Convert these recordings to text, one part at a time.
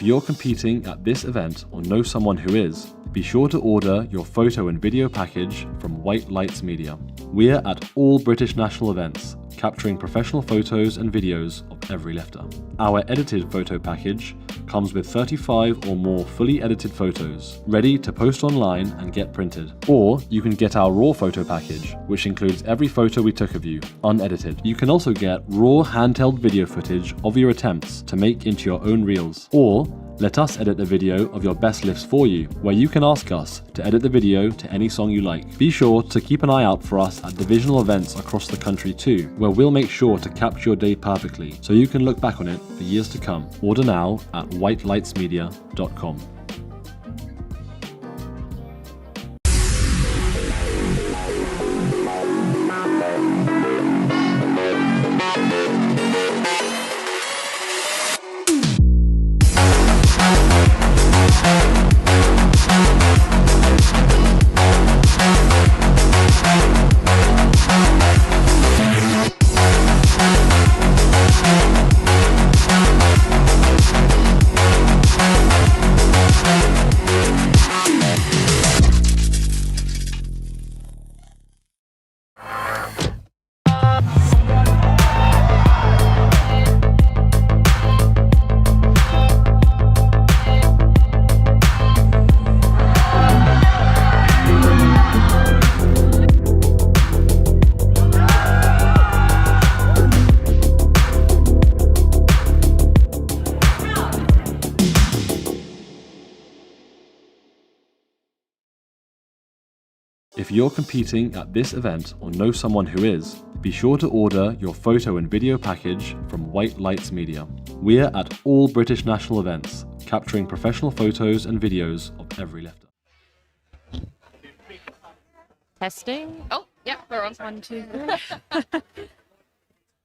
If you're competing at this event or know someone who is, be sure to order your photo and video package from White Lights Media. We're at all British national events, capturing professional photos and videos of every lifter. Our edited photo package comes with 35 or more fully edited photos, ready to post online and get printed. Or you can get our raw photo package, which includes every photo we took of you, unedited. You can also get raw handheld video footage of your attempts to make into your own reels. Or let us edit a video of your best lifts for you, where you can ask us to edit the video to any song you like. Be sure to keep an eye out for us at divisional events across the country too, where we'll make sure to capture your day perfectly, so you can look back on it for years to come. Order now at whitelightsmedia.com. If you're competing at this event or know someone who is, be sure to order your photo and video package from White Lights Media. We're at all British national events, capturing professional photos and videos of every lifter. Testing. Oh, yeah, we're on. 1, 2, 3.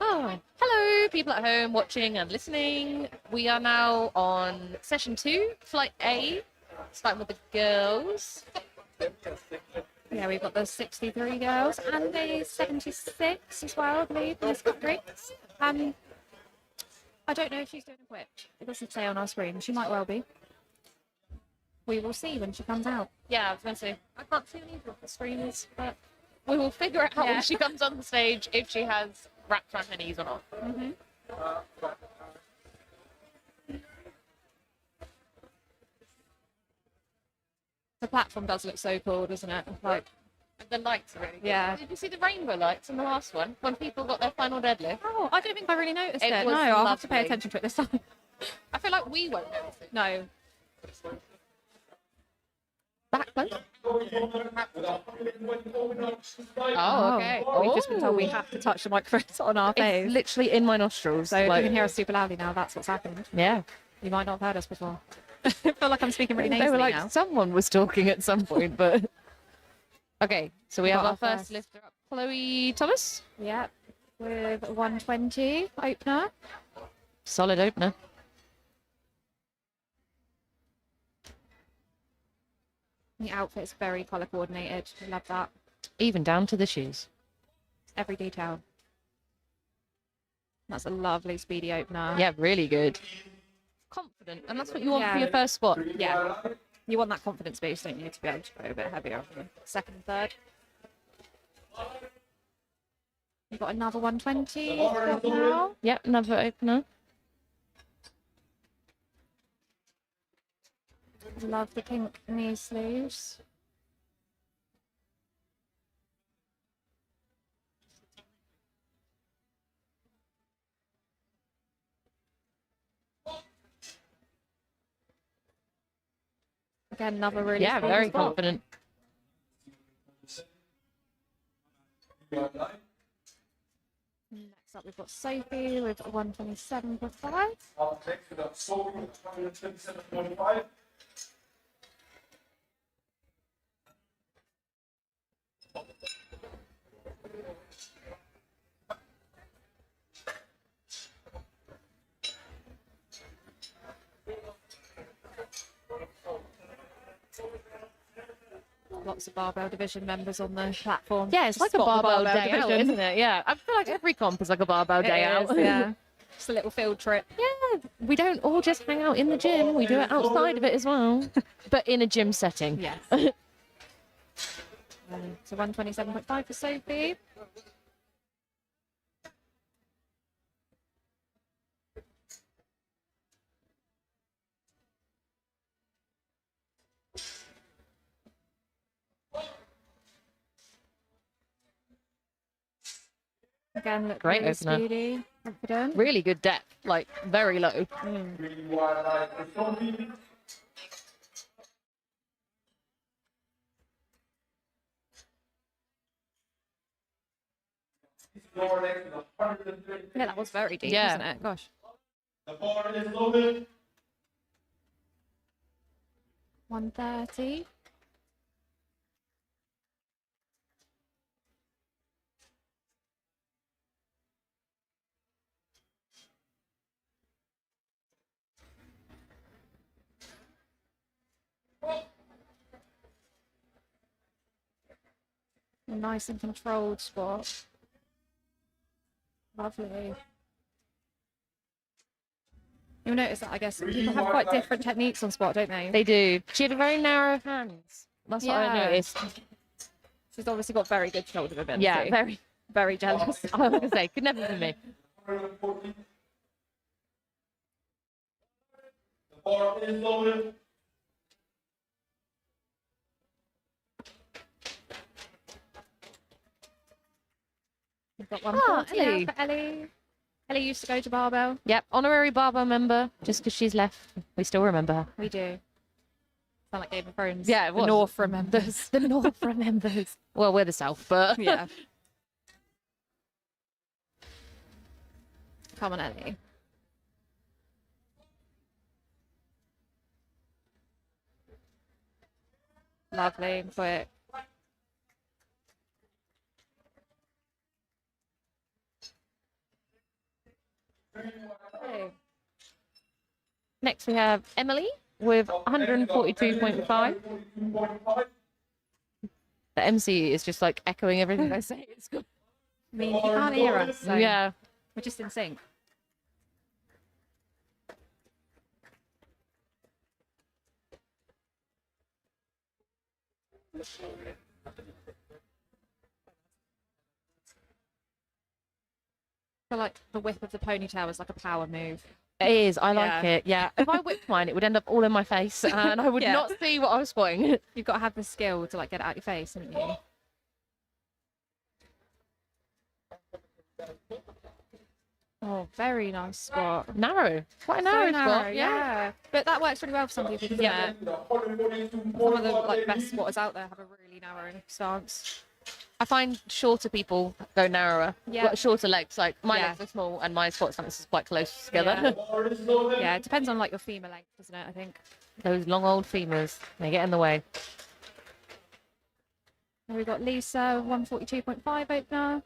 Oh, hello, people at home watching and listening. We are now on session 2, flight A, starting with the girls. Yeah, we've got the 63 girls and the 76 as well, I believe, in this country. I don't know if she's doing equipped. It doesn't say on our screen. She might well be. We will see when she comes out. Yeah, I was going to say, I can't see any of the screens, but we will figure out when she comes on the stage if she has wrapped around her knees or not. Mm-hmm. The platform does look so cool, doesn't it? Like, the lights are really good. Yeah. Did you see the rainbow lights in the last one when people got their final deadlift? Oh, I don't think I really noticed it. No, I'll have to pay attention to it this time. I feel like we won't notice it. No. Back close. Oh, okay. We've just been told we have to touch the microphones on our face. It's literally in my nostrils. So if you can hear us super loudly now, that's what's happened. Yeah. You might not have heard us before. I feel like I'm speaking really nasally now. They were like, someone was talking at some point, but... Okay, so we have our first lifter up. Chloe Thomas? Yep, with 120 opener. Solid opener. The outfit's very colour coordinated. I love that. Even down to the shoes. Every detail. That's a lovely speedy opener. Yeah, really good. Confident, and that's what you want for your first spot. Yeah, you want that confidence boost, don't you, to be able to go a bit heavier for the second and third. You've got another 120 now. Yep, another opener. Love the pink knee sleeves. Again, another really very spot. Confident. Next up, we've got Sophie with 127.5. Next, we've got Sophie with 127.5. Lots of barbell division members on the platform. Yeah, it's like a barbell day out, isn't it? Yeah, I feel like every comp is like a barbell day out. Yeah, just a little field trip. Yeah, we don't all just hang out in the gym. We do it outside of it as well, but in a gym setting. Yes. So 127.5 for Sophie. Again, look Great really opener. speedy, confident. Really good depth, like very low. Yeah, that was very deep, Yeah. wasn't it? Gosh. 130. A nice and controlled squat. Lovely. You'll notice that, I guess, people have quite different techniques on squat, don't they? They do. She had very narrow hands. That's what I Yeah. noticed. She's obviously got very good shoulder mobility. Yeah, very. Very jealous. I was gonna say, could never be me. We've got 140 now Ellie. for Ellie. Ellie used to go to barbell. Yep, honorary barbell member. Just because she's left, we still remember her. We do. Sound like Game of Thrones. Yeah, it The was. North remembers. The North remembers. Well, we're the South, but Yeah. Come on, Ellie. Lovely and quick. Okay. Next we have Emily with 142.5. The MC is just like echoing everything I say. It's good. I mean, you can't hear us, so Yeah. we're just in sync. I feel like the whip of the ponytail is like a power move. It is. I like Yeah. it. Yeah. If I whipped mine, it would end up all in my face, and I would Yeah. not see what I was squatting. You've got to have the skill to like get it out your face, haven't you? Oh, very nice squat. Narrow. Quite a So narrow, narrow, squat. yeah. But that works really well for some people, doesn't Yeah. it? Some of the like best squatters out there have a really narrow stance. I find shorter people go narrower. Yeah. Got shorter legs. Like my Yeah. legs are small, and my squat stance is quite close together. Yeah, it depends on like your femur length, doesn't it? I think. Those long old femurs, they get in the way. Now we've got Lisa, 142.5 opener.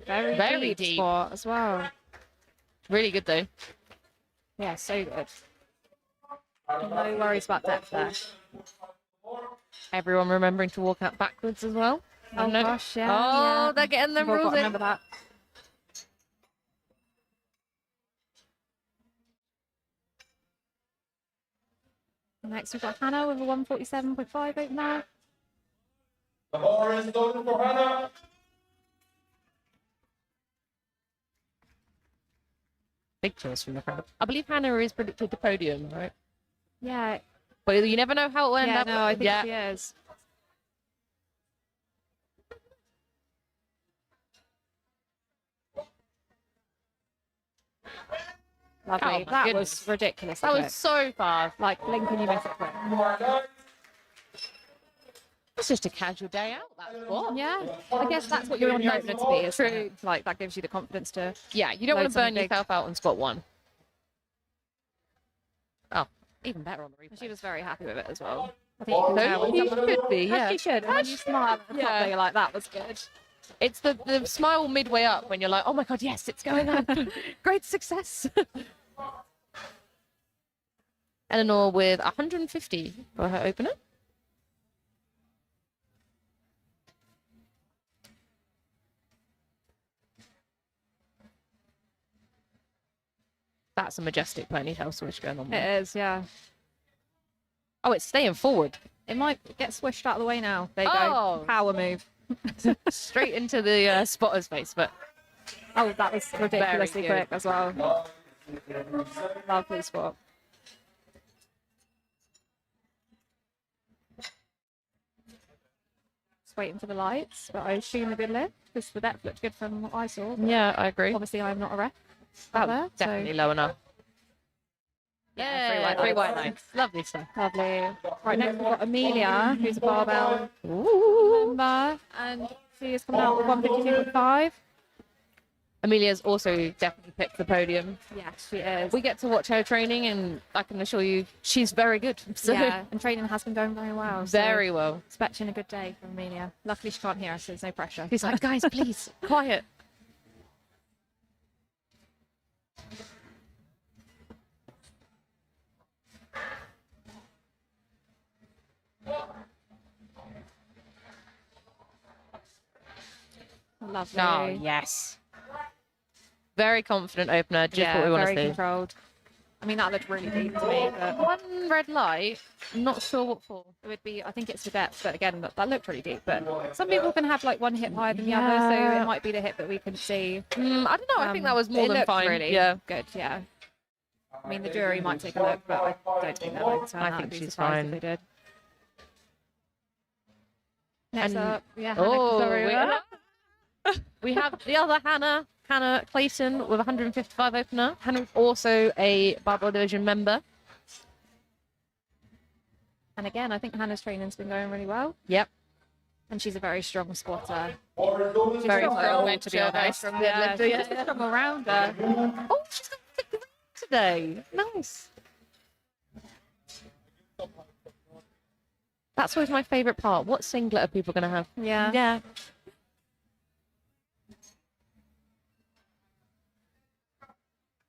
Very, Very deep deep. squat as well. Really good though. Yeah, so good. No worries about depth there. Everyone remembering to walk out backwards as well. Oh No. gosh, yeah. Oh, yeah. they're getting them We've all got rules to in. remember that. Next, we've got Hannah with a 147.5 opener. The bar is loaded for Hannah. Big cheers from the crowd. I believe Hannah is predicted to podium, right? Yeah, But you never know how it will end yeah, up. no, I think yeah. she is. Lovely. Oh, my that goodness. was ridiculous. That was so fast. like blink and you miss it quick. It's just a casual day out. That's what. Yeah, I guess that's what you're known to be. Is true. Like that gives you the confidence to. Yeah, you don't want Loads to of burn big- yourself out on squat one. Oh, even better on the replay. She was very happy with it as well. I think you can No, tell when you someone should be, As yeah. she should. And when you smile at the top, Yeah. you're like, that was good. It's the smile midway up when you're like, oh my God, yes, it's going up. Great success. Eleanor with 150 for her opener. That's a majestic ponytail switch going on there. It is, yeah. Oh, it's staying forward. It might get swished out of the way now. There you Oh. go. Power move. Straight into the spotter's face, but Oh, that was ridiculously Very quick as well. Lovely spot. Just waiting for the lights, but I assume a good lift because the depth looked good from what I saw. But yeah, I agree. obviously, I'm not a ref. That there, was definitely low enough. Yeah, Three white lines. Lovely stuff. Lovely. Right, next we've got Amelia, who's a barbell Ooh. member, and she is coming out with 152.5. Amelia's also definitely picked the podium. Yes, she is. We get to watch her training, and I can assure you she's very good. So Yeah, and training has been going very well. So very well. expecting a good day from Amelia. Luckily, she can't hear us, so there's no pressure. She's like, guys, please, quiet. Lovely. Oh, yes. Very confident opener, just Yeah, what we want to very see. controlled. I mean, that looked really deep to me, but One red light, not sure what for. it would be, I think it's the depth, but again, that looked really deep. But some people can have like one hip higher than the other, so Yeah. it might be the hip that we can see. I don't know, I think that was more it than looked fine. really Yeah. good, yeah. I mean, the jury might take a look, but I don't think they're going to turn I out. think I'd be she's surprised fine. if they did. Next And- up, yeah, Hannah Oh, Kazaria. we have the other Hannah Clayton with 155 opener. Hannah's also a barbell division member. And again, I think Hannah's training's been going really well. Yep. And she's a very strong spotter. Horizontal Very strong strong, build, to be very honest. strong Yeah, deadlifter, yeah. she's a strong all-rounder. Oh, she's got thick green today. Nice. That's always my favourite part. What singlet are people going to have? Yeah. Yeah.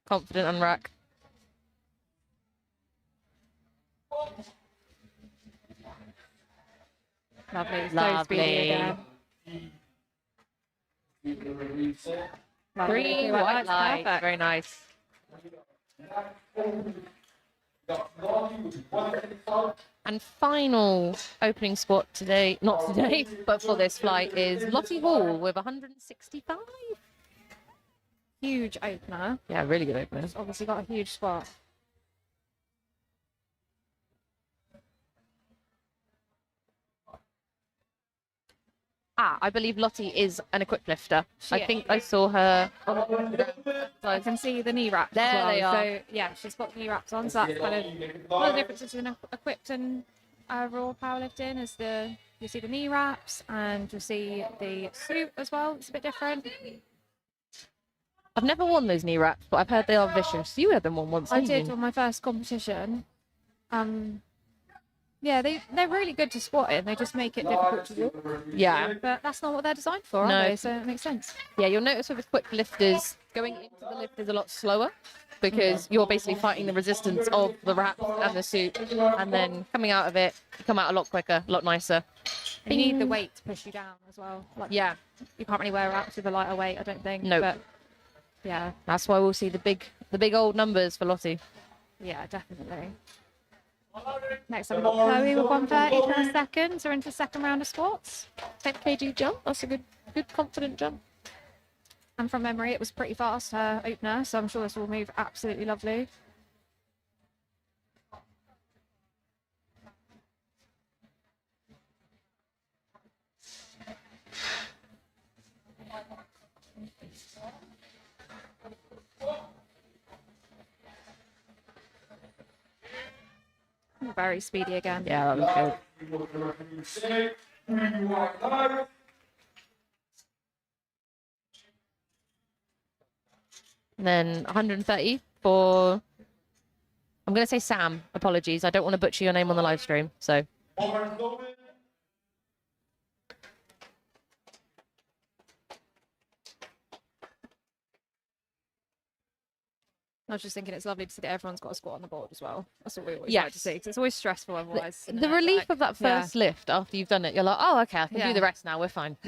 Confident on rack. Lovely. So Lovely. speedy again. Lovely. Three Well, white that's lights. perfect. Very nice. And final opening spot today, not today, but for this flight is Lottie Hall with 165. Huge opener. Yeah, really good opener. It's obviously got a huge spot. I believe Lottie is an equipped lifter. She I is. think I saw her on the So I can see the knee wraps. There as well. they are. So yeah, she's got knee wraps on. So that's kind of one of the differences in equipped and raw powerlifting is you see the knee wraps and you see the suit as well. It's a bit different. I've never worn those knee wraps, but I've heard they are vicious. You had them on once, I didn't did you? on my first competition. Yeah, they're really good to squat in. They just make it difficult to walk. Yeah. But that's not what they're designed for, are No. they? So it makes sense. Yeah, you'll notice with equipped lifters, going into the lift is a lot slower because you're basically fighting the resistance of the wrap and the suit. And then coming out of it, you come out a lot quicker, a lot nicer. You need the weight to push you down as well. Like, Yeah, you can't really wear wraps with a lighter weight, I don't think. Nope. But yeah, that's why we'll see the big old numbers for Lottie. yeah, definitely. Next up, we've got Chloe with 130 per second. So we're into the second round of squats. 10 kg jump, that's a good confident jump. And from memory, it was pretty fast, her opener. So I'm sure this will move absolutely lovely. Very speedy again. Yeah, that was good. And then 130 for, I'm going to say Sam. Apologies. I don't want to butcher your name on the live stream. So I was just thinking it's lovely to see that everyone's got a squat on the board as well. That's what we always Yes. like to see, 'cause it's always stressful otherwise. isn't The it? relief Like, of that yeah. first lift after you've done it, you're like, oh, okay, I can do Yeah. the rest now. We're fine.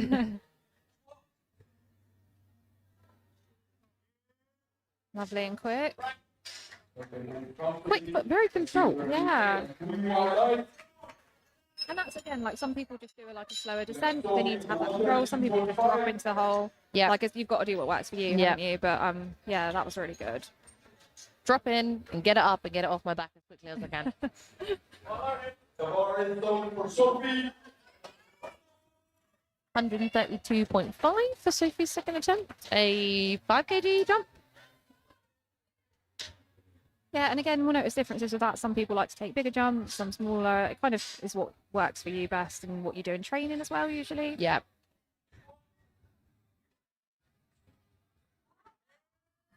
Lovely and quick. Quick, but very controlled. Yeah. All right. And that's again, like some people just do a slower descent. They need to have that control. Some people just drop into the hole. Yeah. Like you've got to do what works for you, Yeah. haven't you? But yeah, that was really good. Drop in and get it up and get it off my back as quickly as I can. All right. The bar is open for Sophie. 132.5 for Sophie's second attempt. A 5 kg jump. Yeah, and again, we'll notice differences with that. Some people like to take bigger jumps, some smaller. It kind of is what works for you best and what you do in training as well, usually. Yeah.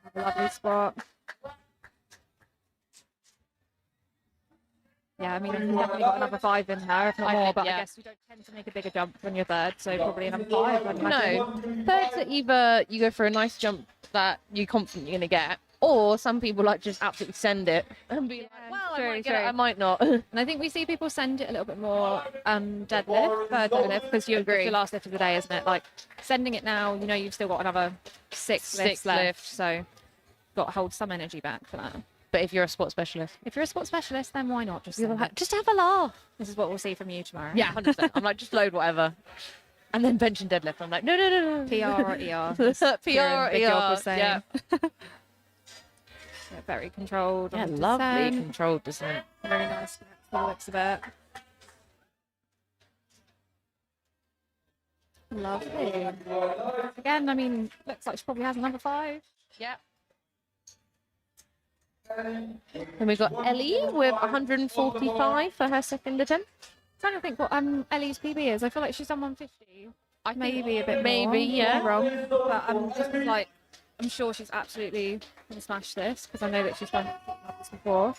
Have a lovely spot. Yeah, I mean, you've definitely got another 5 in there, if not I more, think, but yeah. I guess you don't tend to make a bigger jump when you're third, so probably another 5. I'd imagine. No. Thirds are either you go for a nice jump that you're confident you're going to get, or some people like just absolutely send it and be like, well, I true, might get it, true. I might not. And I think we see people send it a little bit more deadlift, third deadlift, because it's Agree. your last lift of the day, isn't it? Like, sending it now, you know, you've still got another 6 lifts Six left, lifts. so got to hold some energy back for that. But if you're a sports specialist, If you're a sports specialist, then why not just you'll send it? just have a laugh. This is what we'll see from you tomorrow. Yeah, 100%. I'm like, just load whatever. And then bench and deadlift. I'm like, no, no, no, no. PR or ER. PR or Big Dog ER. was saying. Yeah. Yeah, very controlled. Yeah, on the lovely descent. controlled descent. Very nice. The looks of it. Lovely. Again, I mean, looks like she probably has another 5. Yeah. Then we've got Ellie with 145 for her second attempt. Trying to think what Ellie's PB is. I feel like she's done 150. I think Maybe a bit maybe, more. yeah. I'm wrong. But this is like, I'm sure she's absolutely gonna smash this because I know that she's done this before.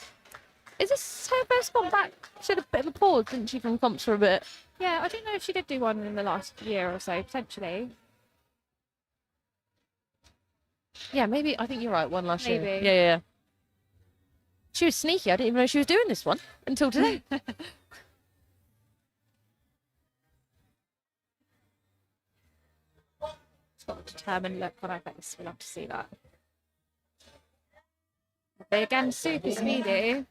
Is this her first comp back? She had a bit of a pause, didn't she, from comps for a bit? Yeah, I don't know if she did do one in the last year or so, potentially. Yeah, maybe. I think you're right. One last year. Maybe. Yeah, yeah. She was sneaky. I didn't even know she was doing this one until today. She's got a determined look on her face. We love to see that. They again super speedy.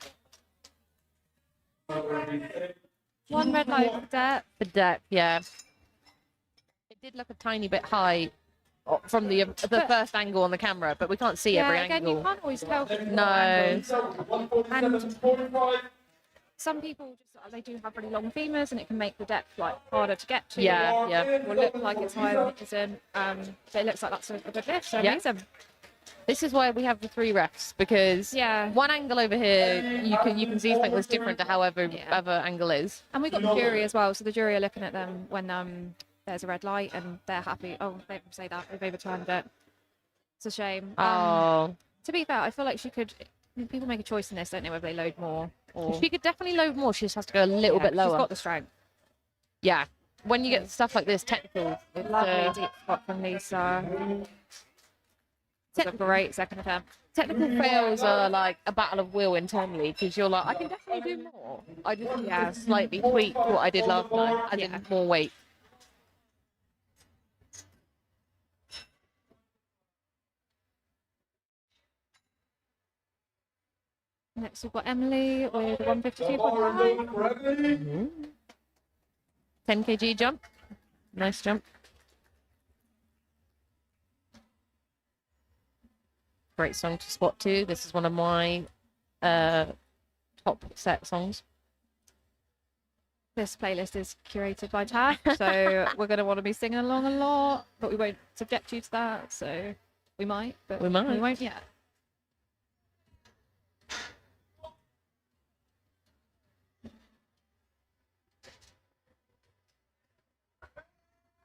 One red light for depth. The depth, yeah. It did look a tiny bit high from the first angle on the camera, but we can't see Yeah, every again, angle. you can't always tell. from the No. angles. 147.45. Some people just they do have really long femurs, and it can make the depth like harder to get to. Yeah, yeah. Or look like it's higher than it isn't. But it looks like that's a good lift. So Yeah. amazing. This is why we have the 3 refs, because Yeah. one angle over here you can see something that's different to however Yeah. other angle is. And we got the jury as well. So the jury are looking at them when there's a red light, and they're happy. Oh, they didn't say that. They've overturned it. It's a shame. Oh, To be fair, I feel like she could. People make a choice in this, don't they? Whether they load more or she could definitely load more. She just has to go a little bit She's lower. got the strength. Yeah, when you get stuff like this, technical. it's, Lovely deep spot from Lisa. It's a great second attempt. technical fails are like a battle of will internally, because you're like, I can definitely do more. I just need to slightly tweak what I did last night, as in more weight. Next, we've got Emily with 152.9. 10 kg jump. Nice jump. Great song to squat to. This is one of my top set songs. This playlist is curated by Taff, so we're going to want to be singing along a lot, but we won't subject you to that, so we might, but We might. we won't yet.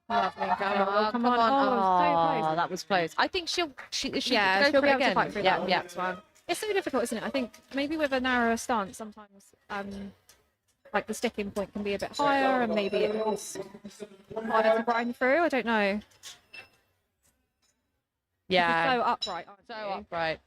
Lovely, go. Come on. Oh, so close. that was close. I think she'll go She'll for be it able again. to fight through Yeah, that yeah. next one. It's so difficult, isn't it? I think maybe with a narrower stance, sometimes like the sticking point can be a bit higher, and maybe it's harder to grind through. I don't know. Yeah. You're so upright, aren't So you? upright.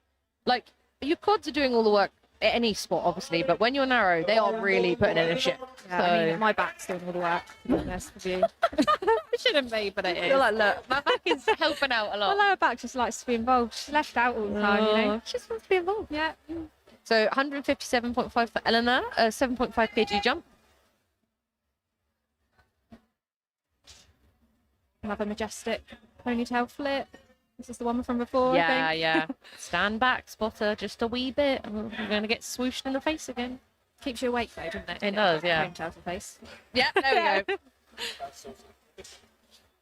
Like, Your quads are doing all the work at any sport, obviously, but when you're narrow, they are really putting in a shift. Yeah, So I mean, my back's doing all the work, to be honest with you. It shouldn't be, but it is. you're like, look, my back is helping out a My lot. lower back just likes to be involved. She's left out all the time, you know. She just wants to be involved. Yeah. So 157.5 for Eleanor, 7.5 kg jump. Another majestic ponytail flip. This is the one from before, I Yeah, think. yeah. Stand back, spotter, just a wee bit. And we're going to get swooshed in the face again. Keeps you awake though, doesn't it? It does, yeah. Ponytail to the face. Yeah, there we go.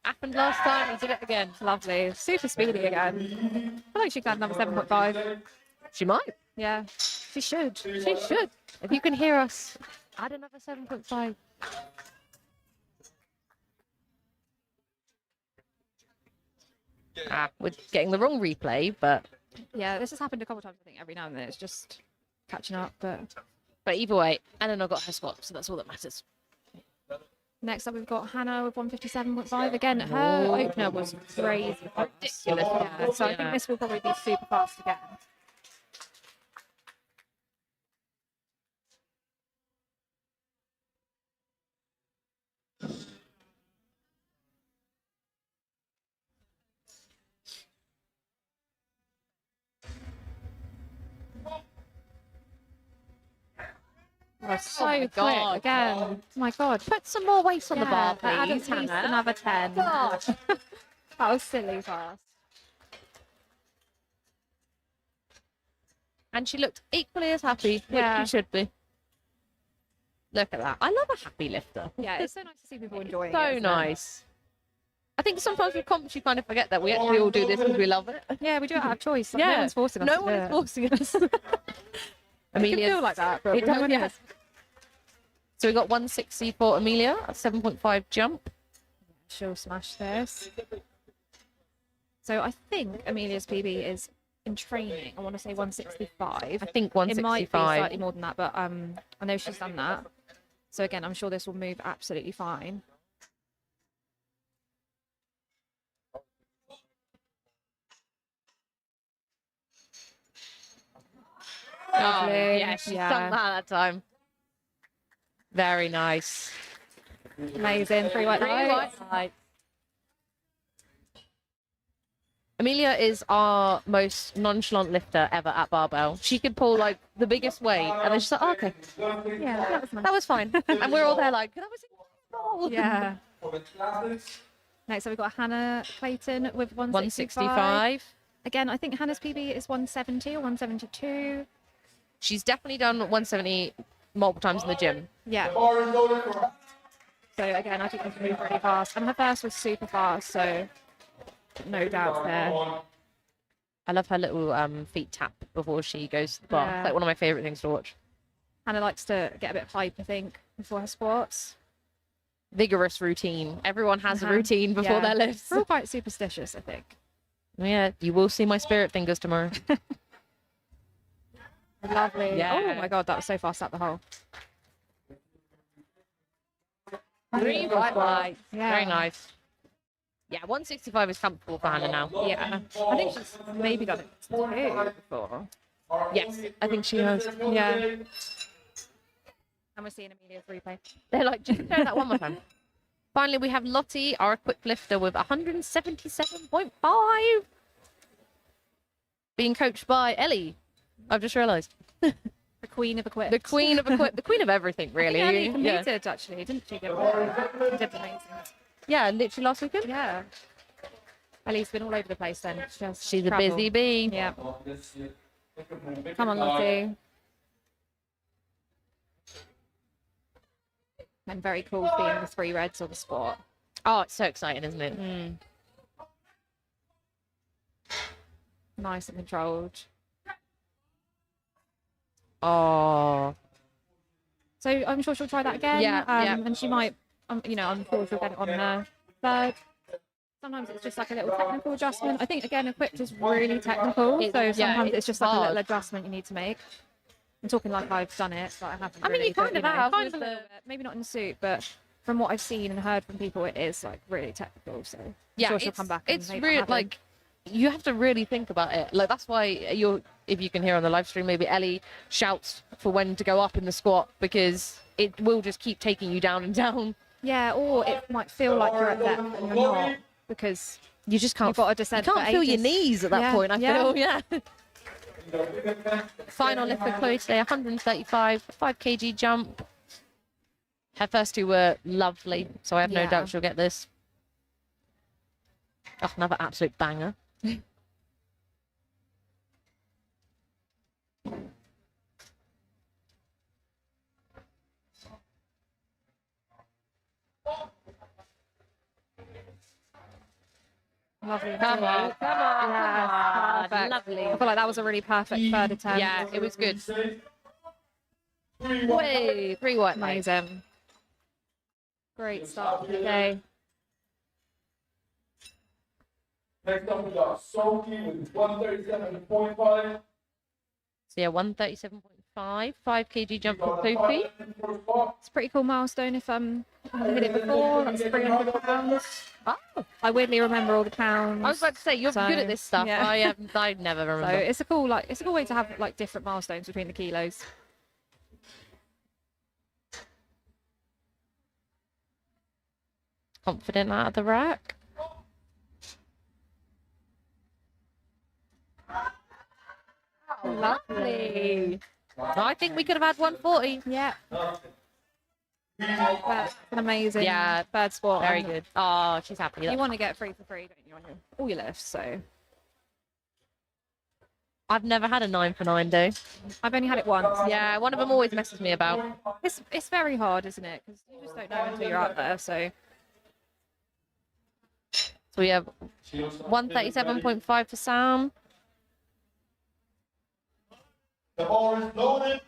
Happened last time, we did it again. Lovely. Super speedy again. I think she could add another 7.5. She might. Yeah. She should. She should. If you can hear us, add another 7.5. We're getting the wrong replay, but Yeah, this has happened a couple of times, I think, every now and then. It's just catching up, but... either way, Eleanor got her spot, so that's all that matters. Next up, we've got Hannah with 157.5. Again, her opener was crazy. Ridiculous. Yeah, so I think this will probably be super fast again. Oh, so my quick God. again. Oh my God. Put some more weight on the bar, add at please, least Hannah. another 10. God. That was silly fast. And she looked equally as happy, Yeah. which she should be. Look at that. I love a happy lifter. Yeah, it's so nice to see people enjoying it. So isn't it? nice. I think sometimes with comps you kind of forget that we actually all do this because we love it. Yeah, we do it out of choice. Like, Yeah. No one's forcing us No to one do is it. forcing us. It can Amelia's- feel like that, but It no does, one yeah. is. So we got 160 for Amelia, a 7.5 jump. She'll smash this. So I think Amelia's PB is in training. I want to say 165. I think It might be 165. slightly more than that, but I know she's done that. So again, I'm sure this will move absolutely fine. Oh, Lovely. yeah, she's Yeah. done that time. Very nice. Amazing. Free white lights. Amelia is our most nonchalant lifter ever at barbell. She could pull like the biggest weight, and then she's like, oh, "Okay, Yeah, that was nice. that was fine." And we're all there like, "That was incredible." Yeah. Next up, we've got Hannah Clayton with 165. 165. Again, I think Hannah's PB is 170 or 172. She's definitely done 170 multiple times in the gym. Yeah. So again, I think I can move really fast. And her first was super fast, so no doubt there. I love her little feet tap before she goes to the bar. Yeah. It's like one of my favorite things to watch. Hannah likes to get a bit of hype, I think, before her squats. Vigorous routine. Everyone has a Uh-huh. routine before Yeah. their lifts. We're all quite superstitious, I think. Yeah, you will see my spirit fingers tomorrow. Lovely. Yeah. Oh my God, that was so fast up the hole. Green white lights. Yeah. Very nice. Yeah, 165 is comfortable for Hannah now. Yeah. I think she's maybe done it too before. Yes, I think she has. Yeah. And we're seeing Amelia's replay. They're like, just show that one more time. Finally, we have Lottie, our equipped lifter, with 177.5. Being coached by Ellie. I've just realised. The queen of equip. The queen of equip, the queen of everything, really. Yeah, Ellie Yeah, competed actually, didn't she? Did amazing. yeah, literally last weekend. Yeah. Ellie's been all over the place then. She's a busy bee. Yeah. Come on, Lottie. And very cool being the 3 reds on the spot. Oh, it's so exciting, isn't it? Nice and controlled. Oh, So I'm sure she'll try that again. Yeah, yeah. And she might, you know, I'm sure she'll get it on the third. Sometimes it's just like a little technical adjustment. I think, again, equipped is really technical. It's- So yeah, sometimes it's it's just like a hard. little adjustment you need to make. I'm talking like I've done it, but I haven't. I mean, really, you kind but, of know, have kind with of a little the- bit. Maybe not in the suit, but from what I've seen and heard from people, it is like really technical. So I'm yeah. sure she'll come back. And It's make that real. happen. Like you have to really think about it. Like, that's why if you can hear on the live stream, maybe Ellie shouts for when to go up in the squat, because it will just keep taking you down and down. Yeah, or it might feel like you're at depth and you're not, because You just can't. you've got to You descend. can't for feel your ages. knees at that Yeah, point. I yeah. feel, yeah. Final lift for Chloe today, 135, 5 kg jump. Her first two were lovely, so I have no Yeah. doubt she'll get this. Oh, another absolute banger. Lovely. Come on, come on, Yeah, come on. perfect. Lovely. I feel like that was a really perfect third attempt. Yeah, it was good. Way, 3 white lights. Amazing. Great start to the day. Next up, we got Sophie with 137.5. So yeah, 137.5, 5 kg jump for Sophie. It's a pretty cool milestone. If I hit it before, that's 300 pounds. Oh, I weirdly remember all the pounds. I was about to say, you're So, good at this stuff. yeah. I never So remember. it's a cool way to have like different milestones between the kilos. Confident out of the rack. Lovely. I think we could have had 140. Yeah. That's an amazing Yeah, third spot. Very And good. Oh, she's happy. You want to get free for free, don't you, on all your lifts? So I've never had a 9 for 9 day. I've only had it once. Yeah, one of them always messes me about. It's very hard, isn't it? Because you just don't know until you're out there. So So we have 137.5 for Sam. The bar is loaded.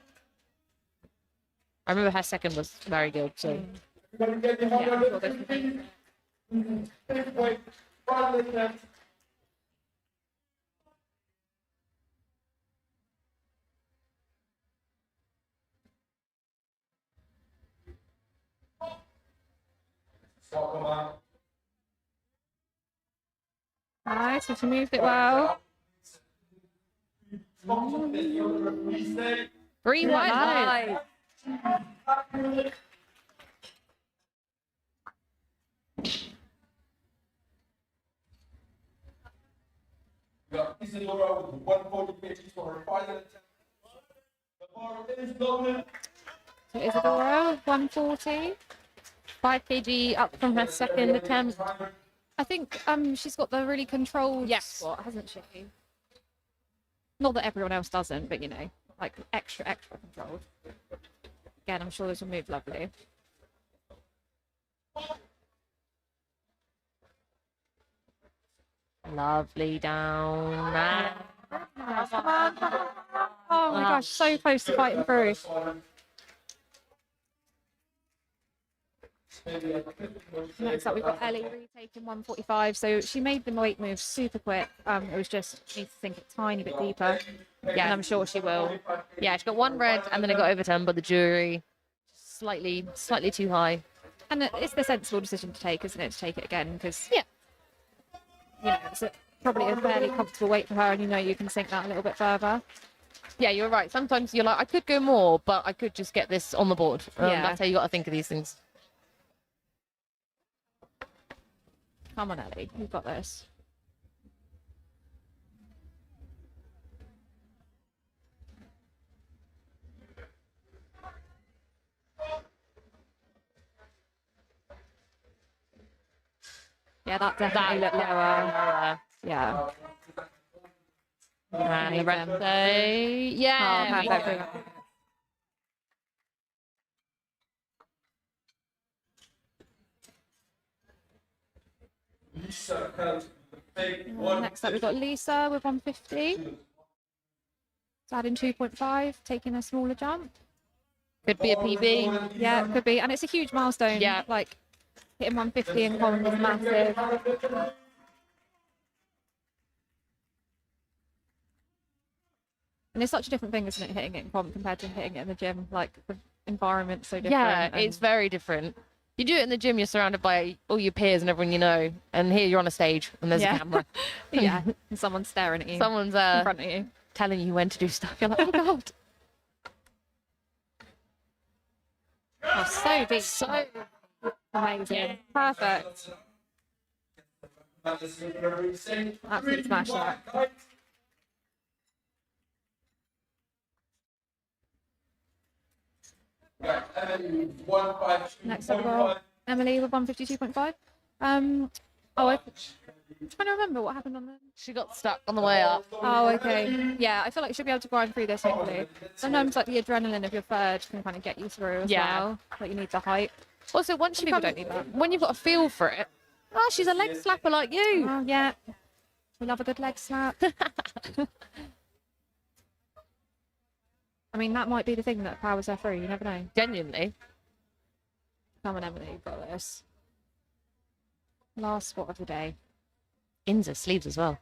I remember her second was very good. So You're gonna get your yeah, 150. 6.5 attempts. So come on. nice. So she moved it well. 3 white Nice. lights. We got Isadora with 140 kg for her final attempt. The bar is loaded. So Isadora, 140. 5 kg up from her second attempt. I think she's got the really controlled Yes. squat, hasn't she? Not that everyone else doesn't, but you know, like extra controlled. Again, I'm sure this will move lovely. Lovely down. Come on. Oh my gosh, so close to fighting through. Next up, we've got Ellie retaking 145. So she made the weight move super quick. It was just needs to sink a tiny bit deeper. Yeah, and I'm sure she will. Yeah, she got 1 red and then it got overturned by the jury. Slightly too high. And it's the sensible decision to take, isn't it? To take it again, because Yeah. you know it's probably a fairly comfortable weight for her, and you know you can sink that a little bit further. Yeah, you're right. Sometimes you're like, I could go more, but I could just get this on the board. Yeah. That's how you got to think of these things. Come on, Ellie, you've got this. Yeah, that definitely looked lower. Yeah. And the rest say, yeah. Oh, perfect. Lisa comes with the big one. Next up, we've got Lisa with 150. So adding 2.5, taking a smaller jump. Could be a PB. Yeah, it could be. And it's a huge milestone. Yeah. Like, hitting 150 in common is massive. And it's such a different thing, isn't it, hitting it in common compared to hitting it in the gym? Like, the environment's so different. Yeah, and it's very different. You do it in the gym, you're surrounded by all your peers and everyone you know, and here you're on a stage and there's a camera. Yeah, and someone's staring at you. Someone's in front of you. telling you when to do stuff. You're like, oh god. Oh, so deep. So Amazing. Perfect. Absolutely smashed that. Next up, we've got Emily with 152.5. I'm trying to remember what happened on the. she got stuck on the way up. Oh, okay. Yeah, I feel like you should be able to grind through this hopefully. Sometimes, like, the adrenaline of your third can kind of get you through as well. Like, you need the hype. Also, once you People don't need that. when you've got a feel for it, oh, she's a leg slapper like you. Oh, yeah. We love a good leg slap. I mean, that might be the thing that powers her through. You never know. Genuinely. Come on, Emily, you've got this. Last spot of the day. Ins her sleeves as well.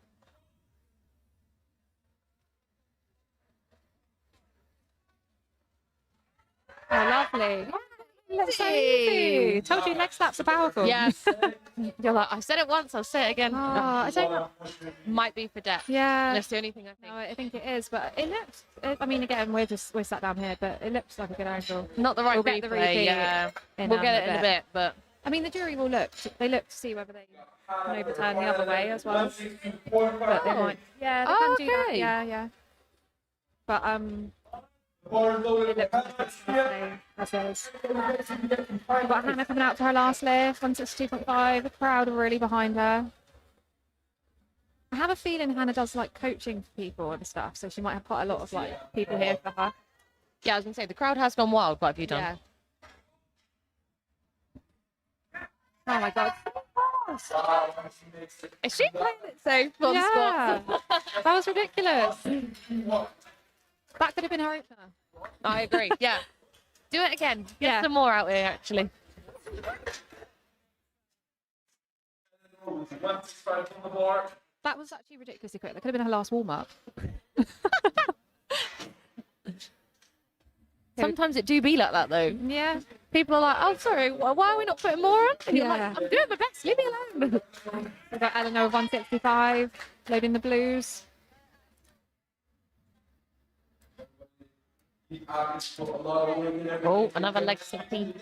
Oh, lovely. Looks so easy. Told you leg slaps are powerful. Yes. You're like, I've said it once, I'll say it again. Oh, I don't know. Might be for depth. Yeah. That's the only thing I think. No, I think it is, but it looks. I mean, again, we're sat down here, but it looks like a good angle. Not the right We'll replay, get the repeat yeah. in, We'll get it in a bit, but I mean, the jury will look. They look to see whether they can overturn the other way as well. But they might. Yeah, they can do that. okay. Yeah. But it looks like it's Saturday, as is. We've got Hannah coming out for her last lift, 162.5. The crowd are really behind her. I have a feeling Hannah does like coaching for people and stuff, so she might have quite a lot of like people here for her. yeah, I was gonna say the crowd has gone wild quite a few times. Yeah. Oh my god. Is she playing it safe on Yeah. spot? That was ridiculous. That could have been her opener. I agree. Yeah. Do it again. Get Yeah. some more out here actually. That was actually ridiculously quick. That could have been her last warm up. Sometimes it do be like that though. Yeah. People are like, oh sorry, why are we not putting more on? And you're Yeah. like, I'm doing my best, leave me alone. We've got Eleanor with 165, loading the blues. Oh, another leg slappy.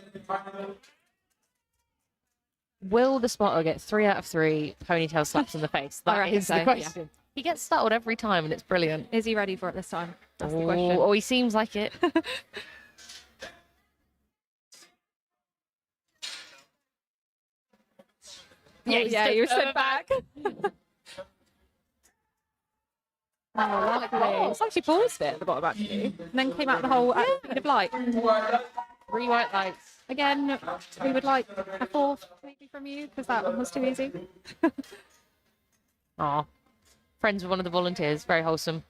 Will the spotter get 3 out of 3 ponytail slaps in the face? I That reckon is so, the yeah. question. He gets startled every time and it's brilliant. Is he ready for it this time? That's the question. Oh, he seems like it. Yeah, you stood back. Oh, lovely. It's like she paused it at the bottom, actually. And then came out the whole speed of light. 3 white lights. Again, we would like a 4th maybe from you, because that one was too easy. Aw. Friends with one of the volunteers. Very wholesome.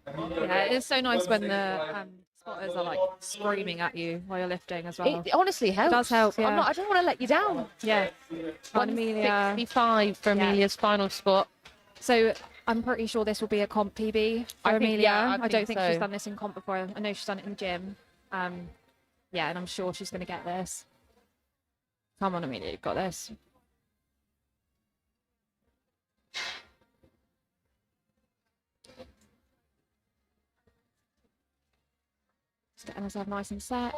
Yeah, it is so nice when the spotters are like screaming at you while you're lifting as well. It honestly helps. does help, yeah. I don't want to let you down. Yeah. And Amelia. 165 for Yeah. Amelia's final spot. So I'm pretty sure this will be a comp PB for I think- Amelia. yeah, I I don't think think so. she's done this in comp before. I know she's done it in the gym. Yeah, and I'm sure she's going to get this. Come on, Amelia, you've got this. Just getting herself nice and set.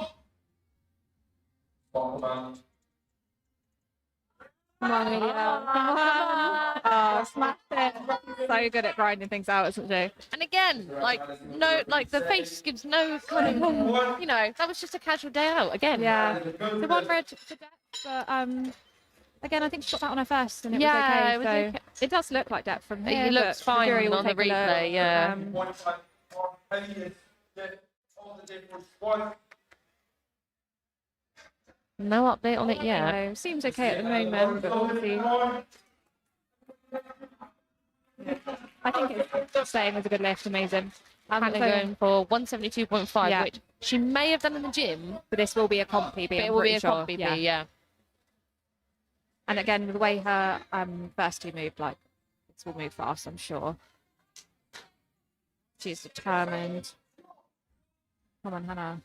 Come on, Amelia. Come on. Oh, smashed it. So good at grinding things out, isn't she? And again, the face gives no kind of, that was just a casual day out. Again. Yeah. The one red for depth, but again, I think she got that on her first, and it Yeah, it was was okay. okay. So it does look like depth from here. It looks but fine jury will on the take a look. replay, yeah. No update on it yet. So, seems okay at the moment, but we'll see. I think it's staying as a good lift, amazing. Hannah so- going for 172.5, Yeah. which she may have done in the gym, But this will be a comp PB. but I'm it will be pretty a sure. comp BB, yeah. And again, the way her first two moved, like, this will move fast, I'm sure. She's determined. Come on, Hannah.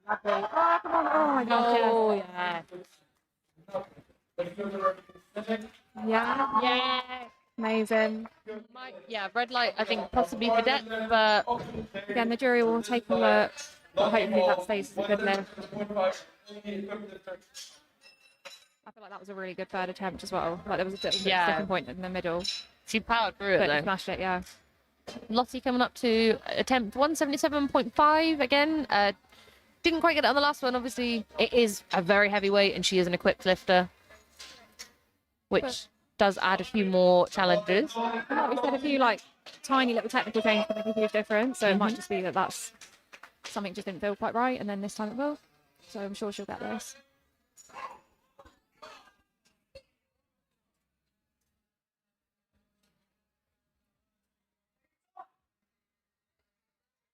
Lovely. Oh, come on. Oh my gosh. Oh, yeah. Yeah. Yeah. Amazing. Yeah, red light, I think possibly for depth, but Again, the jury will take a look. But hopefully that stays as a good lift. I feel like that was a really good third attempt as well. Like there was a bit of a sticking point in the middle, she powered through but it he though. smashed it. Yeah. Lottie coming up to attempt 177.5 again. Didn't quite get it on the last one. Obviously, it is a very heavy weight, and she is an equipped lifter, which does add a few more challenges. And like we said, a few like tiny little technical things can make a huge difference. So it might just be that that's something just didn't feel quite right, and then this time it will. So I'm sure she'll get this.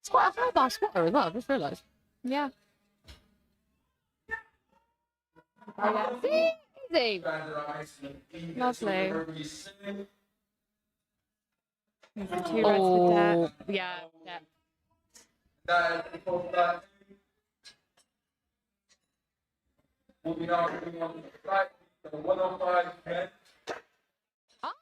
It's quite a high bar squatter as well. I just realised. Yeah. Easy. Lovely. The 2 reds for Oh, depth. yeah. Yeah. Moving on to the 105 men. Oh,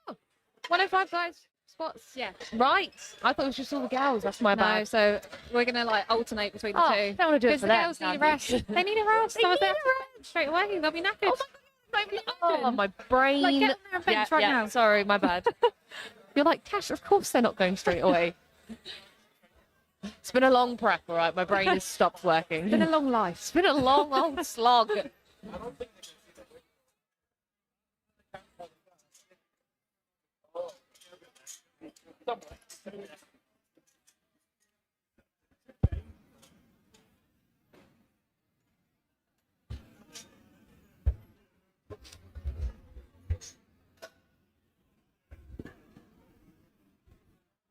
105 guys. Spots. Yeah. Right. I thought it was just all the gals. That's my No, bad. so we're gonna like alternate between the Oh, two. don't want to do it Because for the them. girls need a sadly. rest. They need a rest. They So need they a have to straight away. They'll be knackered. Oh, my brain. Like, get on there and bench right now. Sorry, my bad. You're like, Cash, of course they're not going straight away. It's been a long prep, all right? My brain has stopped working. It's been a long life. It's been a long old slog.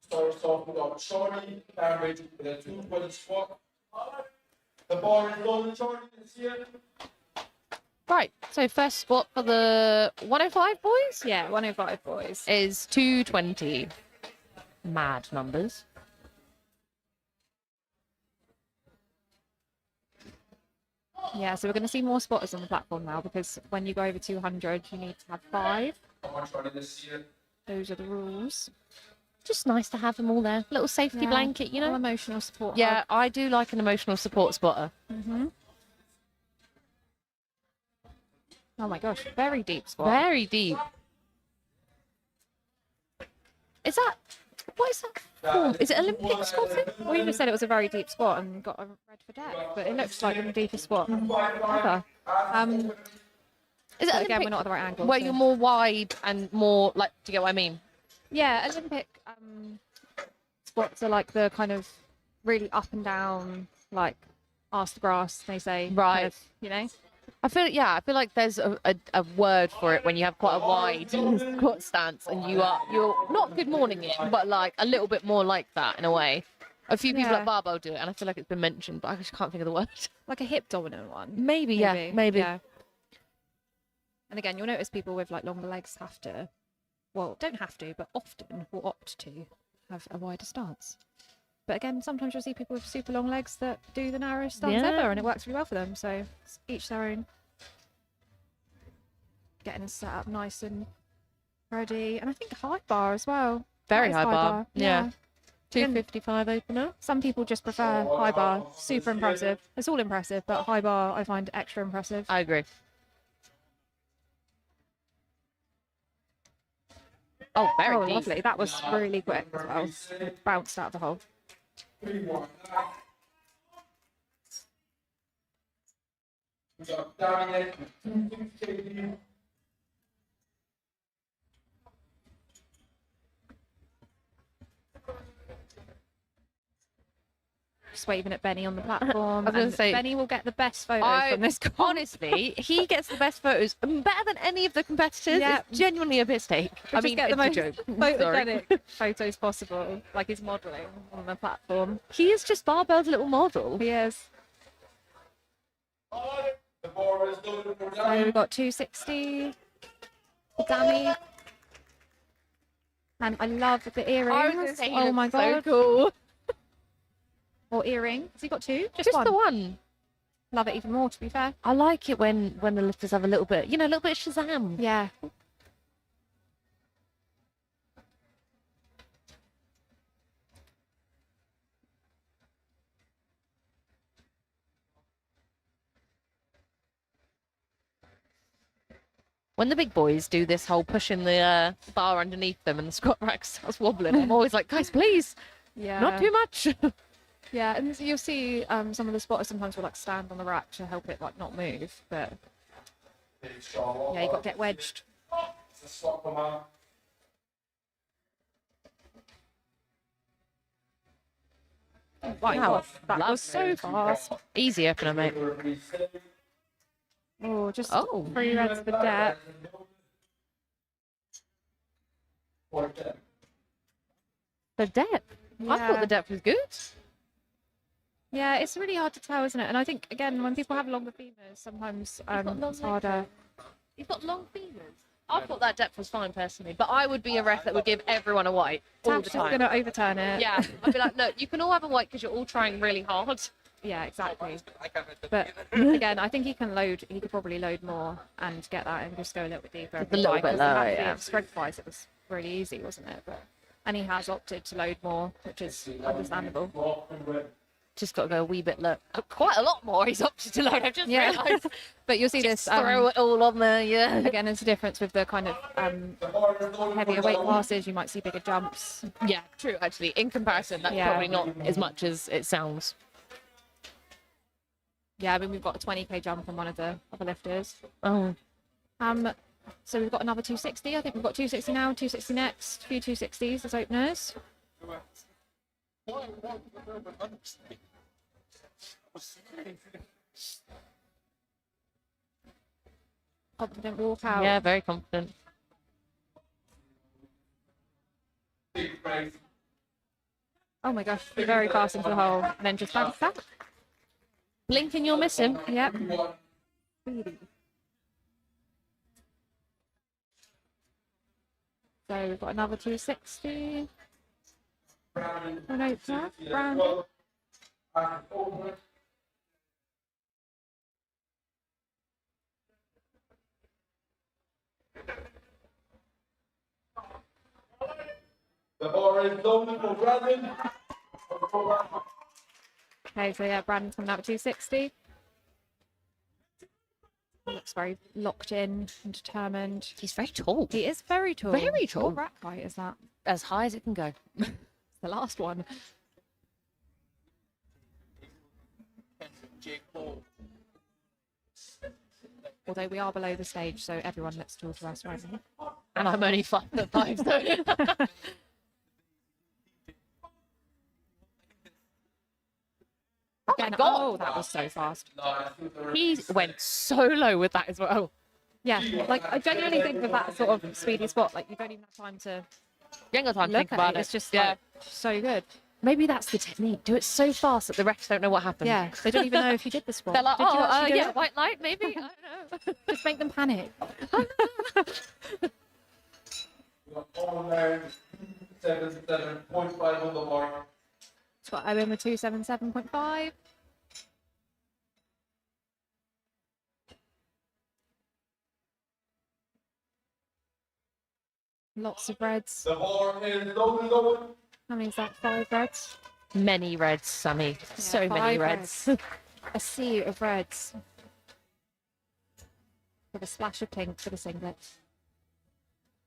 Starts off with our shorty, average with a 2-point squat. The bar is low and shorty this year. Right, so first spot for the 105 boys Yeah, 105 boys. is 220. Mad numbers. Yeah, so we're going to see more spotters on the platform now because when you go over 200, you need to have 5. How much shorty this year? Those are the rules. Just nice to have them all there. Little safety Yeah. blanket, you know? Little emotional support. Yeah, I do like an emotional support spotter. Mm-hmm. Oh my gosh, very deep squat. Very deep. Is that... What is that form? Is it Olympic squatting? Well, you just said it was a very deep squat and got a red for depth, but it looks like the deepest squat ever. Is it But Olympic? again, we're not at the right angle. Where so- you're more wide and more, like, do you get what I mean? Yeah, Olympic squats are like the kind of really up and down, like arse to grass, they say. Right. Kind of, you know? I feel like there's a word for it when you have quite a wide squat stance and you're not good morning it, but like a little bit more like that in a way. A few people Yeah. at barbell do it, and I feel like it's been mentioned, but I just can't think of the word. Like a hip dominant one. Maybe. Yeah. And again, you'll notice people with like longer legs have to, well, don't have to, but often will opt to have a wider stance. But again, sometimes you'll see people with super long legs that do the narrowest stance Yeah. ever, and it works really well for them. So it's each their own. Getting us set up nice and ready, and I think high bar as well. Very That is high bar. Yeah. 255 opener. Some people just prefer high bar. Super impressive. It's all impressive, but high bar I find extra impressive. I agree. Oh, very Oh, deep. lovely. That was really quick as well. It bounced out of the hole. 3-1. We got Dominic with 250. Just waving at Benny on the platform. I was gonna and say- Benny will get the best photos from this call. Honestly, he gets the best photos, better than any of the competitors. Yeah. It's genuinely a mistake. I Just mean, get the it's most a joke. Sorry. photogenic photos possible, like he's modelling on the platform. He is just Barbell's little model. He is. The bar is loaded for So Dominic. we've got 260 for Dammy. And I love the earrings. Oh my god. So cool. Or earring. Has he got two? Just one. the one. love it even more, to be fair. I like it when the lifters have a little bit, a little bit of Shazam. Yeah. When the big boys do this whole pushing the bar underneath them and the squat rack starts wobbling, I'm always like, guys, please, Yeah. not too much. Yeah, and you'll see some of the spotters sometimes will like stand on the rack to help it like not move, but yeah, you got to get wedged. Wow, That was so fast. Easy opener, mate. Oh, just Oh. 3 reds for depth. The depth. I thought the depth was good. Yeah, it's really hard to tell, isn't it? And I think again, when people have longer femurs, sometimes it's harder. You've got long fingers. I thought that depth was fine personally, but I would be a ref that would give everyone a white all the Taps is time. gonna overturn it. Yeah, I'd be like, look, you can all have a white because you're all trying really hard. Yeah, exactly. But again, I think he could probably load more and get that and just go a little bit deeper. Just a little bit lower, yeah. Strength-wise, it was really easy, wasn't it? And he has opted to load more, which is understandable. Just got to go a wee bit low. Quite a lot more he's opted to load. I've just realised. But you'll see Just this. throw it all on there, yeah. Again, there's a difference with the kind of heavier weight classes. You might see bigger jumps. Yeah, true, actually. In comparison, that's Yeah. probably not as much as it sounds. Yeah, I mean, we've got a 20k jump on one of the other lifters. Oh. So we've got another 260. I think we've got 260 now, 260 next, a few 260s as openers. Confident walk out. Yeah, very confident. Oh my gosh, very fast into the hole, and then just bounce back. Blink and you'll miss him. Yep. So we've got another 260. Oh no, Brown. The bar is loaded for Brandon. Okay, so yeah, Brandon's coming out with 260. Looks very locked in and determined. He's very tall. He is very tall. Very tall. What rack height is that? As high as it can go. It's the last one. Although we are below the stage, so everyone looks tall to us, right? And I'm only 5'5", so. Oh my god! Oh, that was so fast. He went so low with that as well. Yeah, like I genuinely think with that sort of speedy spot, like you don't even have time to You ain't got time to look think at about it. it. It's just yeah. like so good. Maybe that's the technique. Do it so fast that the refs don't know what happened. Yeah, they don't even know if you did the spot. They're like, Did you actually do yeah, it? white light, maybe. I don't know. Just make them panic. All round 77.5 on the bar. It's got Owen with 277.5. Lots of reds. The bar is loaded. How many is that? 5 reds? Many reds, Sammy. So many 5 reds. A sea of reds. With a splash of pink for the singlet.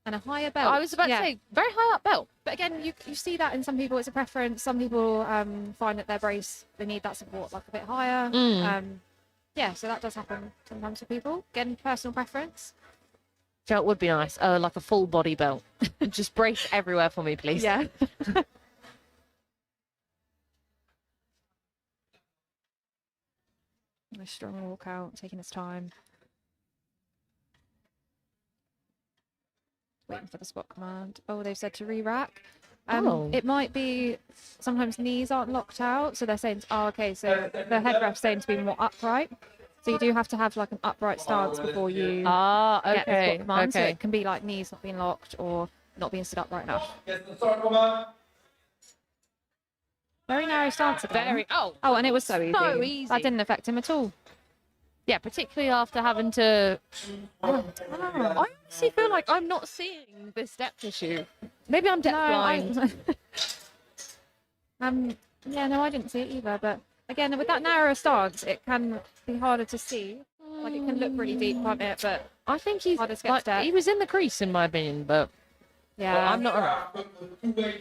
And a higher belt. I was about to say, very high up belt. But again, you see that in some people, it's a preference. Some people find that their brace, they need that support like a bit higher. Yeah, so that does happen sometimes for people. Again, personal preference. Belt would be nice. Like a full body belt. Just brace everywhere for me, please. Yeah. A strong walkout, taking its time. Waiting for the spot command. Oh, they've said to re-rack. It might be sometimes knees aren't locked out, so they're saying, oh, okay, so the head ref's saying to be more upright. So you do have to have like an upright stance before you get the spot command. So it can be like knees not being locked or not being stood upright enough. Get the start command. Very narrow stance again. Very. Oh, Oh, and it was so easy. So easy. That didn't affect him at all. Yeah, particularly after having to. I honestly feel like I'm not seeing this depth issue. Maybe I'm depth blind. Yeah, no, I didn't see it either. But again, with that narrow stance, it can be harder to see. Like it can look really deep, can't it? But I think he's harder to get like, step. he was in the crease in my opinion, but Yeah, I'm not around.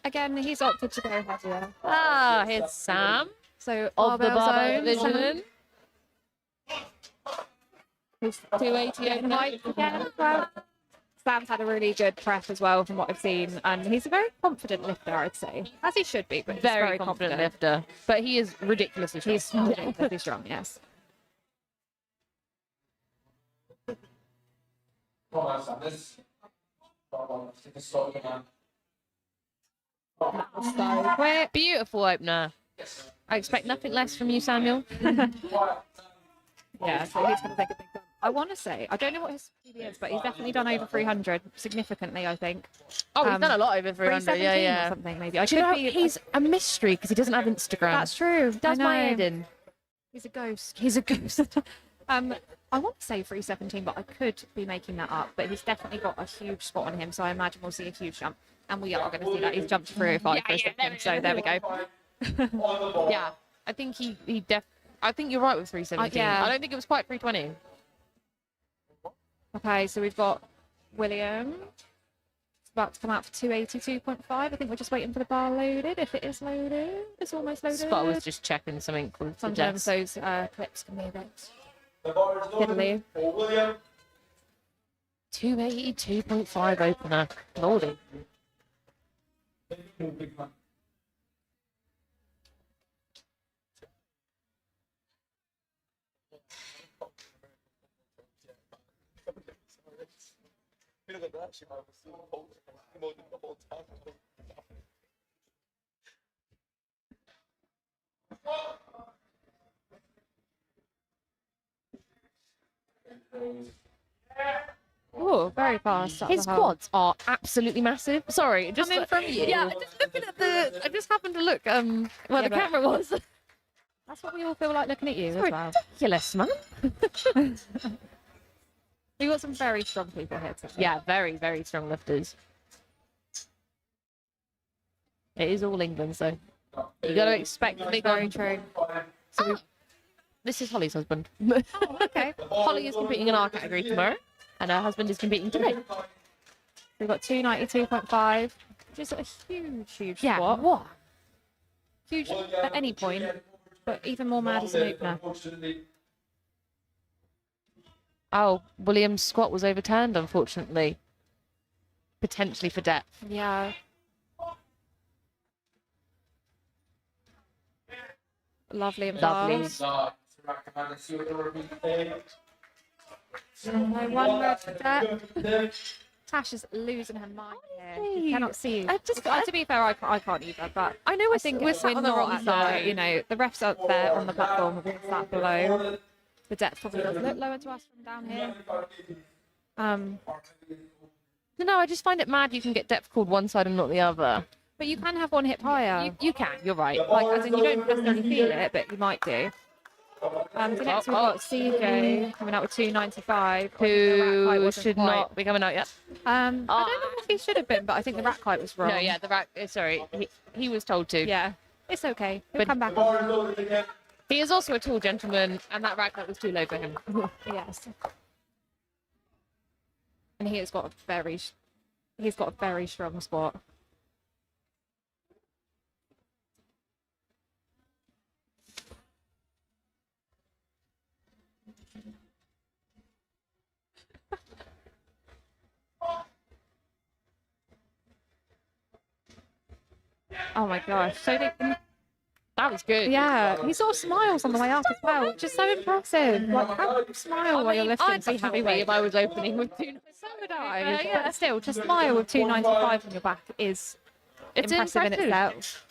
Again, he's opted to go heavier. Ah, here's Sam So of the barbell barbell zone, division. He's 288 in height again. Well, Sam's had a really good prep as well from what I've seen, and he's a very confident lifter, I'd say, as he should be. But he's Very confident lifter, but he is ridiculously strong. He's ridiculously strong, yes. Come on, Sam. Take a stop, man. So quick. Beautiful opener. I expect nothing less from you, Samuel. Yeah, so he's going to take a big jump. I want to say, I don't know what his PB is, but he's definitely done over 300 significantly, I think. Oh, he's done a lot over 300. 317 Yeah, or yeah. something maybe. I Do you could know, be. he's a mystery because he doesn't have Instagram. That's true. Does I my know. head in. He's a ghost. He's a ghost. I want to say 317, but I could be making that up. But he's definitely got a huge spot on him, so I imagine we'll see a huge jump. And we are going to see that. He's jumped to 305 for a second, so there we go. Yeah, I think I think you're right with 317. yeah. I don't think it was quite 320. Okay, so we've got William. It's about to come out for 282.5. I think we're just waiting for the bar loaded. If it is loaded, it's almost loaded. Spot was just checking something with the Sometimes jets. those clips can be a bit The bar is fiddly. loaded for William. 282.5 opener. Lordy. Big man. Look at that, she was so cold. The whole time. Oh, very fast. His quads are absolutely massive. Sorry, just Coming from you. Yeah, just looking at the. I just happened to look where Yeah, the but- camera was. That's what we all feel like looking at you as well. Ridiculous, man. We've got some very strong people here today. Yeah, very, very strong lifters. It is all England, so you got to expect the big Very one. true. So this is Holly's husband. Oh, okay. Holly is competing in our category tomorrow, and her husband is competing today. We've got 292.5, which is a huge Yeah, squat. what? Huge at any point, but even more mad as an opener. Oh, William's squat was overturned, unfortunately. Potentially for depth. Yeah. Lovely and Lovely. fast. No one word for that. Tash is losing her mind here. Honestly, You cannot see. I To be fair, I can't either, but I know I think we're sat on the not wrong at side. you know, the refs up there on the platform, we're sat below. The depth probably does look lower to us from down here. No, I just find it mad you can get depth called one side and not the other. But you can have one hip higher. You can, you're right. Like, as in, you don't necessarily feel it, but you might do. So next we've got CJ coming out with 295. Who should not be coming out yet? I don't know if he should have been, but I think the rack height was wrong. No, yeah, the rack. Sorry, he was told to. Yeah, it's okay. He'll But- come back on. He is also a tall gentleman, and that rack height was too low for him. Yes. And he's got a very strong squat. Oh my gosh. So That was good. yeah, he sort of smiles on the way up as well, which is so impressive. Like, how do you smile while you're lifting I'd be such happy heavyweight? if I was opening with 295. So would I. But still, to smile with 295 on your back is It's impressive in impressive. itself.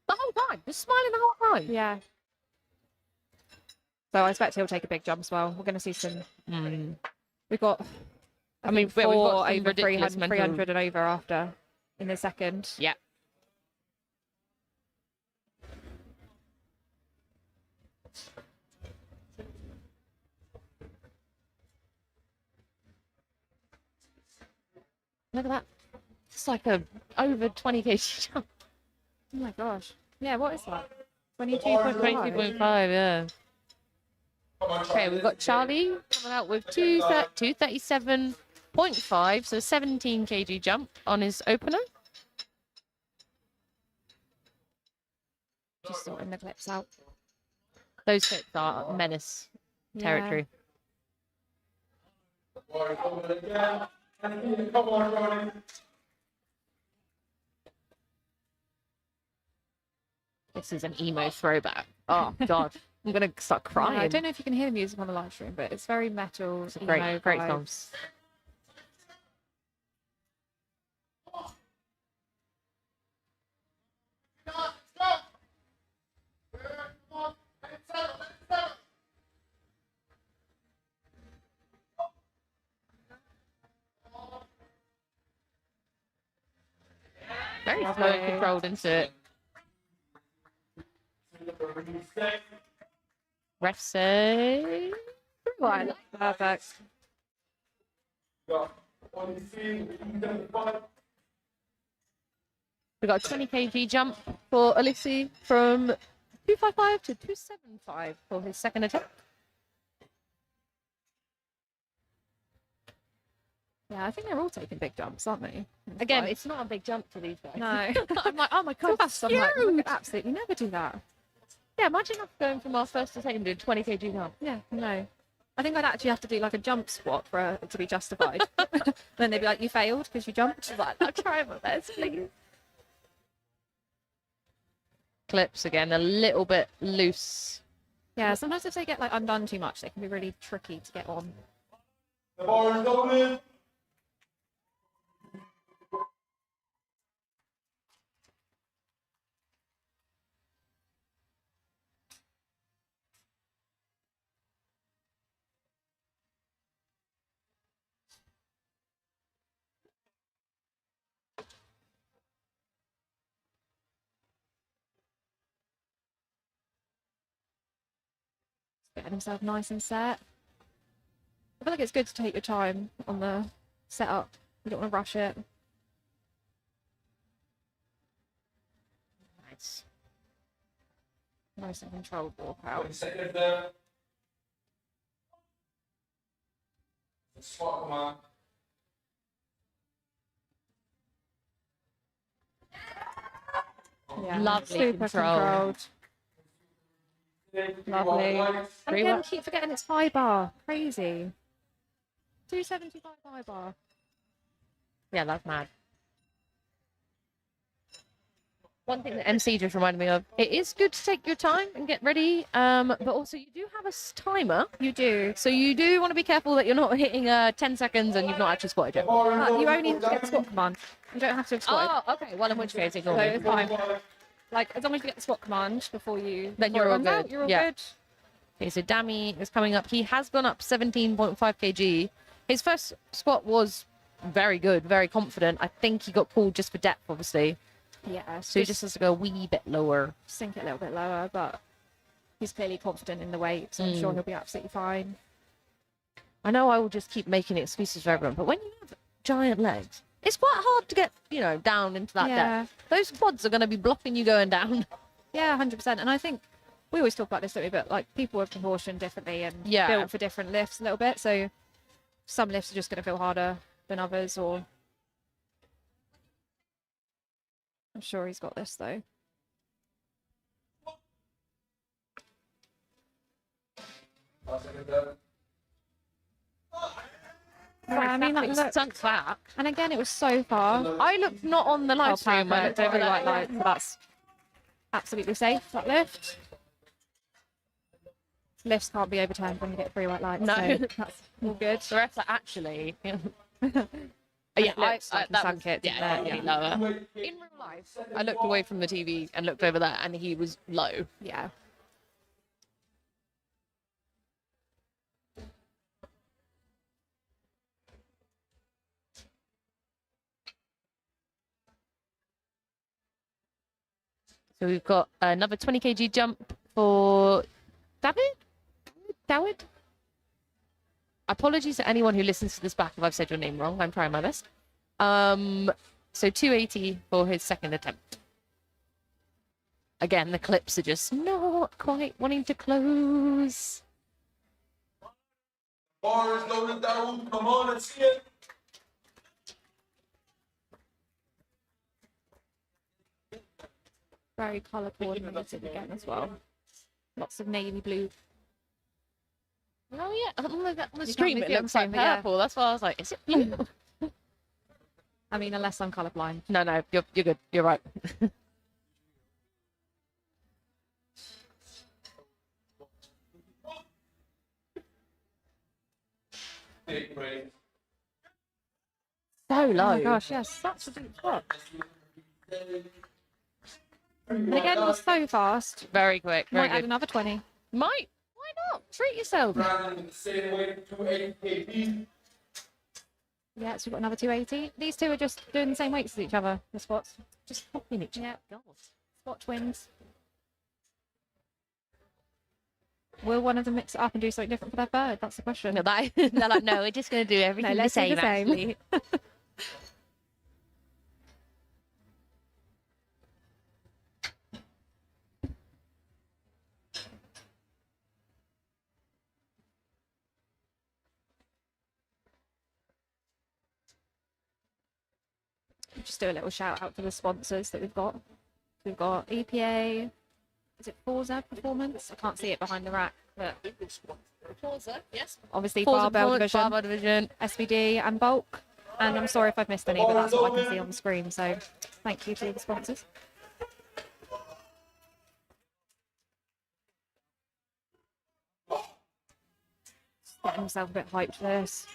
The whole time, just smiling the whole time. Yeah. So I expect he'll take a big jump as well. We're going to see some. We've got. I mean, four we've got some over ridiculous 300 and over after in the second. Yeah. Look at that. It's like a over 20 kg jump. Oh my gosh. Yeah, what is that? 22.5. 22.5, yeah. Okay, we've got Charlie coming out with 237.5, so 17 kg jump on his opener. Just sorting the clips out. Those clips are menace territory. Bar is open again. Come on, Charlie. This is an emo throwback. Oh, God. I'm going to start Yeah, crying. I don't know if you can hear the music on the live stream, but it's very metal. It's a great, great song. vibes. Very slow and controlled into it. Ref say... Right, perfect. We got a 20 kg jump for Alessi from 255 to 275 for his second attempt. Yeah, I think they're all taking big jumps, aren't they? Again, Like- it's not a big jump for these guys. no. I'm like, oh my god, that's I'm like, we could absolutely never do that. Yeah, imagine us going from our first attempt to 20 kg jump. Yeah, no. I think I'd actually have to do like a jump squat for it to be justified. Then they'd be like, you failed because you jumped. Like, I'll try my best, please. Clips again, a little bit loose. Yeah, sometimes if they get like undone too much, they can be really tricky to get on. The bar is open. Getting himself nice and set. I feel like it's good to take your time on the setup. You don't want to rush it. Nice. Nice and controlled walkout. 20 seconds there. Squat command. Yeah, Lovely super control. controlled. Lovely. And again, keep forgetting it's high bar. Crazy. 275 high bar. Yeah, that's mad. One thing that MC just reminded me of, it is good to take your time and get ready, but also you do have a timer. You do. So you do want to be careful that you're not hitting 10 seconds and you've not actually squatted yet. But you only have to get the squat command. You don't have to have squatted. Oh, okay. Well, in which case, ignore So me. it's fine. Like, as long as you get the squat command before you... Then before you're it all runs out, good. you're all Yeah. good. Okay, so Dami is coming up. He has gone up 17.5 kg. His first squat was very good, very confident. I think he got pulled just for depth, obviously. Yeah, So he just has to go a wee bit lower. sink it a little bit lower, but he's clearly confident in the weight, so I'm sure he'll be absolutely fine. I know I will just keep making excuses for everyone, but when you have giant legs, it's quite hard to get, down into that Yeah. depth. Those quads are going to be blocking you going down. Yeah, 100%. And I think we always talk about this, don't we? But like people are proportioned differently and Yeah. built for different lifts a little bit. So some lifts are just going to feel harder than others, or I'm sure he's got this though. Yeah, I mean, that looked, sunk that. and again, it was so far. I looked not on the live stream. I Perfect. looked over Very white that. light. That's absolutely safe. That lift. Lifts can't be overturned when you get 3 white lights. No. So that's all good. The rest are actually. Yeah, It looks like he that sunk it, didn't yeah, it? definitely lower. In real life, I looked away from the TV and looked over there, and he was low. Yeah. So we've got another 20 kg jump for David? Apologies to anyone who listens to this back if I've said your name wrong. I'm trying my best. So 280 for his second attempt. Again, the clips are just not quite wanting to close. Bar is loaded down. Come on, let's see it. Very colour coordinated again as well. Lots of navy blue. Oh yeah, on the can't stream really it see it on looks the like screen, but yeah. purple. That's why I was like, is it blue? I mean, unless I'm colourblind. No, you're good. You're right. Big break. So low. Oh my gosh, yes, such a deep squat. And again, it was so fast. Very quick. Very Might add good. another 20. Might. Why not? Treat yourself. Brandon with the same weight, 280 kg. Yeah, so we've got another 280. These two are just doing the same weights as each other, the squats. Just copying each other. Yeah. God. Squat twins. Will one of them mix it up and do something different for their bird? That's the question. No, they're like, no, we're just going to do everything let's do the the same, same. actually. Just do a little shout out to the sponsors that we've got. We've got EPA. Is it Forza Performance? I can't see it behind the rack, but Forza, yes. obviously Forza Barbell Performance, Division, Barbell Division. SVD, and Bulk. And I'm sorry if I've missed any, but that's what I can see on the screen. So thank you to the sponsors. Getting himself a bit hyped for this.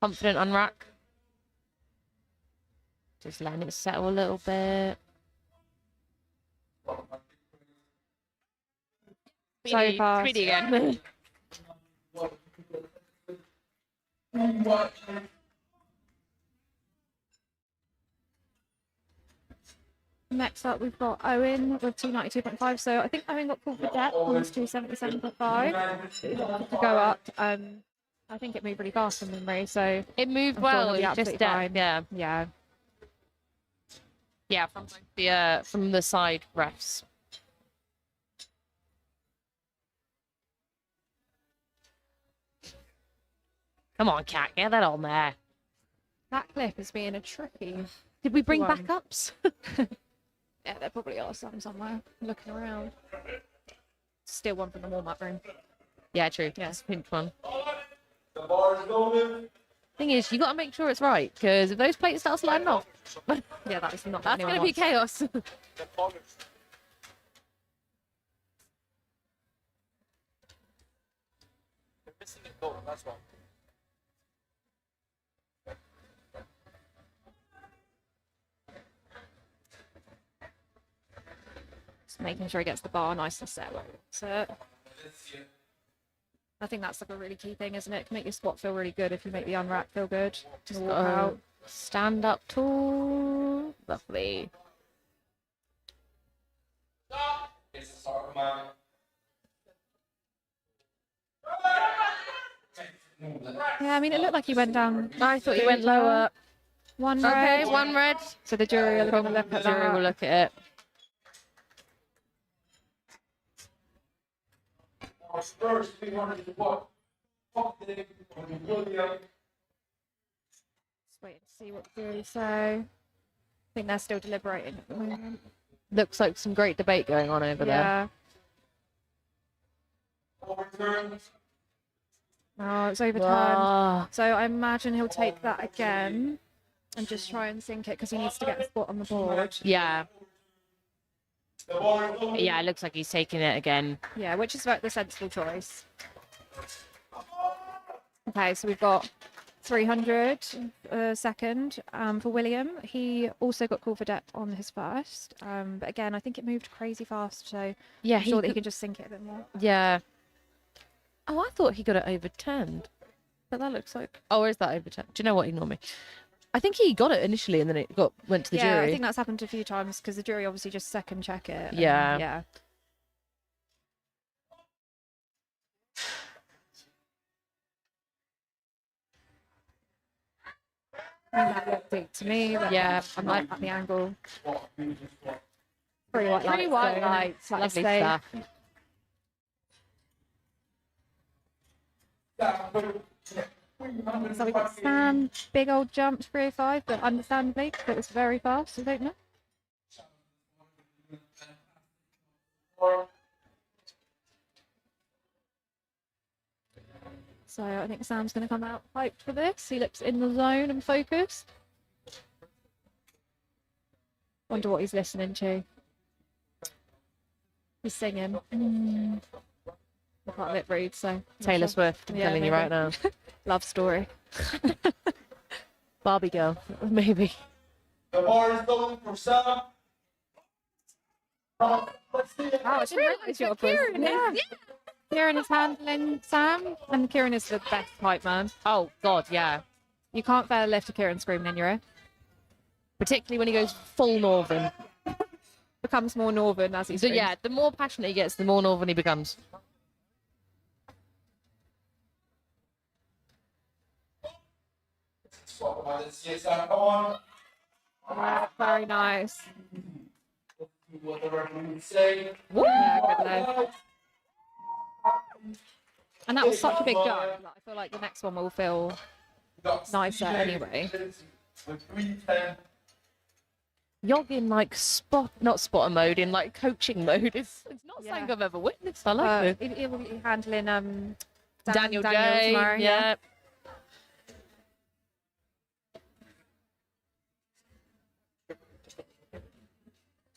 Confident on rack. Just letting it settle a little bit. So fast. Speedy again. Next up, we've got Owen with 292.5. So I think Owen got called for depth on this 277.5 to go up. I think it moved really fast from memory, so It moved I'm sure well. he'll be It was just absolutely fine. yeah, yeah. yeah, from the side refs. Come on, Cat, get that on there. That clip is being a tricky. Did we bring one. backups? Yeah, there probably are some somewhere. Looking around. Still one from the warm-up room. Yeah, true. Yeah, it's a pinch one. The bar is loaded. Thing is, you got to make sure it's right, because if those plates start sliding off, Yeah, that is not. that's going to be chaos. That's one. Just making sure he gets the bar nice and set. So I think that's like a really key thing, isn't it? It can make your squat feel really good if you make the unrack feel good. Just walk out. Stand up tall. Lovely. It's the start of my. Yeah, I mean, it looked like he went down. I thought you went lower. One Okay, red. one red. So the jury will have a look at Jury will that. look at it. Our Spurs 300 to what? Fuck them. William. Just waiting to see what the jury say. I think they're still deliberating at the moment. Looks like some great debate going on over there. Yeah. Overturned. Oh, it's overturned. Ah, So I imagine he'll take that again and just try and sink it because he needs to get the spot on the board. yeah, The bar is loaded. yeah. It looks like he's taking it again. Yeah, which is about the sensible choice. Okay, so we've got 300 second for William. He also got called for depth on his first. But again, I think it moved crazy fast, so Yeah, I'm sure that he can just sink it a bit more. Yeah. Oh, I thought he got it overturned. But that looks like. Oh, is that overturned? Do you know what? Ignore me. I think he got it initially, and then it went to the Yeah, jury. I think that's happened a few times because the jury obviously just second check it. and- Yeah. Yeah. That looked deep to me, but Yeah. I might at the angle. Squat, finish the squat. Pretty white lights. Pretty white though, lights. like I Lovely say. stuff. So we got Sam, big old jump 305, but understandably, 'cause it was very fast, I don't know. So I think Sam's going to come out hyped for this. He looks in the zone and focused. Wonder what he's listening to. He's singing. I can't lip read, so. not Taylor sure. Swift, I'm Yeah, telling you maybe. right now. Love story. Barbie girl, maybe. The bar is going for Sam. Let's see it. Oh, I didn't realise your Kieran is. Kieran is handling Sam, and Kieran is the best hype man. Oh God, yeah. You can't fail lift a Kieran screaming in your ear. Particularly when he goes full northern. Becomes more northern as he So screams. yeah, the more passionate he gets, the more northern he becomes. Squat, come on, let's see it, Sam. Come on. Yeah, very nice. What the referee would say. Yeah, good leg. And that was such a big jump. Like, I feel like the next one will feel nicer anyway. With 310. Yogging like not spotter mode, in like coaching mode. It's not Yeah. something I've ever witnessed. I like it. He'll be handling Daniel J. tomorrow, yeah.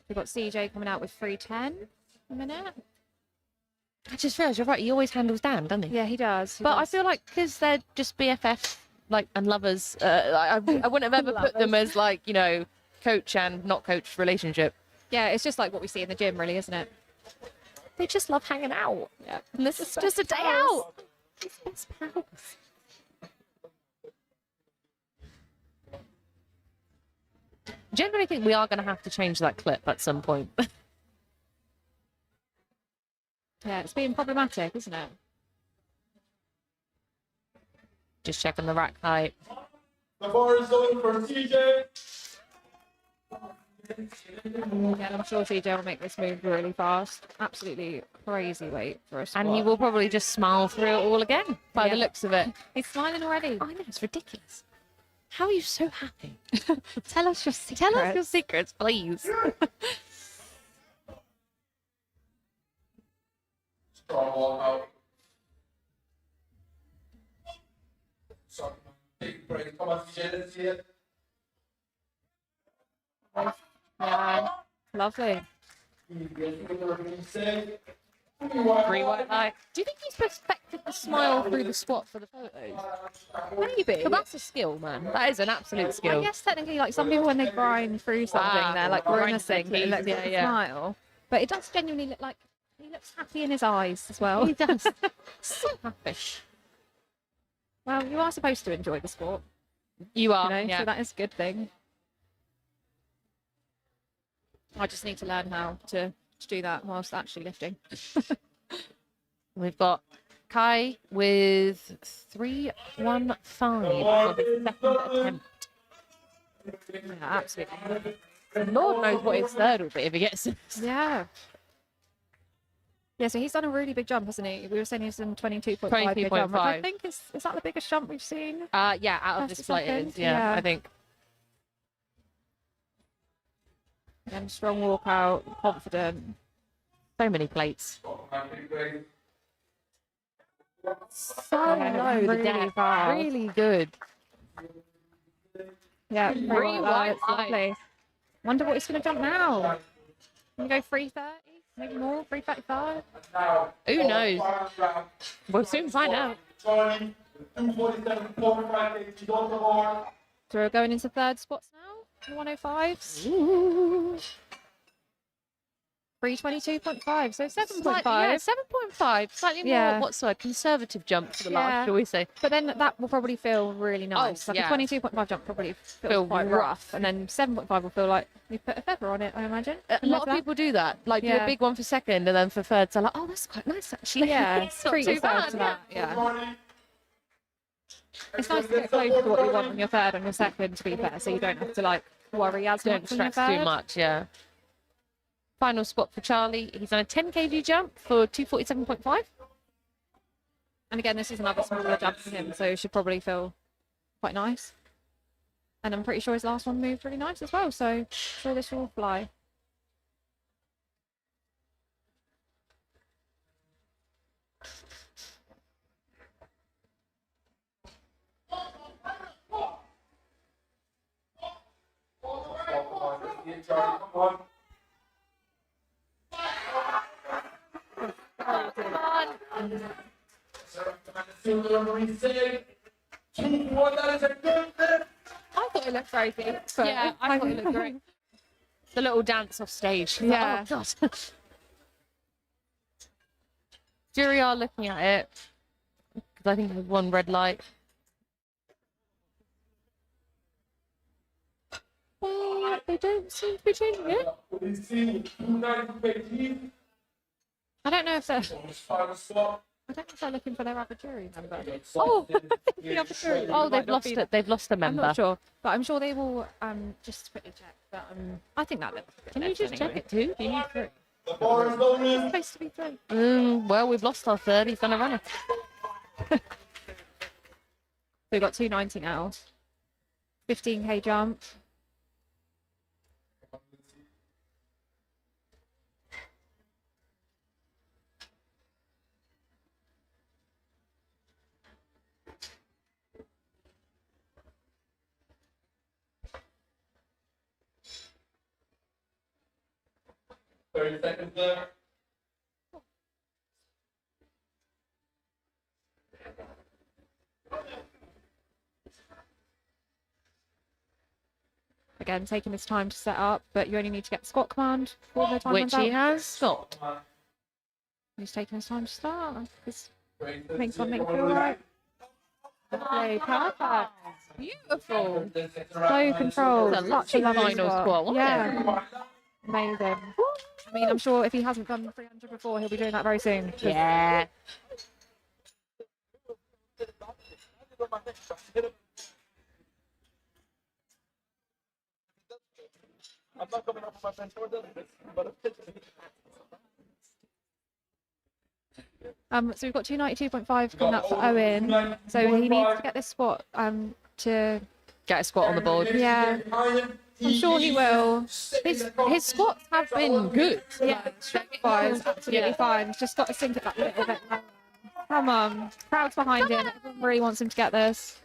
We've got CJ coming out with 310 in a minute. I just realised you're right. He always handles Dan, doesn't he? Yeah, he does. But I feel like because they're just BFF, like, and lovers, I wouldn't have ever put them as like, you know, coach and not coach relationship. yeah, it's just like what we see in the gym, really, isn't it? They just love hanging out. Yeah. And this is just a day out. It's best pals. Generally, think we are going to have to change that clip at some point. Yeah, it's being problematic, isn't it? Just checking the rack height. The bar is going for CJ. Yeah, I'm sure CJ will make this move really fast. Absolutely crazy weight for a squat. And he will probably just smile through it all again by the Yeah. looks of it. He's smiling already. I know, it's ridiculous. How are you so happy? Tell us your secrets. Tell us your secrets, please. Strong walkout. Sorry, take a break. Come on, CJ, let's see it. Yeah, lovely. What the referee say. Three white light. Do you think he's perfected the smile through the squat for the photos? Maybe. But that's a skill, man. That is an absolute I skill. guess technically, like some people when they grind through something, they're like grimacing, but it looks like a smile. But it does genuinely look like he looks happy in his eyes as well. He does. So happy. Well, you are supposed to enjoy the sport, You are, you know, yeah. so that is a good thing. I just need to learn how to do that whilst actually lifting. We've got Kai with 315 for the second attempt. Yeah, absolutely. Lord knows what his third will be if he gets this. Yeah. Yeah, so he's done a really big jump, hasn't he? We were saying he's done 22.5 big jump, which I 22.5. think is that the biggest jump we've seen? Yeah, out of First this to flight it second, is. Yeah, yeah. I think. And strong walkout, confident. So many plates. So Yeah, low, the really depth. fast. Really good. Yeah, Three really white lovely. Wonder what he's going to jump now. Can we go 330? Maybe more? 335? Who knows? We'll soon find out. Charlie, 247.45 kg on the bar. So we're going into third spots now, the 105s. Ooh. 322.5, so 7.5. Yeah, 7.5. Slightly more, Yeah. what's the word? Conservative jump for the last, Yeah. shall we say? But then that will probably feel really nice. Like yeah. a 22.5 jump probably feels Feel quite rough. And then 7.5 will feel like you put a feather on it, I imagine. A lot of people do that. Like, do a Yeah. big one for second, and then for third, so like, oh, that's quite nice, actually. Yeah, It's not treat too yourself bad, to yeah. that. Yeah. It's nice to get close to what you want on your third and your second, to be fair, so you don't have to like worry as Don't much on your stress too third. much, yeah. Final spot for Charlie. He's on a 10 kg jump for 247.5. And again, this is another smaller jump for him, so it should probably feel quite nice. And I'm pretty sure his last one moved really nice as well, so I'm sure this will fly. I thought it looked very big. But Yeah, I thought it looked great. The little dance off stage. She's Yeah. Like, oh, God. Jury are looking at it. Because I think there's one red light. They don't seem to be changing it. I don't know if they're looking for their other jury member. Oh, The other jury oh, might they've not lost be it. there. They've lost a I'm member. not sure, but I'm sure they will just quickly check. But I think that looks good. Can you just check it too? Do you need three? It's supposed to be 3. Well, we've lost our third. He's gonna run it. So we've got 290 now. 15k jump. Seconds there. Again, taking his time to set up, but you only need to get the squat command before the time Which runs he out. has got. He's taking his time to start. Because things will make it feel right. Okay, perfect. Beautiful. So controlled. It's a Such a lovely final squat, wasn't Yeah. Amazing. I mean, I'm sure if he hasn't done 300 before, he'll be doing that very soon. 'Cause Yeah. I'm not coming up with my friend's order, but So we've got 292.5 coming up for Owen. So he needs to get this squat to Get a squat on the board. yeah. I'm sure he will. His squats have been good. Yeah, wise, absolutely fine. Just got to sink it that little bit. Come on, crowd's behind him. Everyone really wants him to get this.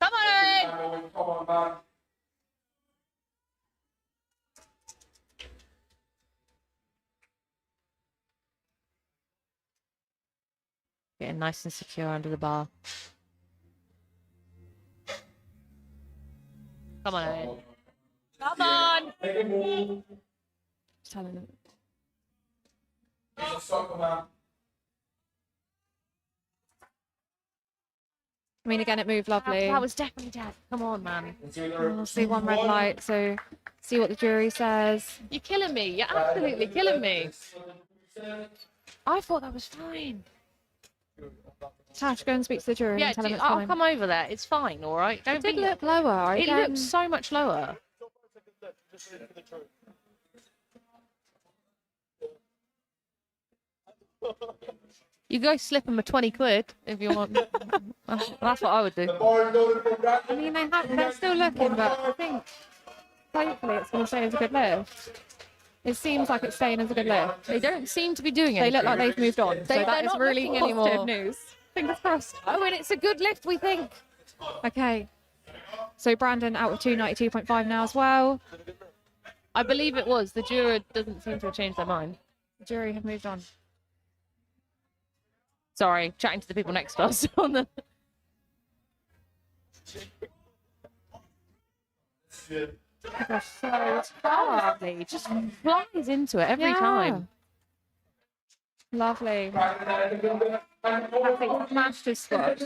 Come on! Come on, man. Getting nice and secure under the bar. Come on, Owen. Come on! Make a move. Just telling him. He's a soccer man. I mean, again, it moved lovely. That was definitely dead. Come on, man. We'll see one red light, so see what the jury says. You're killing me. You're absolutely killing me. I thought that was fine. Tash, go and speak to the jury Yeah, and tell them it's I'll fine. come over there. It's fine, all right? Don't It did be... look lower. It Again, looks so much lower. You go slip him a 20 quid if you want. That's what I would do. I mean, they're still looking, but I think hopefully it's going to stay as a good lift. It seems like it's staying as a good lift. They don't seem to be doing They anything. look like they've moved on, so They're that is not really looking positive anymore. news. Fingers crossed. Oh, and it's a good lift, we think. Okay. So Brandon out of 292.5 now as well. I believe it was. The juror doesn't seem to have changed their mind. The jury have moved on. Sorry, chatting to the people next to us on the... Gosh, so tough. He just flies into it every Yeah. time. Lovely. I think he smashed his squat.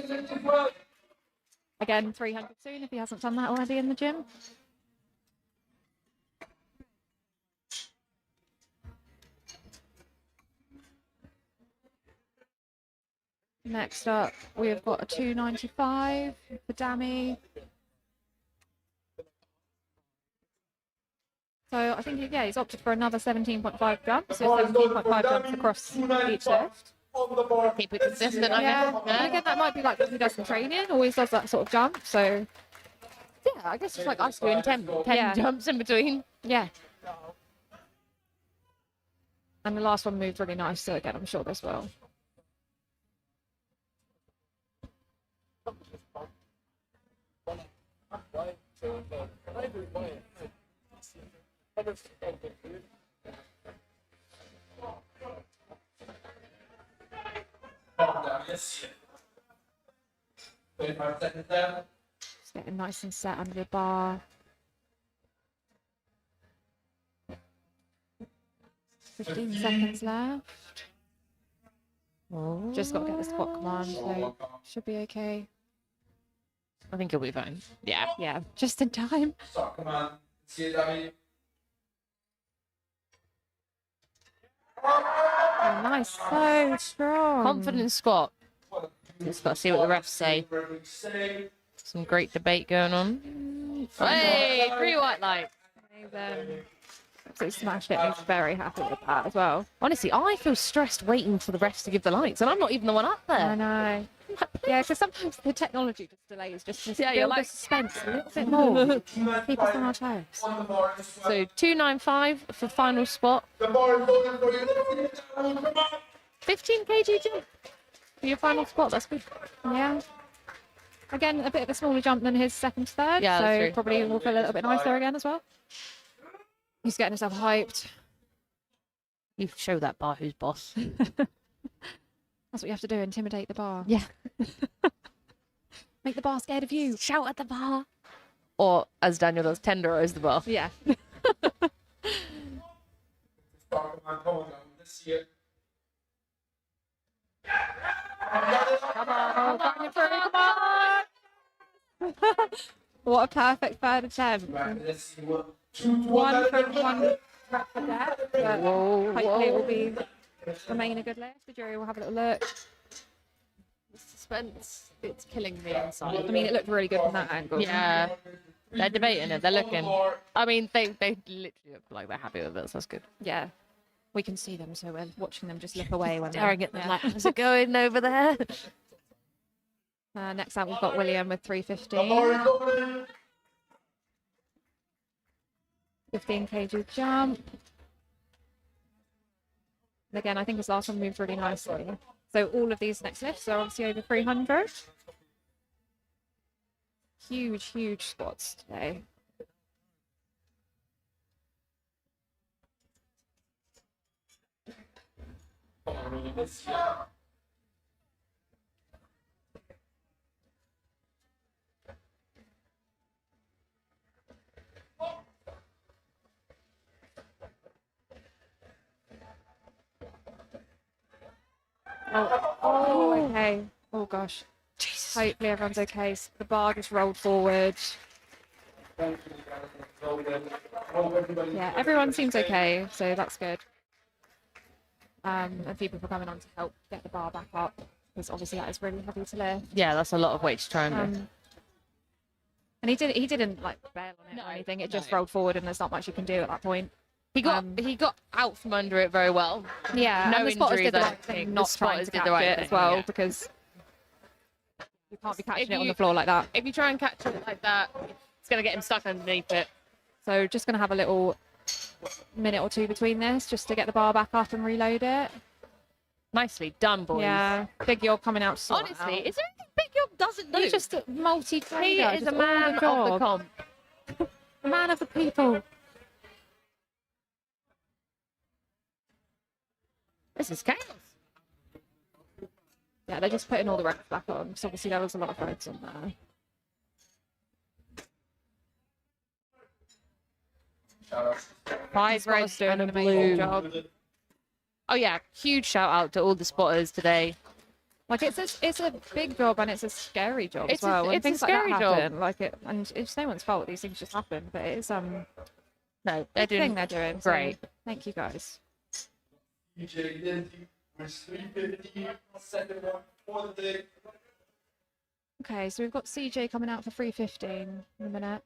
Again, 300 soon if he hasn't done that already in the gym. Next up, we've got a 295 for Dammy. So I think, yeah, he's opted for another 17.5 jumps. So 17.5 jumps across each lift. Keep it consistent, I guess. And again, that might be like when he does some training, always does that sort of jump. So Yeah, I guess it's like us doing 10 Yeah. jumps in between. yeah. And the last one moved really nice. So again, I'm sure this will. Yes. 25 seconds there. Just getting nice and set under the bar. 15 seconds left. Just got to get the squat command, so should be okay. I think he'll be fine. Yeah. Yeah, just in time. Stop, come on. See it, Dammy. Oh, nice, so strong. Confident squat. Just got to see what the refs say. Some great debate going on. Hey, 3 white light. So smashed it. He's very happy with that as well. Honestly, I feel stressed waiting for the refs to give the lights, and I'm not even the one up I there. know. Yeah, because sometimes the technology just delays, just to Yeah, you're build the like- suspense a little bit more. Keep us on our toes. So 295 for final spot. The bar is open for you. Come on. 15 kg jump for your final spot. That's good. Yeah. Again, a bit of a smaller jump than his second third, Yeah, that's so true. probably will feel a little bit nicer again as well. He's getting himself hyped. You show that bar who's boss. That's what you have to do, intimidate the bar. Yeah. Make the bar scared of you. Shout at the bar. Or, as Daniel does, tenderize the bar. Yeah. Stop, come on, come on. Let's see it. Come on, bang it through, come on! What a perfect third attempt. Right, let's see what. One from one rep for depth, but hopefully it will be remain a good lift. The jury will have a little look. The suspense, it's killing me inside. I mean, it looked really good from that angle. Yeah. They're debating it. They're looking. I mean, they literally look like they're happy with it, so that's good. Yeah. We can see them, so we're watching them just look away when Staring they're at them yeah. like, how's it going over there? Next up, we've got William with 315. 15 kg jump. And again, I think his last one moved really nicely. So all of these next lifts are obviously over 300. Huge, huge squats today. Oh, okay. Oh gosh. Jesus. Hopefully everyone's okay. The bar just rolled forward. Yeah, everyone seems okay, so that's good. And people are coming on to help get the bar back up, because obviously that is really heavy to lift. Yeah, that's a lot of weight to try and do. And he didn't like bail on it No, or anything. It just no. rolled forward, and there's not much you can do at that point. He got out from under it very well. Yeah, No and the spotters injuries, did the I right don't thing, think. not The trying spotters to did catch the right it thing, as well, yeah. because you can't be catching If it on you- the floor like that. If you try and catch it like that, it's going to get him stuck underneath it. So just going to have a little minute or two between this, just to get the bar back up and reload it. Nicely done, boys. Yeah, Big York coming out to sort it Honestly, out. is there anything Big York doesn't do? He's just a multi-trader. he is just a all man of the job. comp. Man of the people. This is chaos. Yeah, they're just putting all the reps back on, because obviously there was a lot of roads on there. Five Spotters reds doing and a an amazing blue. job. Oh yeah, huge shout out to all the spotters today. Like it's a big job and it's a scary job It's as well. When a things like that scary job. happen, like it, and it's no one's fault. These things just happen. But it's No, they're big doing thing they're doing. so great. Thank you guys. DJ Lindsay with 350, second one for the day. Okay, so we've got CJ coming out for 3:15 in a minute.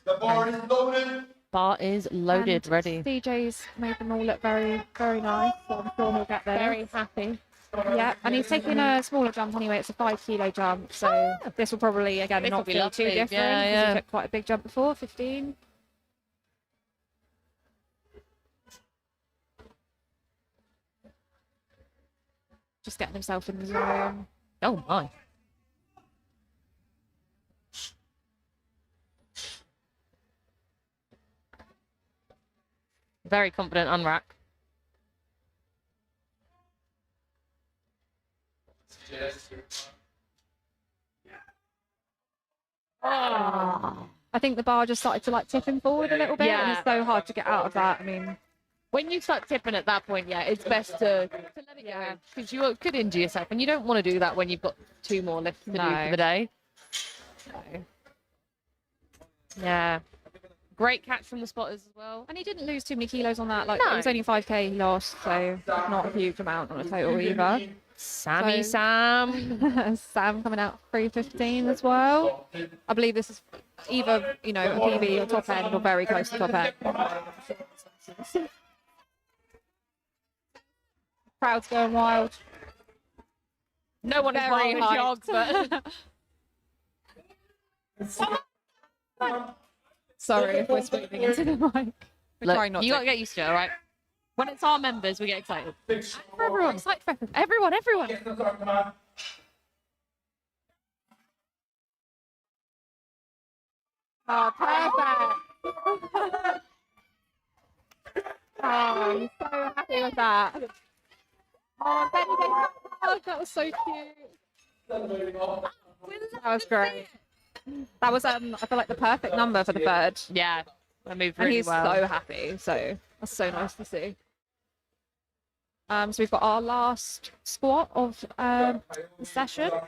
The bar is loaded. Bar is loaded, And ready. CJ's made them all look very, very nice. So I'm sure he'll get there. Very happy. Yeah, and he's taking a smaller jump anyway. It's a 5 kilo jump, so this will probably again This will not be feel too lovely. different Yeah, because yeah. he took quite a big jump before, 15. Just getting himself in the zone. Oh my. Very confident on rack. I think the bar just started to like tip him forward a little bit, and it's so hard to get out of that. I mean, When you start tipping at that point, yeah, it's best to let it go because you could injure yourself, and you don't want to do that when you've got 2 more lifts to do No. for the day. so. Yeah, great catch from the spotters as well. And he didn't lose too many kilos on that. Like No. it was only 5k he lost, so not a huge amount on a total either. Sammy So- Sam. Sam coming out 3:15 as well. I believe this is either a PB or top end or very close to top end. Crowd's going wild. No one is Very wild as hyped. Yogs, but Sorry if we're screaming into the mic. We're look, trying not you to. gotta get used to it, all right? When it's our members, we get excited. For everyone, excited for everyone. Everyone. Oh, perfect. Oh, I'm so happy with that. Oh, Benny, oh, that was so cute. That was great. That was I feel like the perfect number for the third. Yeah, I moved And really he's well. so happy. So that's so nice to see. So we've got our last squat of the session. So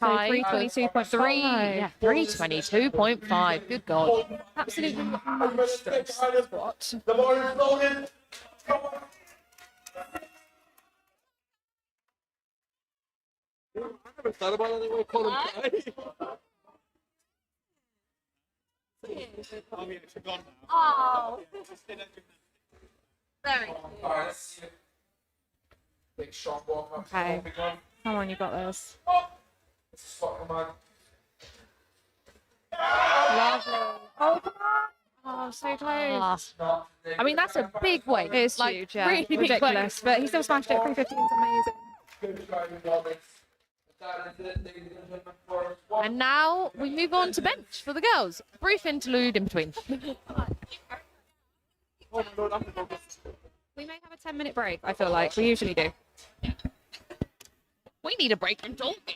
High. 322.3. Yeah, 322.5. Good God. Absolutely monstrous squat. The bar is loaded. I never thought about it. They call him Oh. Very Alright, let's see it. Big shot walk up. Okay. Come on, you got this. Fuck, man. Lovely. Oh, come on. Oh, so close. I mean, that's a big weight. It's like, huge, yeah. really big Ridiculous. But he still smashed it. 315 is amazing. Good try, you got it. Ladies and gentlemen, for weight. And now we move on to bench for the girls. Brief interlude in between. We may have a 10-minute break, I feel like. We usually do. We need a break from talking.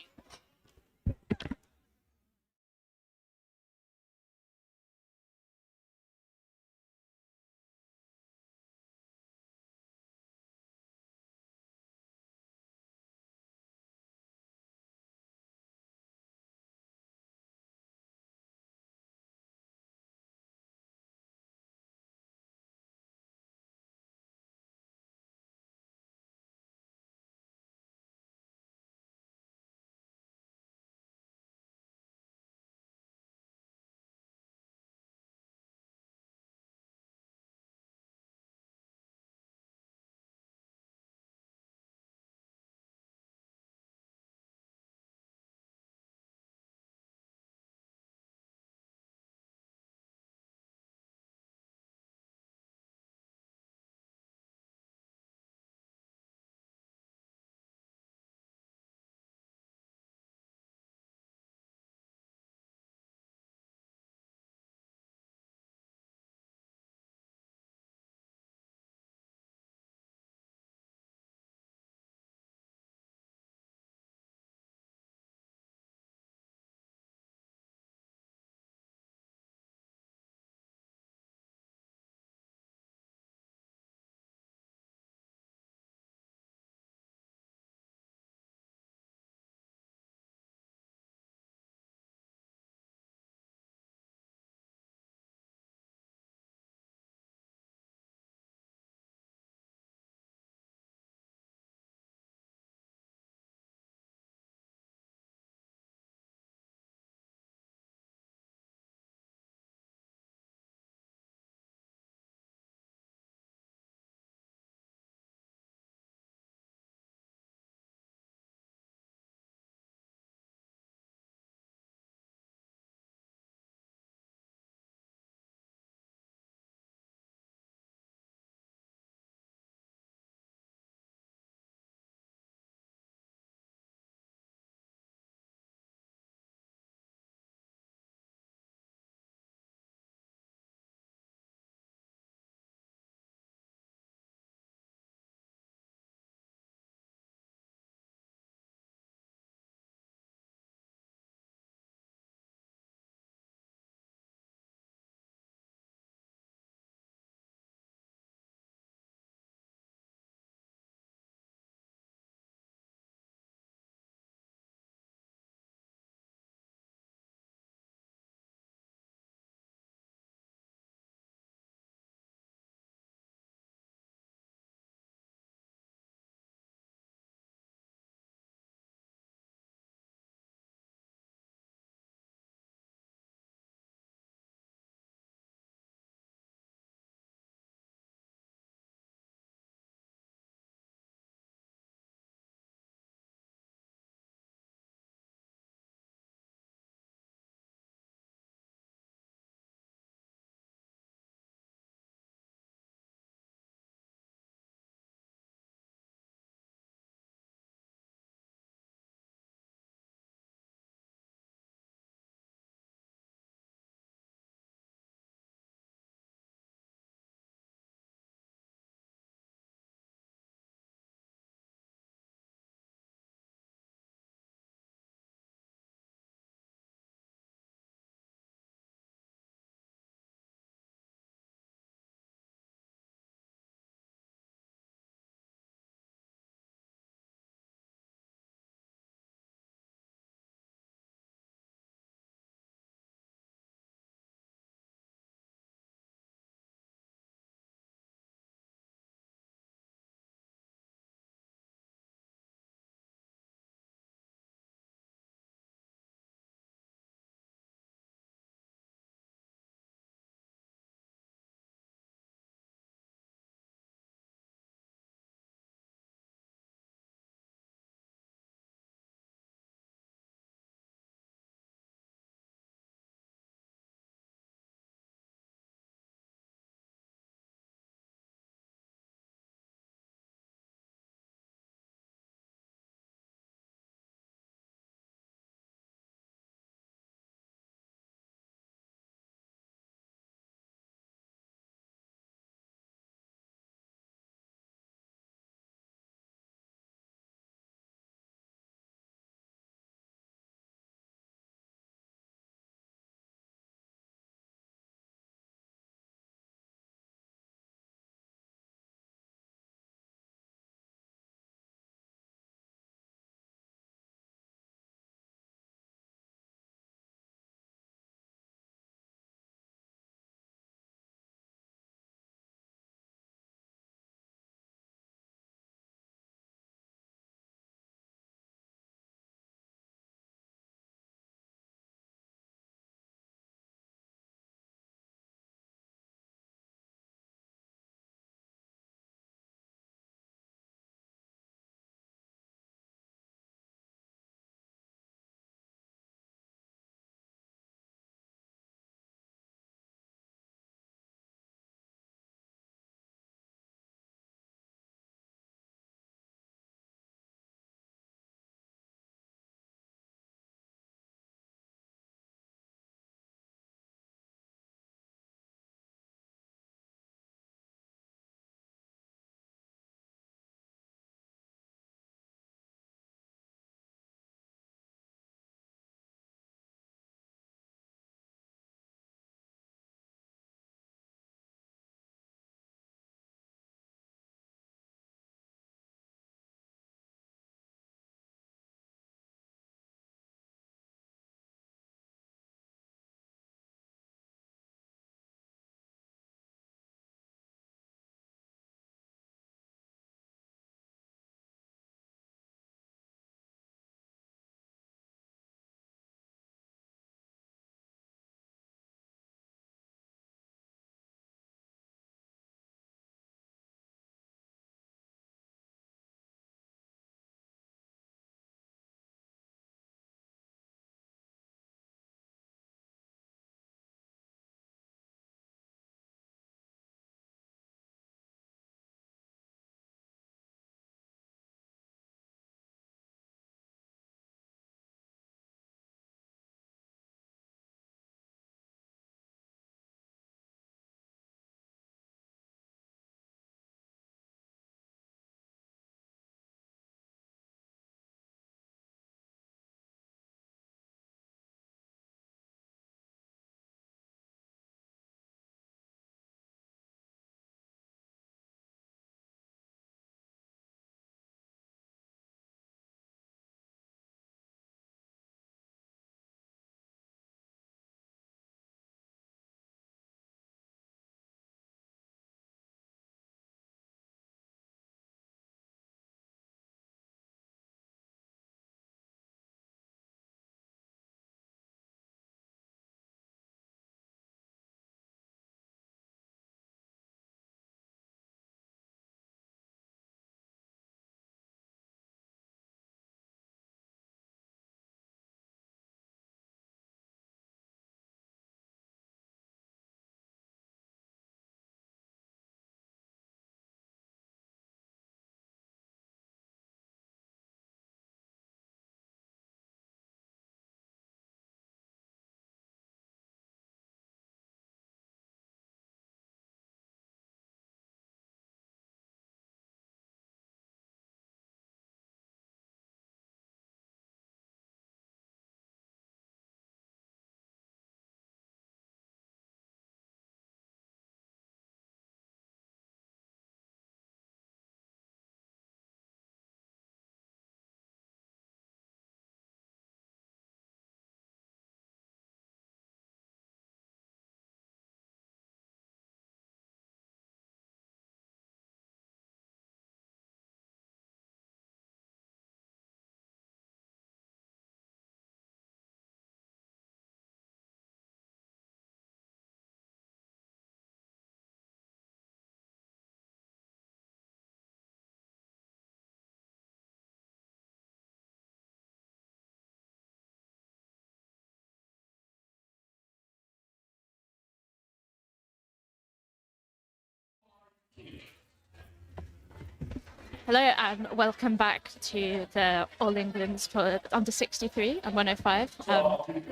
Hello and welcome back to the All England's for under 63 and 105.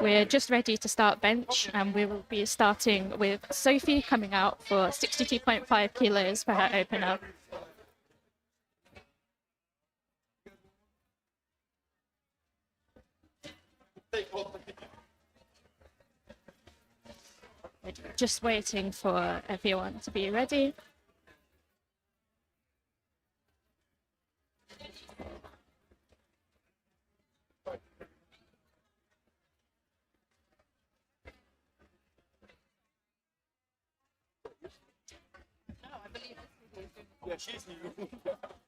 We're just ready to start bench and we will be starting with Sophie coming out for 62.5 kilos for her opener. We're just waiting for everyone to be ready. Yeah, she's new.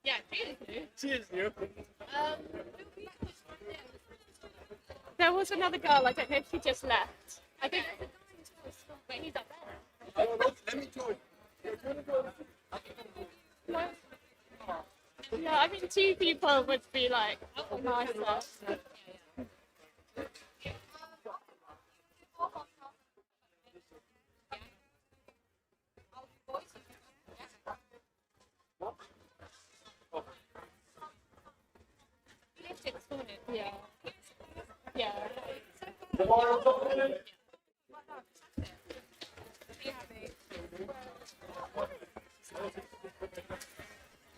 Yeah, she is new. She is new. There was another girl, I don't know if she just left. I think Wait, he's up there. Let me join. yeah, I think 2 people would be like nicer. Yeah. Yeah. The bar is open.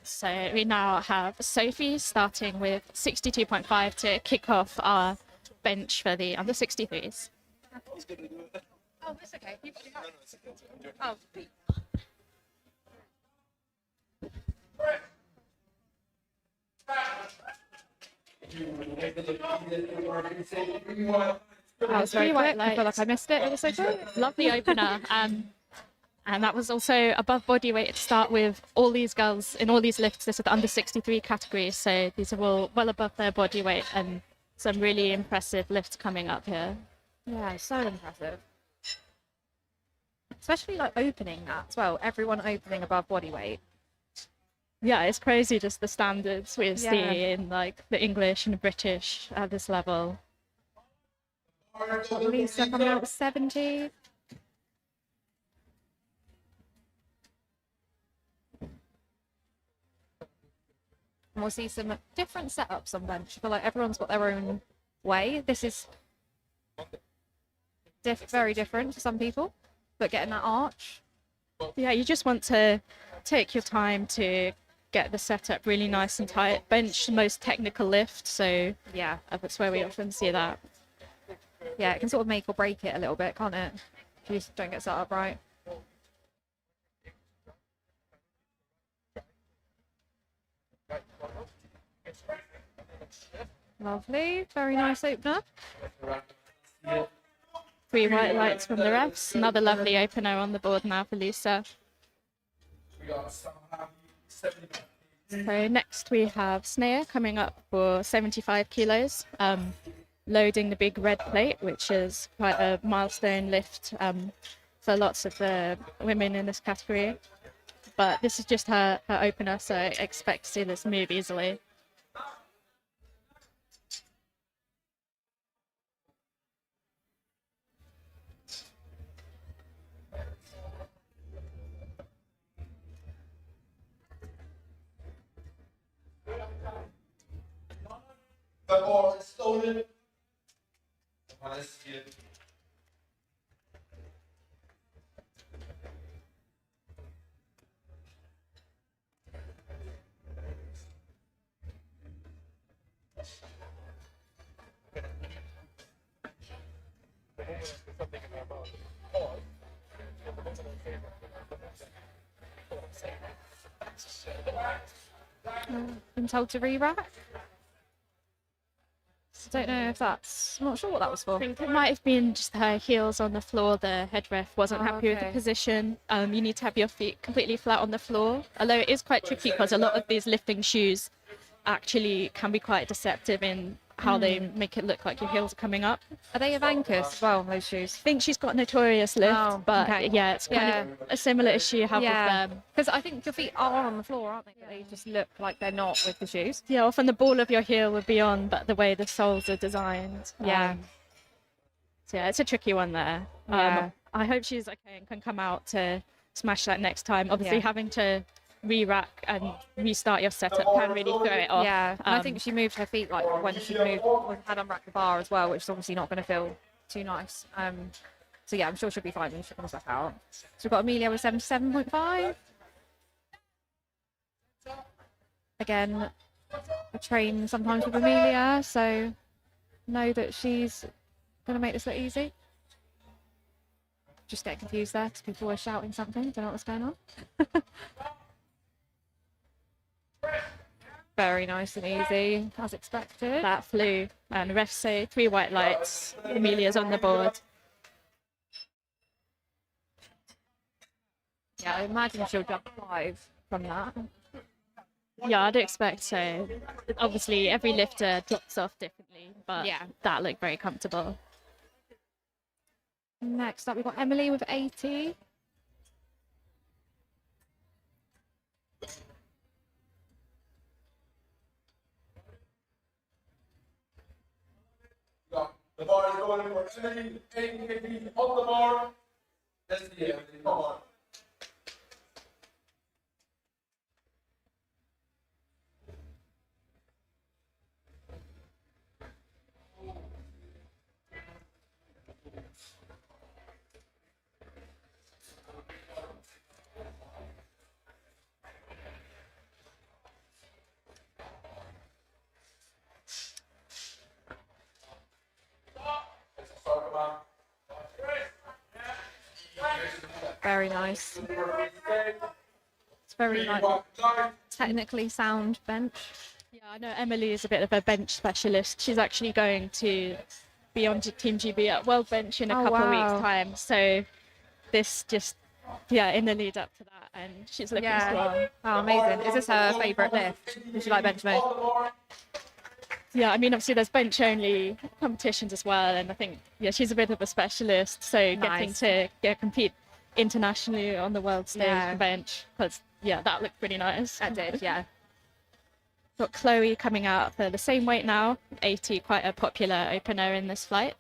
So we now have Sophie starting with 62.5 to kick off our bench for the under 63s. Oh, it's okay. You've got your Oh, That was very quick. I feel like I missed it. It was so good. Lovely opener. And that was also above body weight to start with. All these girls in all these lifts, this is the under 63 category. So these are all well above their body weight and some really impressive lifts coming up here. Yeah, so impressive. Especially like opening that as well. Everyone opening above body weight. Yeah, it's crazy just the standards we Yeah. see in like the English and the British at this level. Lisa coming out with 70. And we'll see some different setups on bench. I feel like everyone's got their own way. This is very different to some people, but getting that arch. Yeah, you just want to take your time to get the setup really nice and tight. Bench, the most technical lift, so Yeah, that's where we often see that. yeah, it can sort of make or break it a little bit, can't it? If you just don't get set up right. Lovely, very nice opener. 3 white lights from the refs. Another lovely opener on the board now for Lisa. We got somehow 70. So next we have Snea coming up for 75 kilos, loading the big red plate, which is quite a milestone lift for lots of the women in this category. But this is just her opener, so I expect to see this move easily. The bar is stolen. Let's see it. Been told to re-rack. Don't know if that's. I'm not sure what that was I for. think it might have been just her heels on the floor. The head ref wasn't Oh, happy with the okay. position. You need to have your feet completely flat on the floor. Although it is quite tricky because a lot of these lifting shoes actually can be quite deceptive in how they make it look like your heels are coming up. Are they of Anchors as well, those shoes? I think she's got notorious lift, Oh, but okay. yeah, it's kind of a similar issue you have with them. Because I think your feet are on the floor, aren't they? But they just look like they're not with the shoes. Yeah, often the ball of your heel would be on, but the way the soles are designed. Yeah. So yeah, it's a tricky one there. Yeah. I hope she's okay and can come out to smash that next time. Obviously, Yeah. having to re-rack and restart your setup can really throw it off. Yeah, and I think she moved her feet like when she had unwrapped the bar as well, which is obviously not going to feel too nice. So yeah, I'm sure she'll be fine when she comes back out. So we've got Amelia with 77.5. Again, I train sometimes with Amelia, so know that she's going to make this look easy. Just get confused there because people were shouting something. Don't know what's going on. Very nice and easy, as expected. that flew, and the refs say 3 white lights. Amelia's on the board. Yeah, I imagine she'll jump 5 from that. Yeah, I'd expect so. Obviously, every lifter drops off differently, but Yeah. that looked very comfortable. Next up, we've got Emily with 80. The bar is going for Emily, 80 kg on the bar. Let's see, Emily, come on. Very nice. It's very like technically sound bench. Yeah, I know Emily is a bit of a bench specialist. She's actually going to be on Team GB at World Bench in a Oh, couple of wow. weeks' time. So this just, yeah, in the lead up to that, and she's looking strong. Oh, amazing. Is this her favourite lift? Does she like bench most? Yeah, I mean, obviously there's bench only competitions as well, and I think, yeah, she's a bit of a specialist. So getting Nice. to compete internationally on the world stage Yeah. bench, because, yeah, that looked pretty nice. That did, yeah. Got Chloe coming out for the same weight now, 80, quite a popular opener in this flight.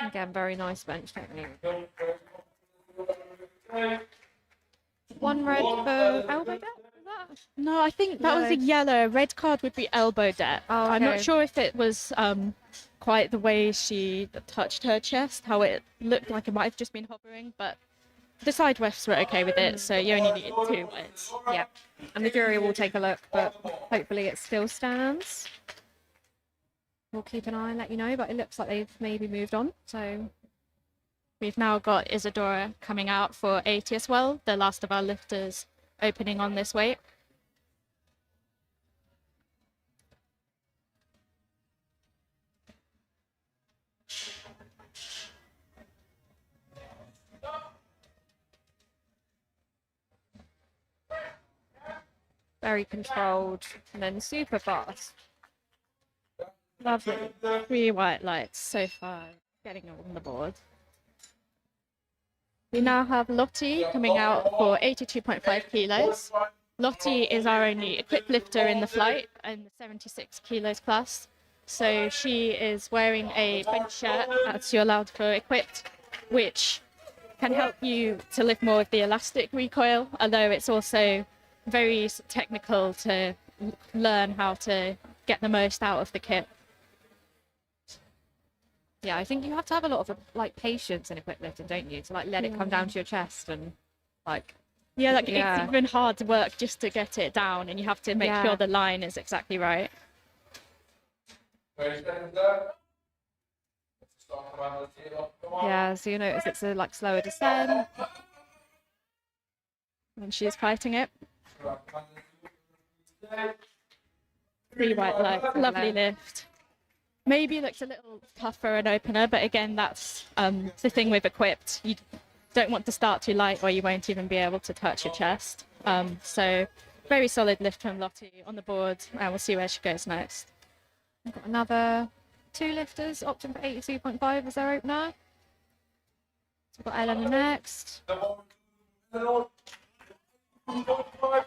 Again, very nice bench technique. One red for elbow depth, is that? No, I think that was a yellow. Red card would be elbow depth. Oh, I'm not okay. sure if it was quite the way she touched her chest, how it looked like it might have just been hovering, but the side refs were okay with it, so you only need 2 whites. Yeah. And the jury will take a look, but hopefully it still stands. We'll keep an eye and let you know, but it looks like they've maybe moved on. So We've now got Isadora coming out for 80 as well, the last of our lifters opening on this weight. very controlled and then super fast. Lovely. 3 white lights so far, getting on the board. We now have Lottie coming out for 82.5 kilos. Lottie is our only equipped lifter in the flight in the 76 kilos class. So she is wearing a bench shirt, as you're allowed for equipped, which can help you to lift more of the elastic recoil, although it's also very technical to learn how to get the most out of the kit. Yeah, I think you have to have a lot of like patience in equipped lifting, don't you? To like let it come down to your chest and like It's Yeah. even hard work just to get it down, and you have to make Yeah. sure the line is exactly right. yeah. So you notice it's a like slower descent. And she's fighting it. 3 white lights, lovely lift. Maybe looks a little tougher an opener, but again, that's the thing with equipped. You don't want to start too light or you won't even be able to touch your chest. So very solid lift from Lottie on the board, and we'll see where she goes next. We've got another 2 lifters opting for 82.5 as their opener. So we've got Ellen next. 2.5.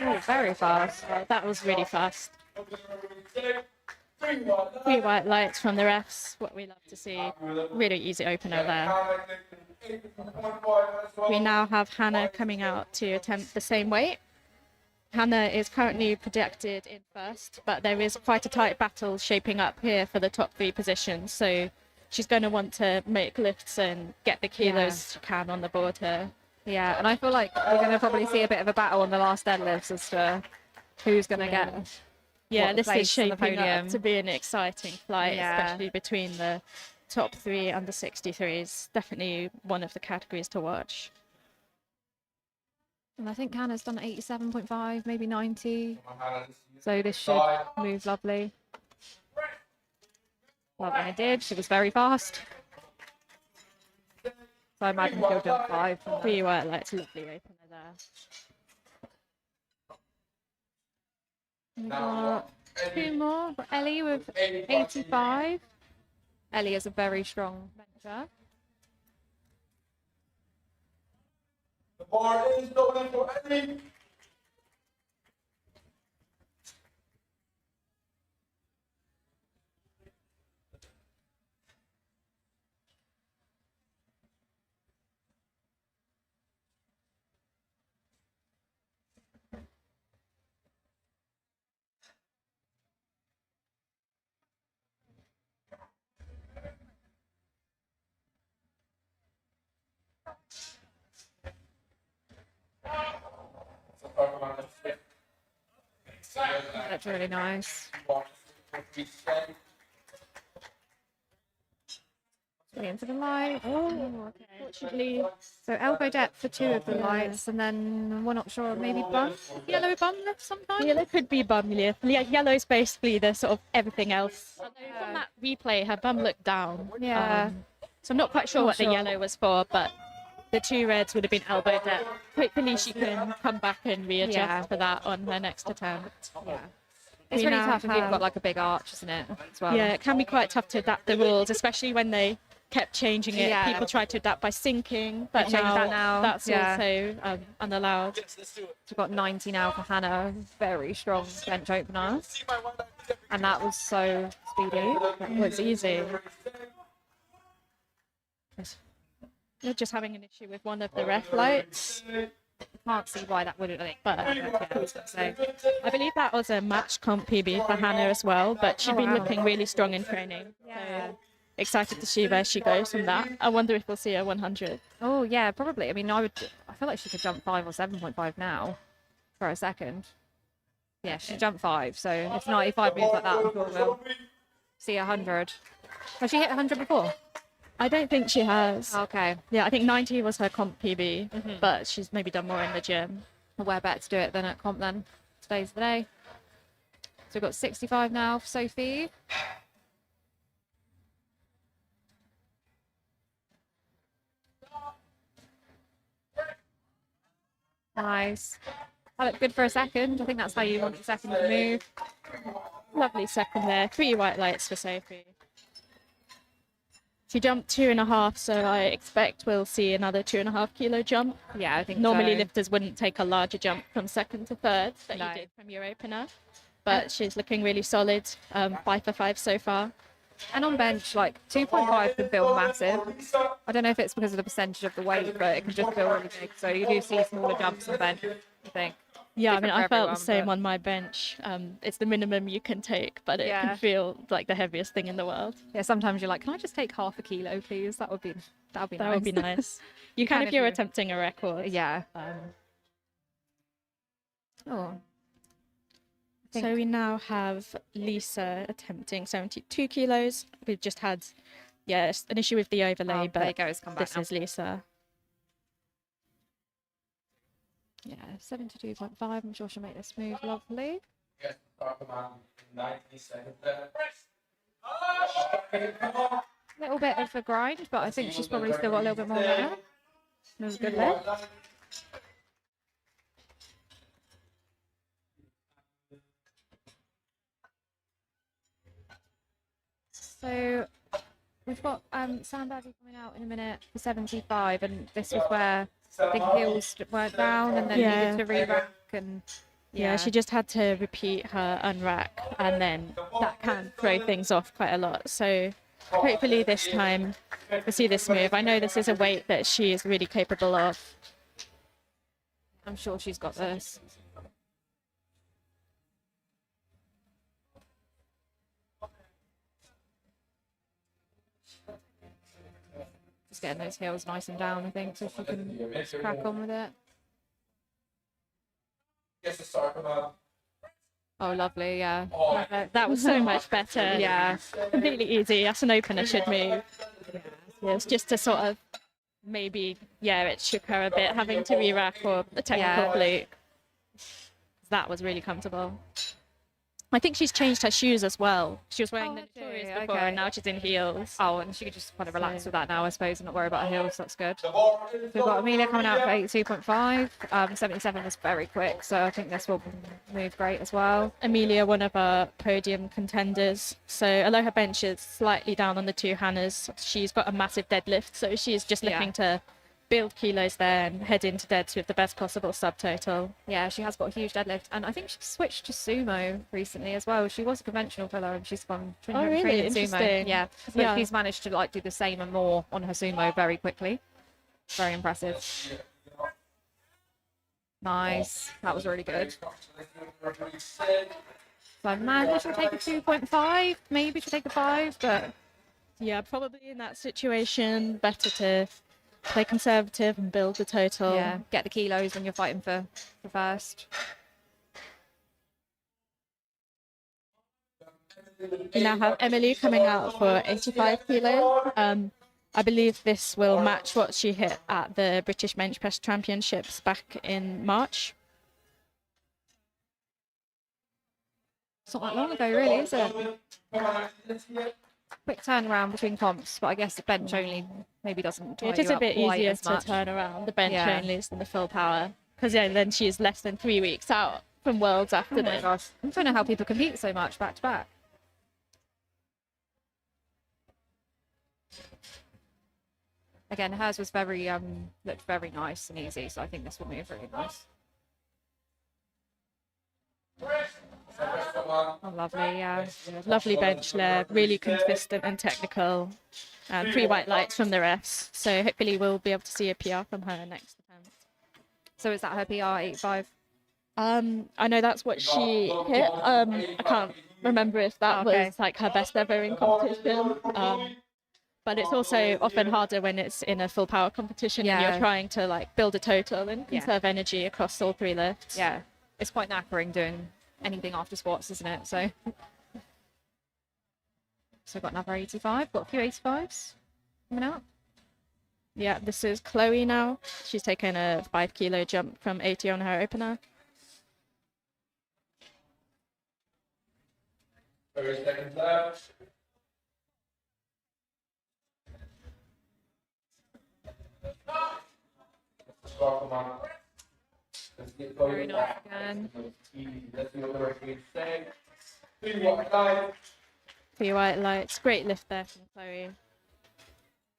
Oh, very fast. Well, that was really fast. 3 1. 3 white lights from the refs, what we love to see. Really easy opener there. We now have Hannah coming out to attempt the same weight. Hannah is currently projected in first, but there is quite a tight battle shaping up here for the top 3 positions. So she's going to want to make lifts and get the kilos she can on the board here. Yeah, and I feel like we're going to probably see a bit of a battle on the last deadlifts as to who's going to get. Yeah, what this is place on the shaping podium. up to be an exciting flight, Yeah. especially between the top 3 under 63s. Definitely one of the categories to watch. And I think Hannah's done 87.5, maybe 90. So this should move lovely. Well, when it did, she was very fast. So I imagine she'll jump 5. From there. 3 white lights, lovely opener there. We've got 2 more. We've got Ellie with 85. Ellie is a very strong bencher. The bar is going for Eddie. That's really nice. Into the light. Oh, okay. Fortunately, So elbow depth for 2 of the lights, and then we're not sure, maybe yellow bum lift sometimes. yellow could be bum lift. Yellow's basically the sort of everything else. Although from that replay, her bum looked down. Yeah. So I'm not quite sure Not what sure. the yellow was for, but the 2 reds would have been elbow depth. Hopefully she can come back and readjust Yeah. for that on her next attempt. Yeah. It's We really now tough if you've have- got like a big arch, isn't it? As well. Yeah, it can be quite tough to adapt the rules, especially when they kept changing it. Yeah. People tried to adapt by sinking, but changed that now, that's yeah. also unallowed. We've got 90 now for Hannah. Very strong bench opener. And that was so speedy. That was easy. You're just having an issue with one of the ref lights. Can't see why that wouldn't be. But I believe that was a match comp PB for Hannah as well, but she'd been wow. looking really strong in training. Yeah. So excited to see where she goes from that. I wonder if we'll see her 100. Oh yeah, probably. I mean, I feel like she could jump 5 or 7.5 now for a second. Yeah, she jumped 5. So if 95 moves like that, I'm sure we'll see 100. Has she hit 100 before? I don't think she has. Okay. Yeah, I think 90 was her comp PB, but she's maybe done more in the gym. Well, we're better to do it than at comp then. Today's the day. So we've got 65 now for Sophie. Nice. That looked good for a second. I think that's how you want your second to move. Lovely second there. 3 white lights for Sophie. She jumped 2.5, so I expect we'll see another 2.5 kilo jump. Yeah, I think Normally so. lifters wouldn't take a larger jump from second to third that No. you did from your opener. But she's looking really solid. 5 for 5 so far. And on bench, like 2.5 can feel massive. I don't know if it's because of the percentage of the weight, but it can just feel really big. So you do see smaller jumps on bench, I think. Yeah, I mean, Different I for felt everyone, the same but- on my bench. It's the minimum you can take, but it Yeah. can feel like the heaviest thing in the world. Yeah, sometimes you're like, can I just take half a kilo, please? That would be nice. That would be nice. You can can if if you're you- attempting a record. Yeah. Um, Oh. so we now have Lisa attempting 72 kilos. We've just had, an issue with the overlay, Oh, there you but go. It's come back this now. is Lisa. Yeah, 72.5. I'm sure she'll make this move lovely. Yes, start command in 90 seconds left. Come on. Little bit of a grind, but I think she's probably still got a little bit more in her. It was a good lift. So we've got Sandbaggy coming out in a minute for 75, and this was where I think heels weren't down and then needed to re-rack, and Yeah, she just had to repeat her unrack, and then that can throw things off quite a lot. So hopefully this time we'll see this move. I know this is a weight that she is really capable of. I'm sure she's got this. Just getting those heels nice and down, I think, so she can just crack on with it. Yes, start command. Oh, lovely, yeah. That was so much better. Yeah. Completely easy. That's an opener should move. Yeah, it's just to sort of maybe, it shook her a bit having to re-rack or a technical fluke. That was really comfortable. I think she's changed her shoes as well. She was wearing the Notorious before, and now she's in heels. Oh, and she could just kind of relax with that now, I suppose, and not worry about her heels. That's good. So we've got Amelia coming out for 82.5. 77 was very quick, so I think this will move great as well. Amelia, one of our podium contenders. So although her bench is slightly down on the two Hannahs, she's got a massive deadlift, so she's just looking to build kilos there and head into deads with the best possible subtotal. Yeah, she has got a huge deadlift, and I think she switched to sumo recently as well. She was a conventional filler, and she's gone really? training sumo. Interesting. Yeah, but she's managed to like do the same and more on her sumo very quickly. Very impressive. Nice, that was really good. So maybe she'll take a 2.5, maybe she'll take a 5, but yeah, probably in that situation, better to play conservative and build the total. yeah, get the kilos when you're fighting for first. We now have Emily coming out for 85 kilos. I believe this will match what she hit at the British Bench Press Championships back in March. It's not that long ago, really, is it? Quick turnaround between comps, but I guess the bench only maybe doesn't. It is a bit easier to turn around the bench only than the full power, because then she's less than 3 weeks out from Worlds after this. Gosh, I don't know how people compete so much back to back. Again, hers was very looked very nice and easy, so I think this will move really nice. Oh, lovely, yeah. Lovely bench there, really consistent and technical. 3 white lights from the refs, so hopefully we'll be able to see a PR from her next attempt. So is that her PR 85? I know that's what she hit. I can't remember if that was like her best ever in competition. But it's also often harder when it's in a full power competition and you're trying to like build a total and conserve energy across all 3 lifts. Yeah, it's quite knackering doing anything after squats, isn't it? So got another 85, got a few 85s coming out. Yeah, this is Chloe now. She's taken a 5 kilo jump from 80 on her opener. 30 seconds left. Start command. Let's get Very nice again. Let's see what the referee say. 3 white lights. 3 white lights. Great lift there from Chloe.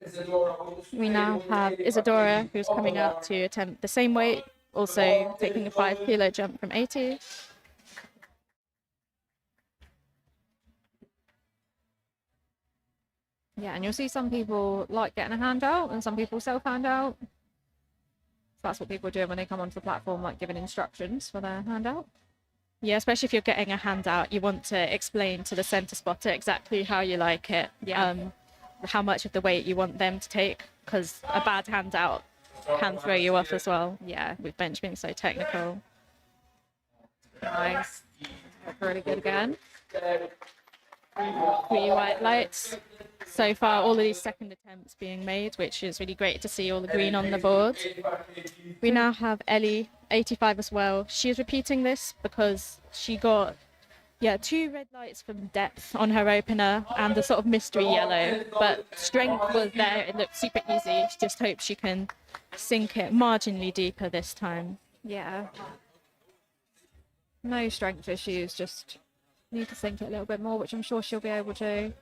Isadora. We now have Isadora, who's coming out to attempt the same weight, also taking a 5 kilo jump from 80. Yeah, and you'll see some people like getting a handout and some people self-hand out. So that's what people are doing when they come onto the platform, like giving instructions for their handout. Yeah, especially if you're getting a handout, you want to explain to the center spotter exactly how you like it. Yeah. How much of the weight you want them to take, because a bad handout can throw you off as well. Yeah. With bench being so technical. Nice. Really good again. 3 white lights. so far, all of these second attempts being made, which is really great to see all the green on the board. We now have Ellie, 85 as well. She's repeating this because she got 2 red lights from depth on her opener and the sort of mystery yellow, but strength was there. It looked super easy. She just hopes she can sink it marginally deeper this time. Yeah. No strength issues, just need to sink it a little bit more, which I'm sure she'll be able to.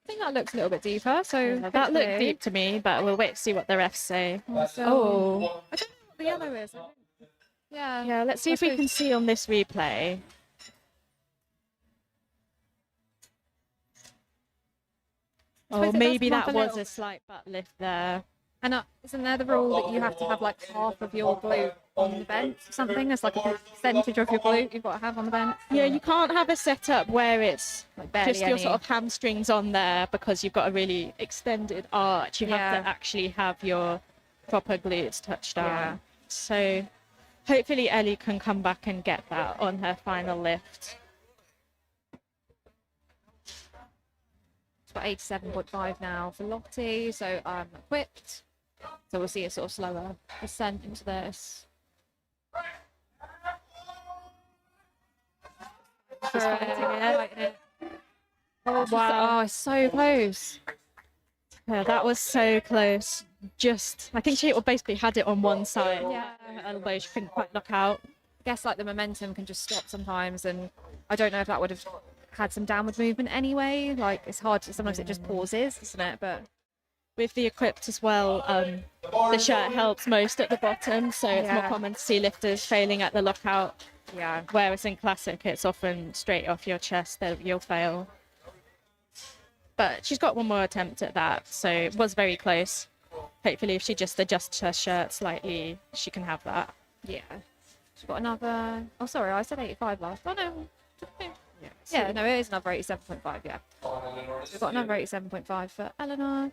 I think that looks a little bit deeper, so That looked deep to me, but we'll wait to see what the refs say. Oh, I don't know what the yellow is. Yeah. Yeah, let's see if we can see on this replay. suppose Or it does maybe come up that a was little a slight butt lift there. And isn't there the rule that you have to have like half of your glute on the bench or something? It's like a percentage of your glute you've got to have on the bench. Yeah, you can't have a setup where it's Like barely just your any. sort of hamstrings on there because you've got a really extended arch. You have to actually have your proper glutes touched down. Yeah. So hopefully Ellie can come back and get that on her final lift. It's got 87.5 now for Lottie, so I'm equipped. So we'll see a sort of slower descent into this. She's fighting it. Oh, wow. Oh, it's so close. Yeah, that was so close. I think she basically had it on one side. Yeah. Although she couldn't quite knock out. I guess like the momentum can just stop sometimes, and I don't know if that would have had some downward movement anyway. Like it's hard to, sometimes it just pauses, isn't it? But With the equipped as well, the shirt helps most at the bottom, so it's more Yeah. common to see lifters failing at the lockout. yeah, Whereas in classic, it's often straight off your chest that you'll fail. But she's got one more attempt at that, so it was very close. Hopefully, if she just adjusts her shirt slightly, she can have that. yeah. She's got another. Oh, sorry, I said 85 last. Oh no. Yeah, no, it is another 87.5. Yeah, we've got another 87.5 for Eleanor.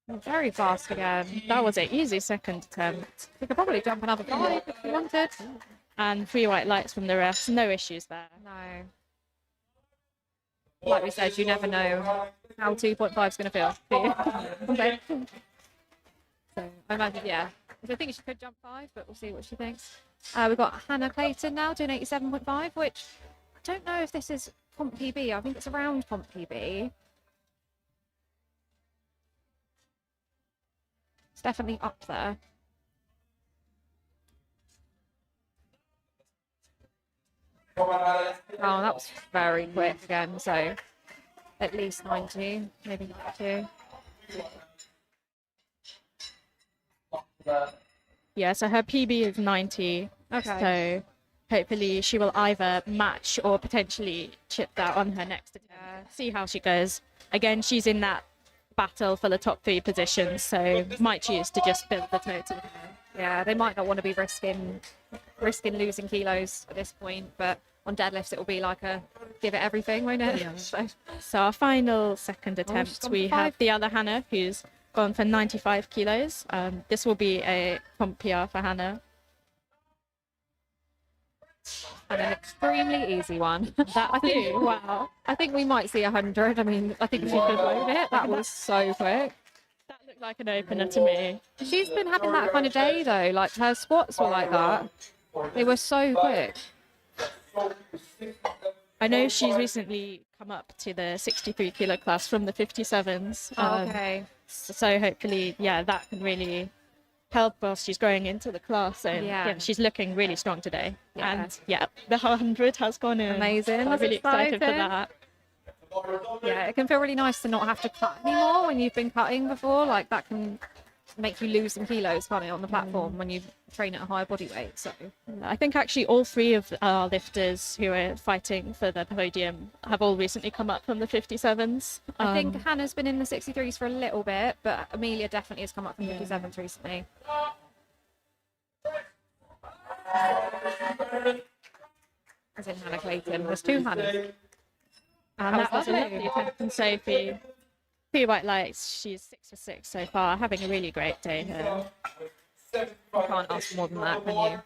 Very fast again. That was an easy second attempt. We could probably jump another 5 if we wanted. And 3 white lights from the refs, no issues there. No. Like we said, you never know how 2.5 is going to feel. Do you? Okay. So I imagine, yeah. So I think she could jump 5, but we'll see what she thinks. We've got Hannah Clayton now doing 87.5, which I don't know if this is comp PB. I think it's around comp PB. It's definitely up there. Oh, that was very quick again. So at least 90, maybe 92. Yeah, so her PB is 90. Okay. So hopefully she will either match or potentially chip that on her next attempt. See how she goes. Again, she's in that battle for the top 3 positions, so might choose to just build the total. Yeah, they might not want to be risking losing kilos at this point, but on deadlifts it will be like a give it everything, won't it? Yeah. So our final second attempt, gone we for have 5. the other Hannah who's gone for 95 kilos. This will be a comp PR for Hannah. And an extremely easy one. That too. Wow. I think we might see 100. I mean, I think she could load it. That was so quick. That looked like an opener to me. She's been having that kind of day though. Like her squats were like that. They were so quick. I know she's recently come up to the 63 kilo class from the 57s. Okay. So hopefully, yeah, that can really help whilst she's going into the class. And Yeah. she's looking really strong today. Yeah. And yeah, the 100 has gone in. Amazing. I'm That's really excited for exciting. that. Yeah, it can feel really nice to not have to cut anymore when you've been cutting before. Like that can make you lose some kilos, can't it, on the platform when you train at a higher body weight. So I think actually all three of our lifters who are fighting for the podium have all recently come up from the 57s. I think Hannah's been in the 63s for a little bit, but Amelia definitely has come up from 57s recently. As in Hannah Clayton. There's two Hannahs. And that was a lovely attempt from Sophie. P White Lights, she's 6 for 6 so far, having a really great day here. You can't ask for more than that, can you?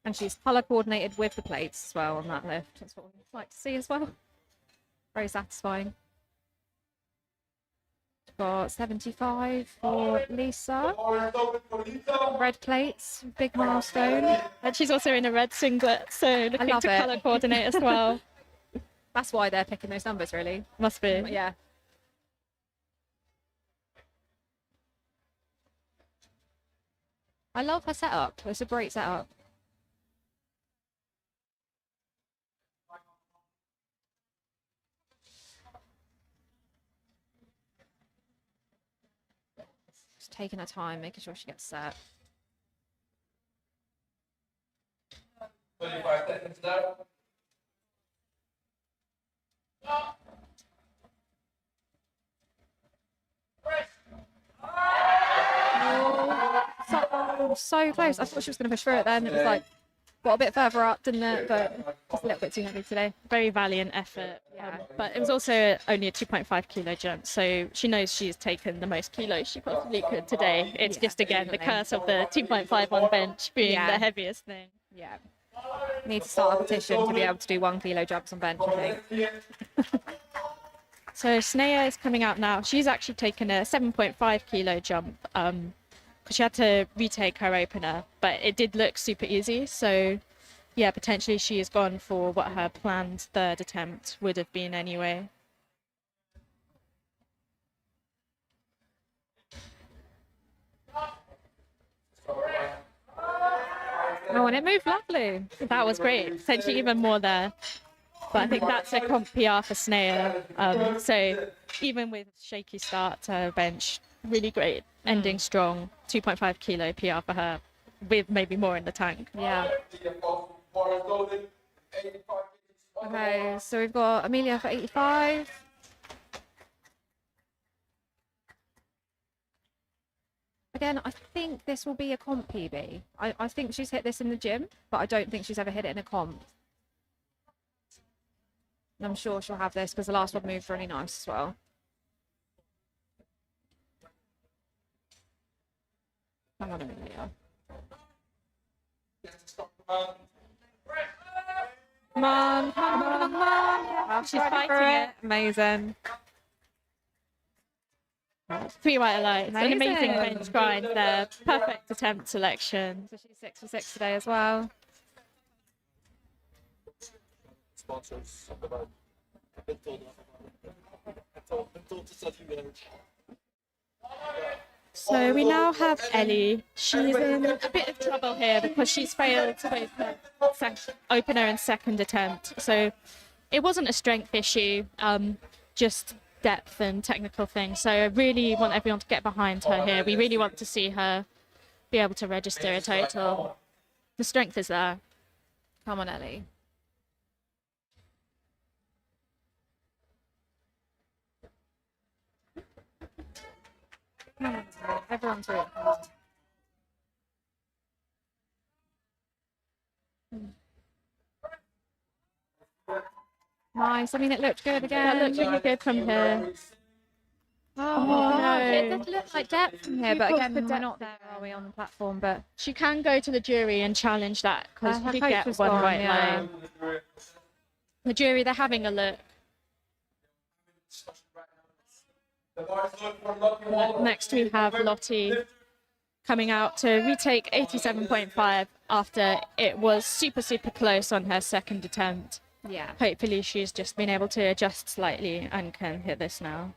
And she's colour coordinated with the plates as well on that lift. That's what we'd like to see as well. Very satisfying. We've got 75 for Lisa. Red plates, big milestone. And she's also in a red singlet, so looking love to it. colour coordinate as well. That's why they're picking those numbers, really. Must be. Yeah. I love her setup. It's a great setup. Just taking her time, making sure she gets set. 25 seconds now. So close. I thought she was going to push through it then. It was like, got a bit further up, didn't it? But just a little bit too heavy today. Very valiant effort. But it was also only a 2.5 kilo jump, so she knows she's taken the most kilos she possibly could today. It's just, again, the curse of the 2.5 on bench being the heaviest thing. Yeah. Need to start a petition to be able to do 1 kilo jumps on bench, I think. So Snea is coming out now. She's actually taken a 7.5 kilo jump because she had to retake her opener, but it did look super easy. So yeah, potentially she has gone for what her planned third attempt would have been anyway. Oh, and it moved lovely. That was great. Potentially even more there. But I think that's a comp PR for Snea. So even with shaky start to her bench, really great. Ending strong. 2.5 kilo PR for her, with maybe more in the tank. Yeah. Okay, so we've got Amelia for 85. Again, I think this will be a comp PB. I think she's hit this in the gym, but I don't think she's ever hit it in a comp. And I'm sure she'll have this because the last one moved really nice as well. Come on, Amelia. Come on, come on, come on. Yeah, She's fighting it. Amazing. 3 white lights. An amazing Amazing. bench grind there. Perfect attempt selection. So she's 6 for 6 today as well. Sponsors. So we now have Ellie. She's in a bit of trouble here because she's failed both her opener and second attempt. So it wasn't a strength issue, just depth and technical things. So I really want everyone to get behind her here. We really want to see her be able to register a total. The strength is there. Come on, Ellie. Come on, everyone's really hard. Nice. I mean, it looked good again. That looked really good from here. Oh, no. It does look like depth from here, but You've got again, the we're depth not there, are we, on the platform? But She can go to the jury and challenge that because her she did coach get was one gone, right yeah. line. The jury, they're having a look. Next we have Lottie coming out to retake 87.5 after it was super, super close on her second attempt. yeah. Hopefully she's just been able to adjust slightly and can hit this now.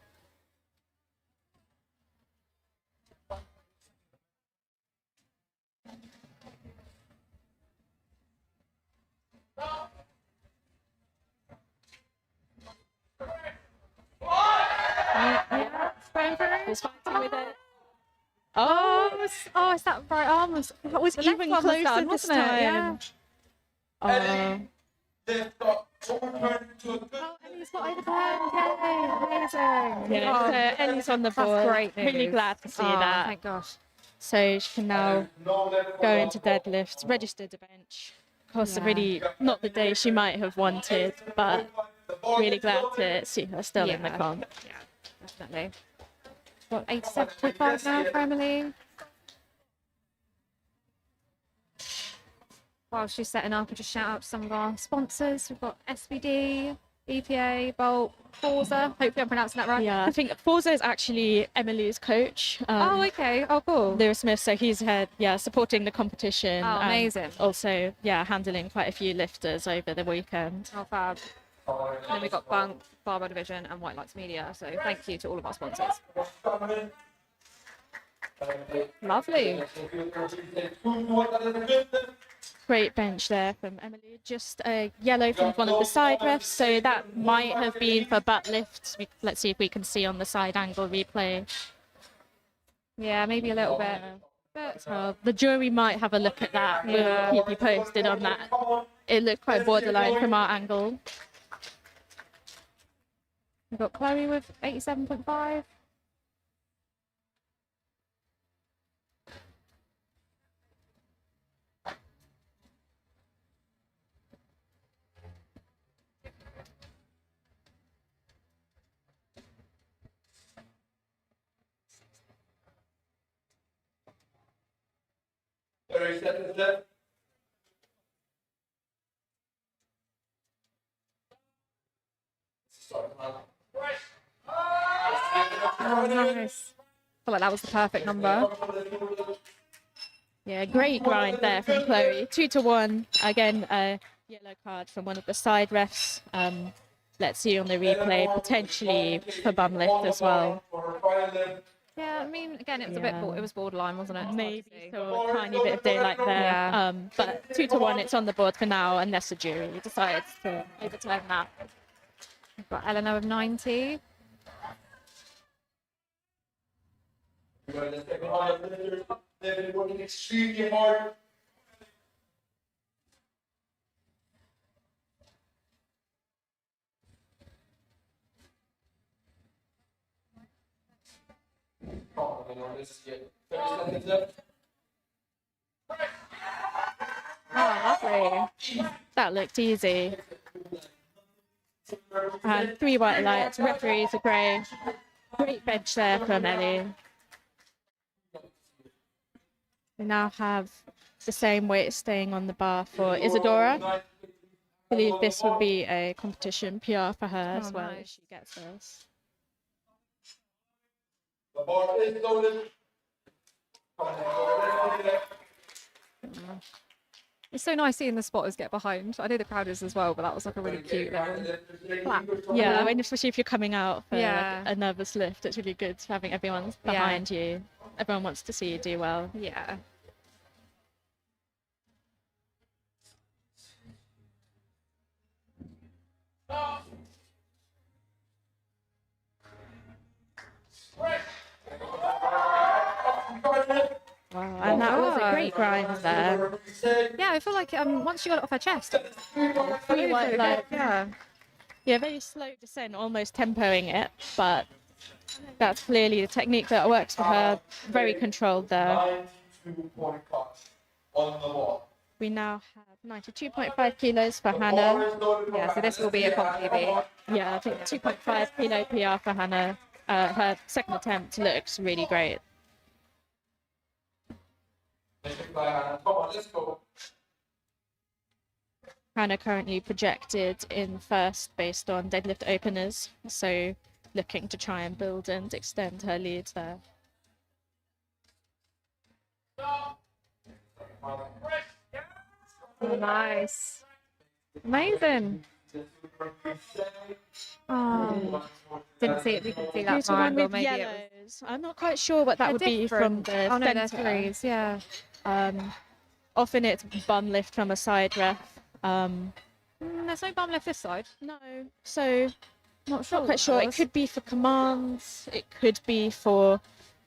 Yeah. She's fighting with it. Oh, it's that right arm that was even even closer closer this this time. time. Yeah. Lift up, overturn to a good. Oh, Ellie's got overturned. Yay! Amazing. Yeah, Oh, so Ellie's on the board. that's great news. Really glad to see Oh, that. Thank gosh. So she can now No left go foot into up. deadlifts, register the bench. Of course, Yeah. really not the day she might have wanted, but The ball really is glad loaded. to see her still in the Yeah. comp. Yeah, definitely. What, 87.5 now for Emily? While she's setting up, I'll just shout out to some of our sponsors. We've got SBD, EPA, Bolt, Forza. Hopefully I'm pronouncing that right. Yeah, I think Forza is actually Emily's coach. Oh, okay. Oh, cool. Lewis Smith, so he's supporting the competition. Oh, amazing. Also, handling quite a few lifters over the weekend. Oh, fab. And then we've got Bunk, Barbell Division, and White Lights Media. So thank you to all of our sponsors. Lovely. Great bench there from Emily. Just a yellow from one of the side refs, so that might have been for butt lifts. Let's see if we can see on the side angle replay. Yeah, maybe a little bit. But the jury might have a look at that. Yeah. We'll keep you posted on that. It looked quite borderline from our angle. We've got Chloe with 87.5. Seconds left. Oh, nice. I feel like that was the perfect number. Yeah, great grind there from Chloe. 2-1. Again, a yellow card from one of the side refs. Let's see on the replay, potentially for bum lift as well. Yeah, I mean, again, it was a bit, it was borderline, wasn't it? It's hard to Maybe see. so a tiny bit of daylight there. Yeah. But 2-1, it's on the board for now, unless the jury decides to overturn that. We've got Eleanor with 90. They've been working extremely hard. Oh, lovely. That looked easy. And 3 white lights, referees are grey. Great bench there from Ellie. We now have the same weight staying on the bar for Isadora. I believe this would be a competition PR for her as well if she gets this. The bar is loaded. It's so nice seeing the spotters get behind. I know the crowd is as well, but that was like a really cute little clap. Yeah, and especially if you're coming out for Yeah. like a nervous lift, it's really good having everyone behind you. Everyone wants to see you do well. Yeah. Wow, and that was a great grind there. Yeah, I feel like once you got it off her chest, it was Pretty white light. yeah. Yeah, very slow descent, almost tempoing it, but that's clearly the technique that works for her. Very controlled there. 92.5 on the ball. We now have 92.5 kilos for Hannah. Yeah, so this will be a comp PB. Yeah, I think 2.5 kilo PR for Hannah. Her second attempt looks really great. Come on, let's go. Hannah currently projected in first based on deadlift openers, so looking to try and build and extend her lead there. Nice. Amazing. Oh, didn't see it. We can see that Here's the one triangle. with Maybe it was yellows. I'm not quite sure what that would be from different. the Oh no, they're centre. threes. Yeah. Often it's bum lift from a side ref. There's no bum lift this side. No, so Not sure. not quite sure. It could be for commands. It could be for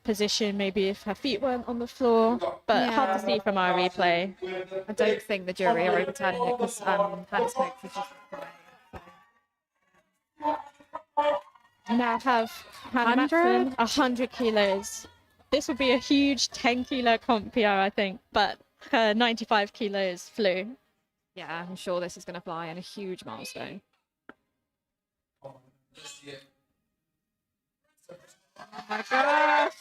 position, maybe if her feet weren't on the floor, but hard to see from our replay. I don't think the jury are overturning it because Hannah's legs are just Now have Hannah 100? Matson, 100 kilos. This would be a huge 10-kilo comp PR, I think, but her 95 kilos flew. Yeah, I'm sure this is going to fly and a huge milestone. Oh my gosh!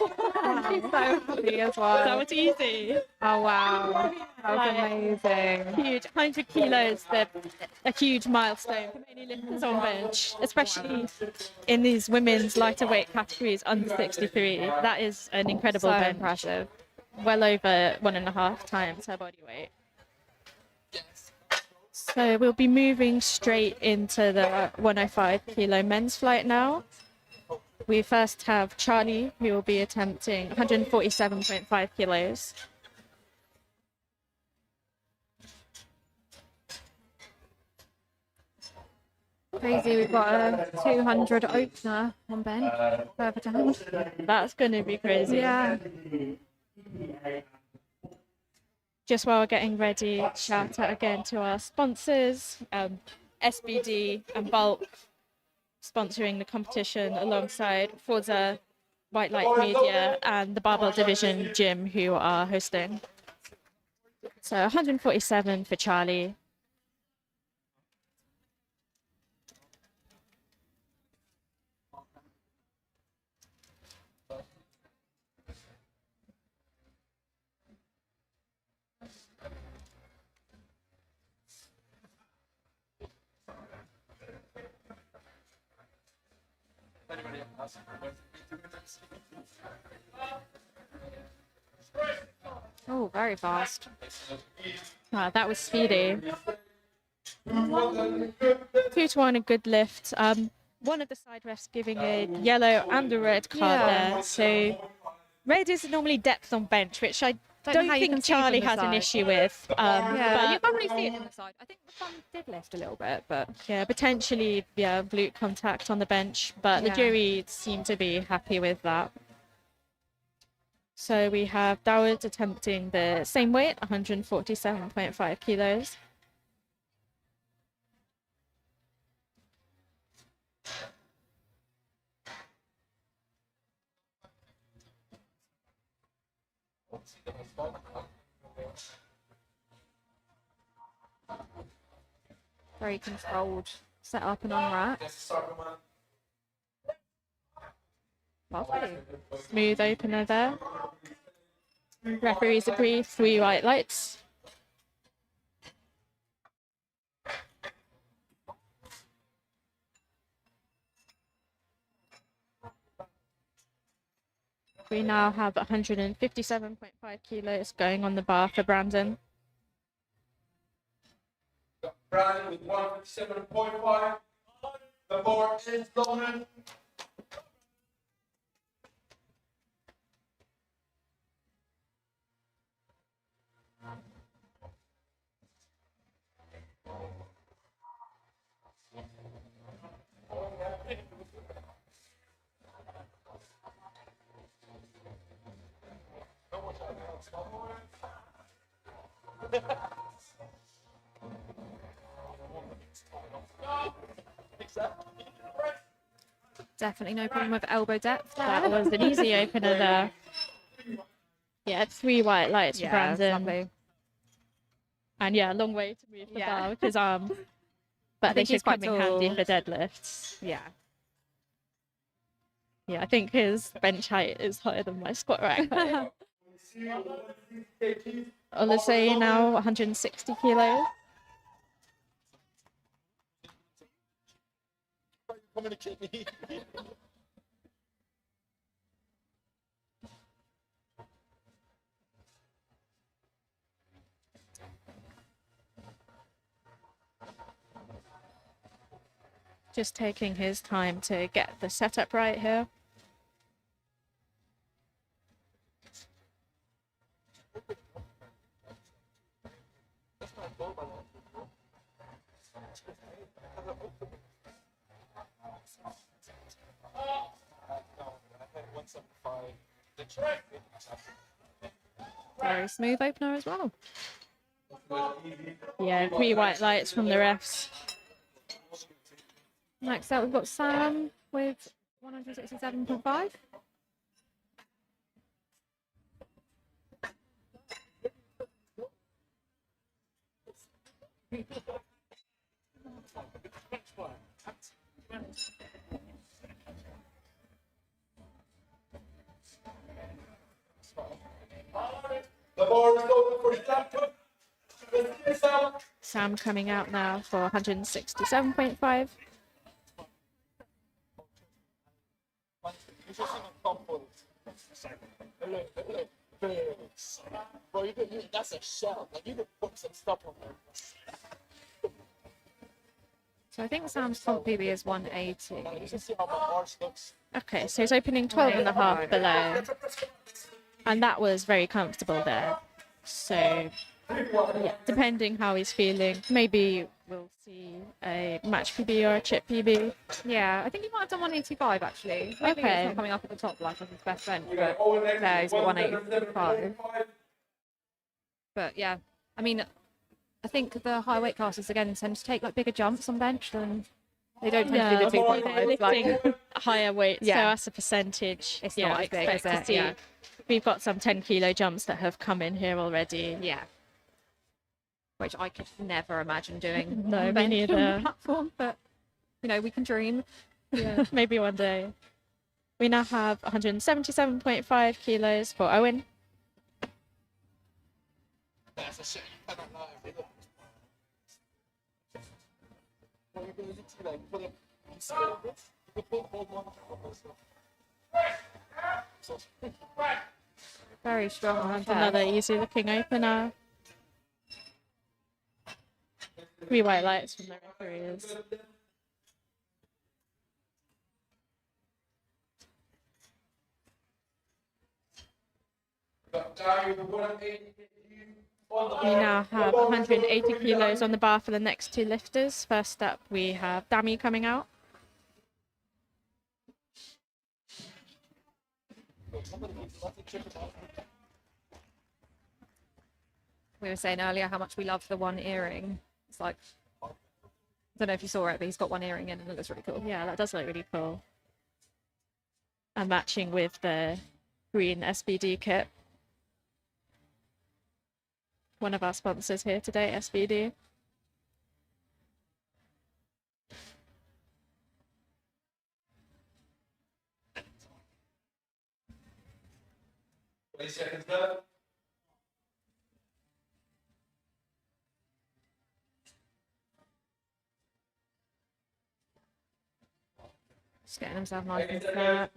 She's so happy as well. That was easy. Oh wow, that was Like, amazing. Huge, 100 kilos, they're a huge milestone for many lifters on bench, especially in these women's lighter weight categories under 63. That is an incredible So bench. impressive. Well over 1.5 times her body weight. So we'll be moving straight into the 105 kilo men's flight now. We first have Charlie, who will be attempting 147.5 kilos. Crazy, we've got a 200 opener on bench further down. That's going to be crazy. Yeah. Just while we're getting ready, shout out again to our sponsors, SBD and Bulk, sponsoring the competition alongside Forza, White Light Media, and the Barbell Division Gym, who are hosting. So 147 for Charlie. Oh, very fast. Wow, that was speedy. 2-to-1, a good lift. One of the side refs giving a yellow and a red card there. So red is normally depth on bench, which I don't know how you can think see from Charlie the has an side. issue with. Yeah, you But can't really see it from the side. I think the front did lift a little bit, but yeah, potentially, yeah, glute contact on the bench, but the Yeah. jury seem to be happy with that. So we have Dowd attempting the same weight, 147.5 kilos. very controlled setup and on rack. Lovely. Smooth opener there. Referees agree, 3 white lights. We now have 157.5 kilos going on the bar for Brandon. Brandon with 157.5. The board is loaded. Definitely no problem with elbow depth That there. was an easy opener there. Yeah, 3 white lights for Yeah, it's Brandon. lovely. And yeah, a long way to move the Yeah. bar with his arm. But they think he's should come quite in handy tall. for deadlifts. Yeah. Yeah, I think his bench height is higher than my squat rack height. Olisei now 160 kilos. Just taking his time to get the setup right here. Very smooth opener as well. Yeah, 3 white lights from the refs. Next up, we've got Sam with 167.5. The bar is open for Sam. Sam. Sam coming out now for 167.5. Bro, that's a shell. Like, you could put some stuff on there. So I think Sam's top PB is 180. You can see how my arch looks. Okay, so he's opening 12.5 below. And that was very comfortable there. So, yeah, depending how he's feeling, maybe we'll see a match PB or a chip PB. Yeah, I think he might have done 185 actually. Maybe Okay. it's not coming up at the top like on his best bench, but no, he's got 185. But yeah, I mean, I think the high weight classes again tend to take like bigger jumps on bench than they don't tend to do the 2.5. lifting Like, higher weight, so Yeah. as a percentage, It's yeah, not I as big, expect is to it? see. Yeah. We've got some 10 kilo jumps that have come in here already. yeah, which I could never imagine doing. No, on me bench on the neither. platform, but you know, we can dream. Yeah, maybe one day. We now have 177.5 kilos for Owen. That's a shit. You cannot lie. What you can see, like, put it, you see this? You can put hold one on this one. So, Very strong on Another easy looking opener. 3 white lights from the referees. We now have 180 kilos on the bar for the next 2 lifters. First up, we have Dami coming out. We were saying earlier how much we love the one earring. It's like, I don't know if you saw it, but he's got one earring in and it looks really cool. Yeah, that does look really cool. And matching with the green SBD kit. One of our sponsors here today, SBD. Seconds left. Just getting himself nice and flat.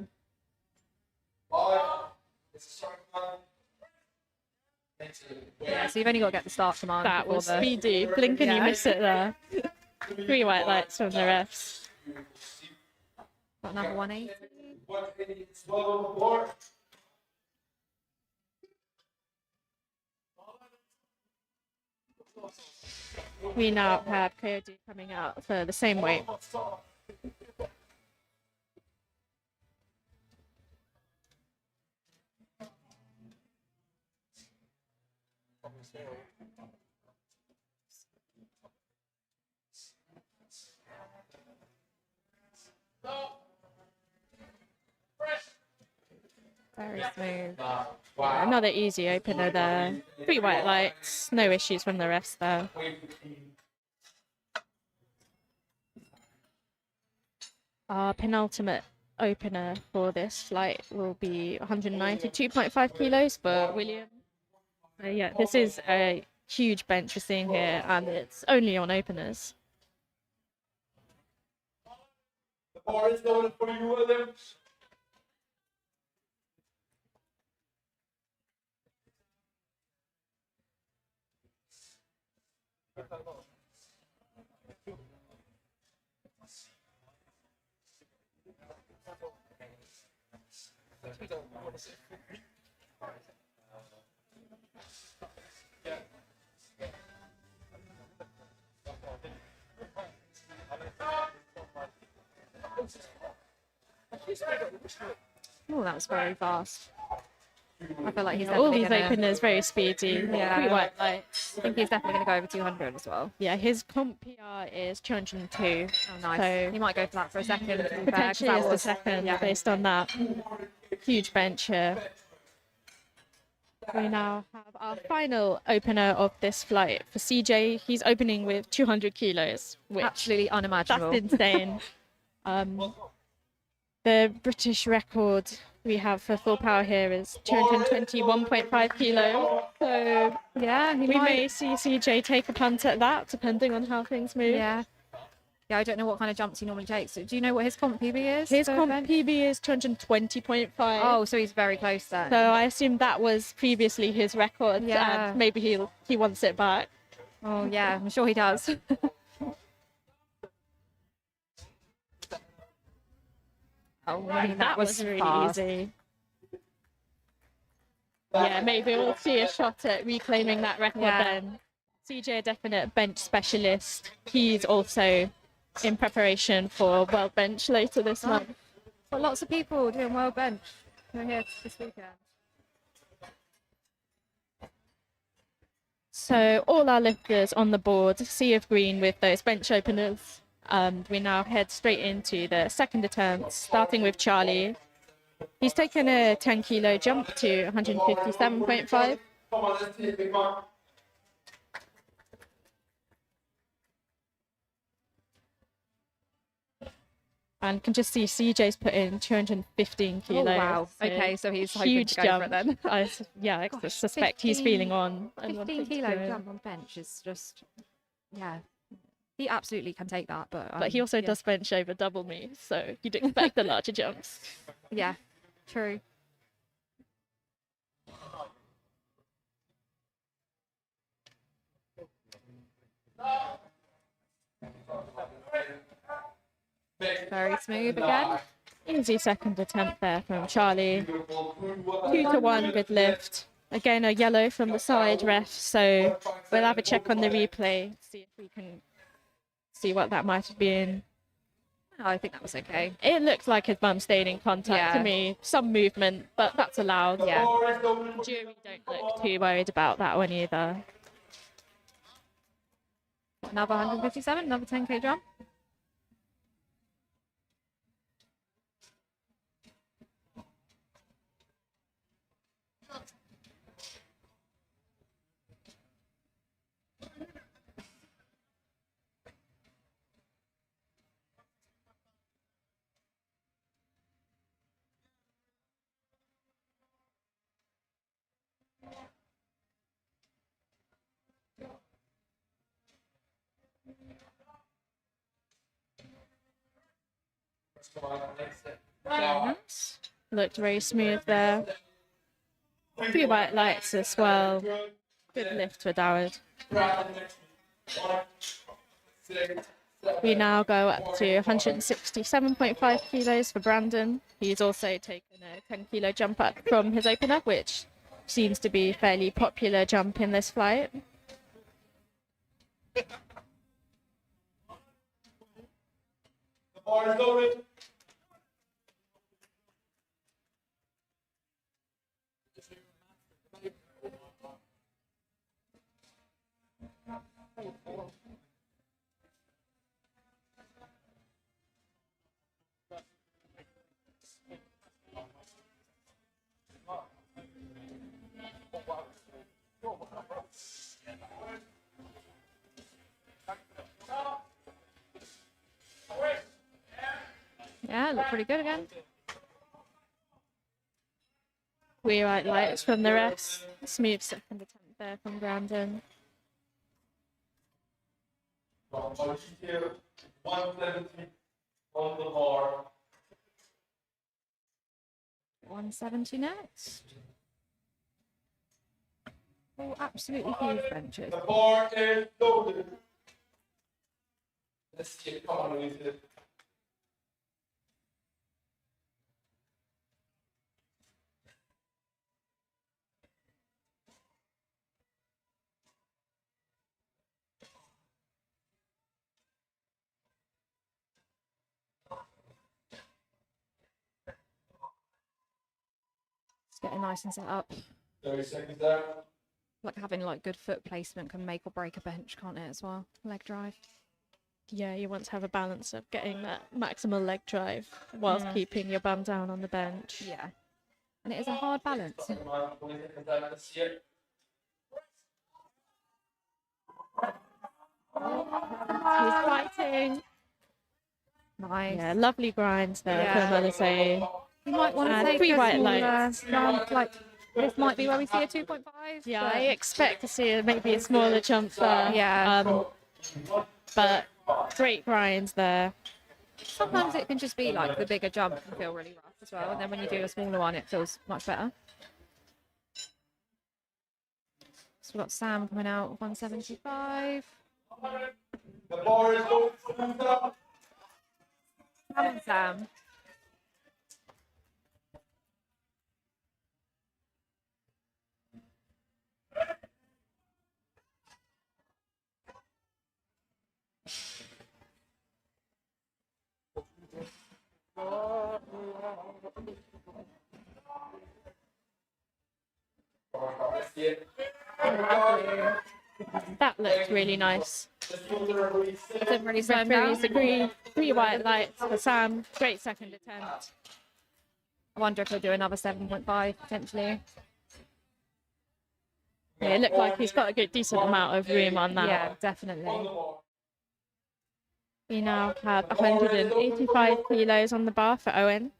Yeah, so you've only got to get the start command. That before was the... speedy. Blink and you Yeah. miss it there. 3 white lights from the refs. Got another 180. We now have Coyote coming out for the same weight. Very smooth. Another easy opener there. 3 white lights, no issues from the refs there. Our penultimate opener for this flight will be 192.5 kilos for William. Yeah, this is a huge bench we're seeing here, and it's only on openers. The bar is open for you, William. Oh, that was very fast. I feel like he's All definitely these gonna, openers very speedy. Yeah. Pre-white lights. I think he's definitely going to go over 200 as well. Yeah, his comp PR is 202. Oh, nice. So He might go for that for a second. To be fair, 'cause potentially that is the was- second yeah. based on that. Huge bench here. We now have our final opener of this flight for CJ. He's opening with 200 kilos, which Absolutely that's unimaginable. insane. The British record we have for full power here is 221.5 kilos. So Yeah, he we might. may see CJ take a punt at that, depending on how things move. Yeah. Yeah, I don't know what kind of jumps he normally takes. Do you know what his comp PB is? His for comp bench? PB is 220.5. Oh, so he's very close then. So I assume that was previously his record, Yeah. and maybe he wants it back. Oh, yeah, I'm sure he does. Oh, I mean, that was really fast. easy. Yeah, maybe we'll see a shot at reclaiming that record Yeah. then. CJ, a definite bench specialist. He's also in preparation for World Bench later this month. But lots of people doing World Bench. Who are here this weekend. So all our lifters on the board, sea of green with those bench openers. We now head straight into the second attempt, starting with Charlie. He's taken a 10 kilo jump to 157.5. Come on, let's take big man. And can just see CJ's put in 215 kilos. Oh, wow. So Okay, so he's hoping huge to go jump. for it then. I Gosh, suspect he's 15 feeling on. and 15 wanting to kilo go. jump on bench is just, yeah. He absolutely can take that, but... But he also yeah. does bench over double me, so you'd expect the larger jumps. Yeah, true. Very smooth again. Easy second attempt there from Charlie. 2-1 good lift. Again, a yellow from the side ref, so we'll have a check on the replay, see if we can see what that might have been. Oh, I think that was okay. It looked like his bum stayed in contact to Yeah. me. Some movement, but that's allowed. Yeah. Jury don't look too worried about that one either. Another 157, another 10k jump. Looked very smooth there. Few white lights as well. Good lift for Doward. We now go up to 167.5 kilos for Brandon. He's also taken a 10 kilo jump up from his opener, which seems to be a fairly popular jump in this flight. The bar is loaded. Yeah, look pretty good again. We white lights from the refs. Smooth second attempt there from Brandon. 170 on the bar. 170 next. Oh, absolutely huge benches. The bar is loaded. Let's see it. Come on, Luisa. Just getting nice and set up. 30 seconds there. Like having like good foot placement can make or break a bench, can't it, as well? Leg drive. Yeah, you want to have a balance of getting that maximal leg drive whilst keeping your bum down on the bench. Yeah. And it is a hard balance. Come on, 20 seconds there. Let's see it. He's fighting. Nice. Yeah, lovely grinds there Yeah. from Alisei. You might want to And take 3 a white smaller lights. jump, like this might be where we see a 2.5. Yeah, but- I expect to see maybe a smaller jump there. Yeah. But great grinds there. Sometimes it can just be like the bigger jump can feel really rough as well, and then when you do a smaller one, it feels much better. So we've got Sam coming out with 175. The bar is going smooth up. Come on, Sam. Let's see it. That looked really nice. Didn't really slow him down. Referees agree. 3 white lights for Sam. Great second attempt. I wonder if he'll do another 7.5 potentially. Yeah, it looked like he's got a good decent amount of room on that. Yeah, definitely. We now have 185 kilos on the bar for Owen.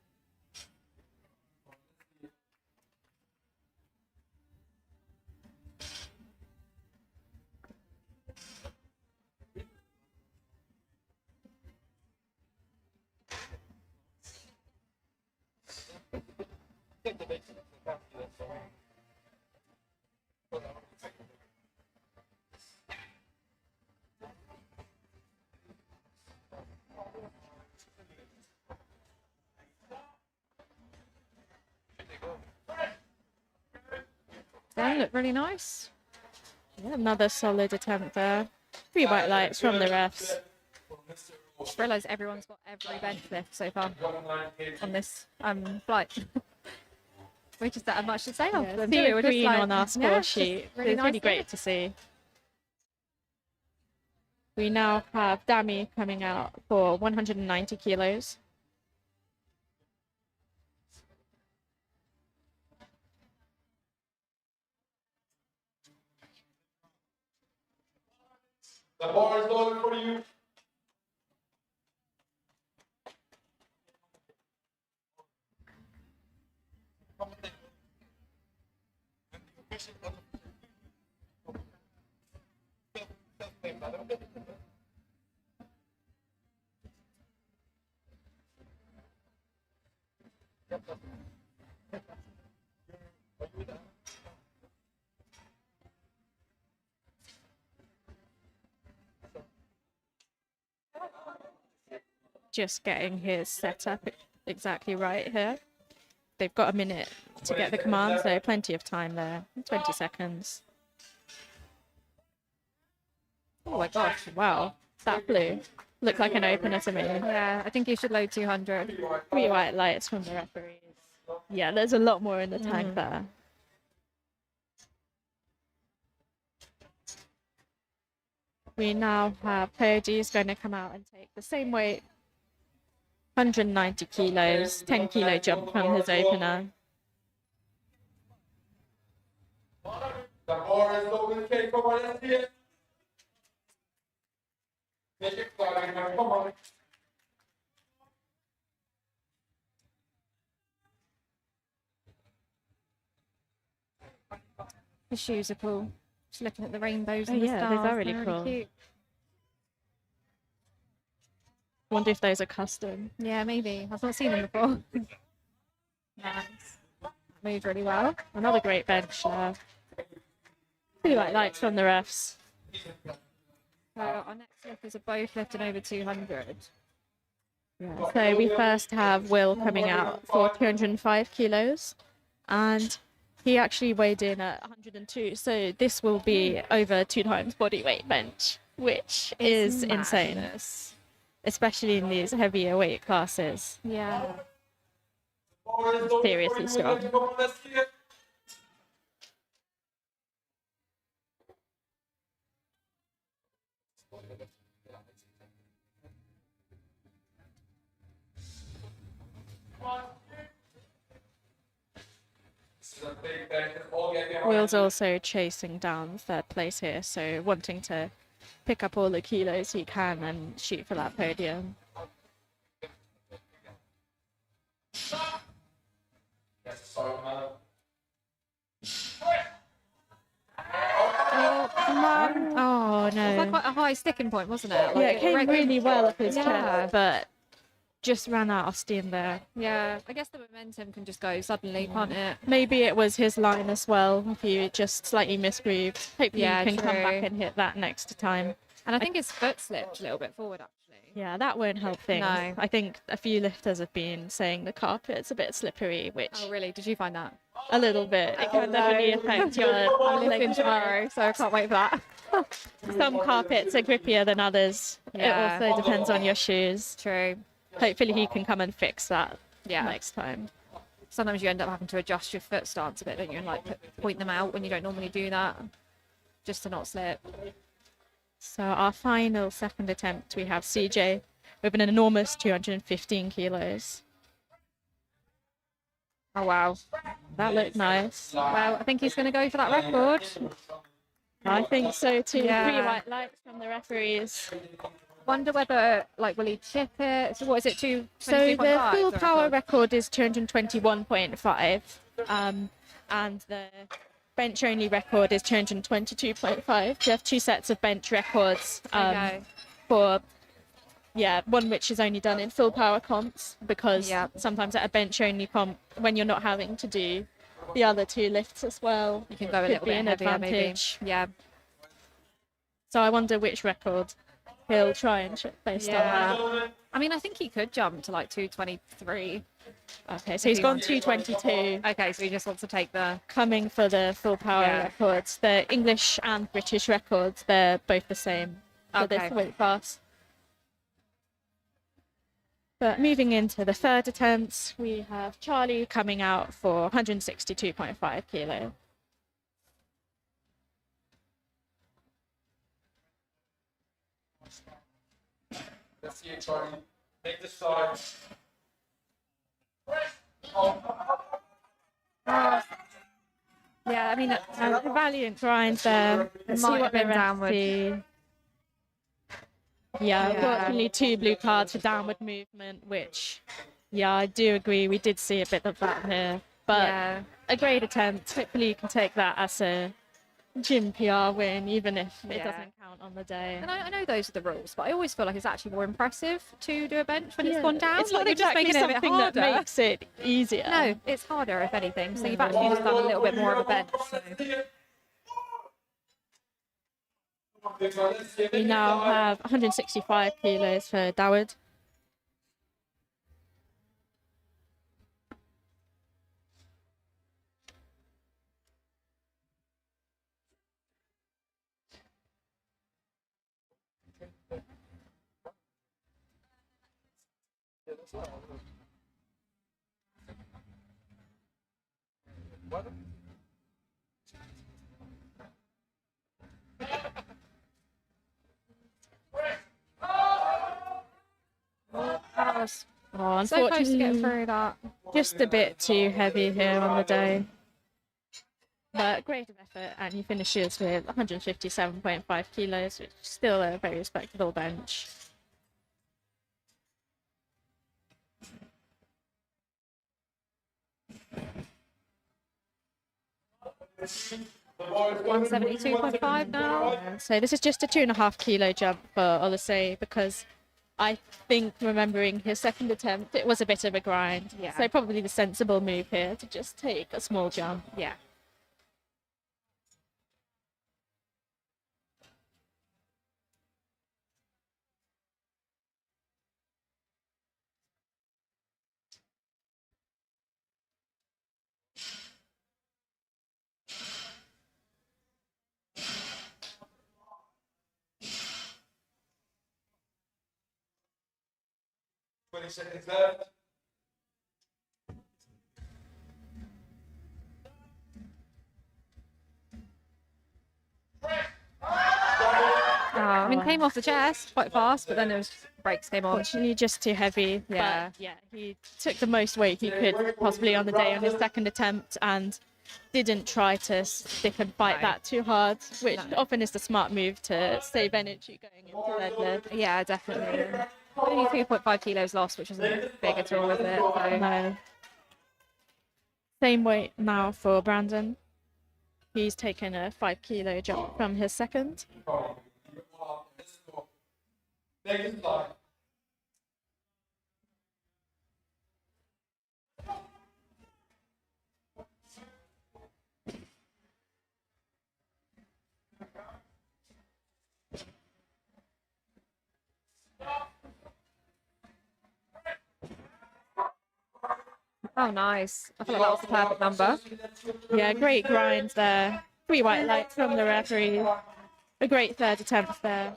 They look really nice. Yeah, another solid attempt there. 3 white lights from the refs. Just realised everyone's got every bench lift so far on this flight. We just don't have much to say after them, do we? Theo We're just green like, on our score yeah, sheet. really It's nice really there. great to see. We now have Dami coming out for 190 kilos. The bar is going for you. Just getting his setup exactly right here. They've got a minute to get the command, so plenty of time there. 20 seconds. Oh my gosh, wow. That blue looked like an opener to me. Yeah, I think you should load 200. 3 white lights from the referees. Yeah, there's a lot more in the tank there. We now have Purdy's going to come out and take the same weight, 190 kilos, 10 kilo jump from his opener. The bar is going. Okay, come on, let's see it. Make it fly, man. Come on. The shoes are cool. Just looking at the rainbows Oh, and the yeah, stars. those are really they're cool. cute. Wonder if those are custom. Yeah, maybe. I've not seen them before. Nice. Moved really well. Another great bench there. 3 white lights from the refs. So our next lifters are both lifting over 200. Yeah. So we first have Will coming out for 205 kilos, and he actually weighed in at 102. So this will be over 2 times body weight bench, which is insane, Madness. especially in these heavier weight classes. Yeah. seriously strong. Will's also chasing down third place here, so wanting to pick up all the kilos he can and shoot for that podium. Oh, come on. Oh It was like no. quite a high sticking point, wasn't it? Yeah, it came really well up his Yeah. chest, but just ran out of steam there. Yeah, I guess the momentum can just go suddenly, can't it? Maybe it was his line as well. If you just slightly misgrooved, hopefully Yeah, you can come true. back and hit that next time. And I think his foot slipped a little bit forward, actually. Yeah, that won't help things. No. I think a few lifters have been saying the carpet's a bit slippery, which Oh, really? Did you find that? a little bit. It can no. definitely affect your I'm lifting legs. tomorrow, so I can't wait for that. Some carpets are grippier than others. Yeah. It also depends on your shoes. True. Hopefully he can come and fix that Yeah. next time. Sometimes you end up having to adjust your foot stance a bit, don't you? And like point them out when you don't normally do that, just to not slip. So our final second attempt, we have CJ with an enormous 215 kilos. Oh, wow. That looked nice. Well, I think he's going to go for that record. I think so too. Yeah. 3 white lights from the referees. Wonder whether, like, will he chip it? So what is it, So the 22.5? full power record is 221.5, and the bench only record is 222.5. You have 2 sets of bench records Okay. for, one which is only done in full power comps, because Yeah. sometimes at a bench only comp, when you're not having to do the other 2 lifts as well, You can go a could little be bit an heavier, advantage. maybe. Yeah. So I wonder which record he'll try and chip based on that. I mean, I think he could jump to like 223. Okay, so he's gone 222. Okay, so he just wants to take the... Coming for the full power Yeah. records. The English and British records, they're both the same for Okay. this weight class. But moving into the third attempt, we have Charlie coming out for 162.5 kilo. Let's see it, Charlie. Make the side. Yeah, I mean, A valiant grind there. Let's see Might what have the been refs downward. see. Yeah, unfortunately 2 blue cards for downward movement, which, I do agree, we did see a bit of that here. But yeah. a great attempt. Hopefully you can take that as a gym PR win, even if it Yeah. doesn't count on the day. And I know those are the rules, but I always feel like it's actually more impressive to do a bench when it's gone down. It's not Like, you're just exactly making it a bit something that harder. makes it easier. No, it's harder, if anything. So you've actually just done a little bit more of a bench. So. We now have 165 kilos for Dawud. Oh, So close to unfortunately, getting through that. just a bit too heavy here on the day. But great effort, and he finishes with 157.5 kilos, which is still a very respectable bench. The ball is 172.5 now. So this is just a 2.5 kilo jump for Oliseh, because I think, remembering his second attempt, it was a bit of a grind. Yeah. So probably the sensible move here to just take a small jump. Yeah. Seconds left. came off the chest quite fast, but then there was brakes came on. Unfortunately, just too heavy. Yeah. But yeah, he took the most weight he could possibly on the day on his second attempt and didn't try to stick and fight No. that too hard, which No. often is the smart move to save energy going into deadlift. Yeah, definitely. Only 2.5 kilos lost, which isn't big at all, is it? So, No. Same weight now for Brandon. He's taken a 5 kilo jump from his second. Next slide. oh, nice. I feel like that was the perfect number. Yeah, great grind there. 3 white lights from the referee. A great third attempt there.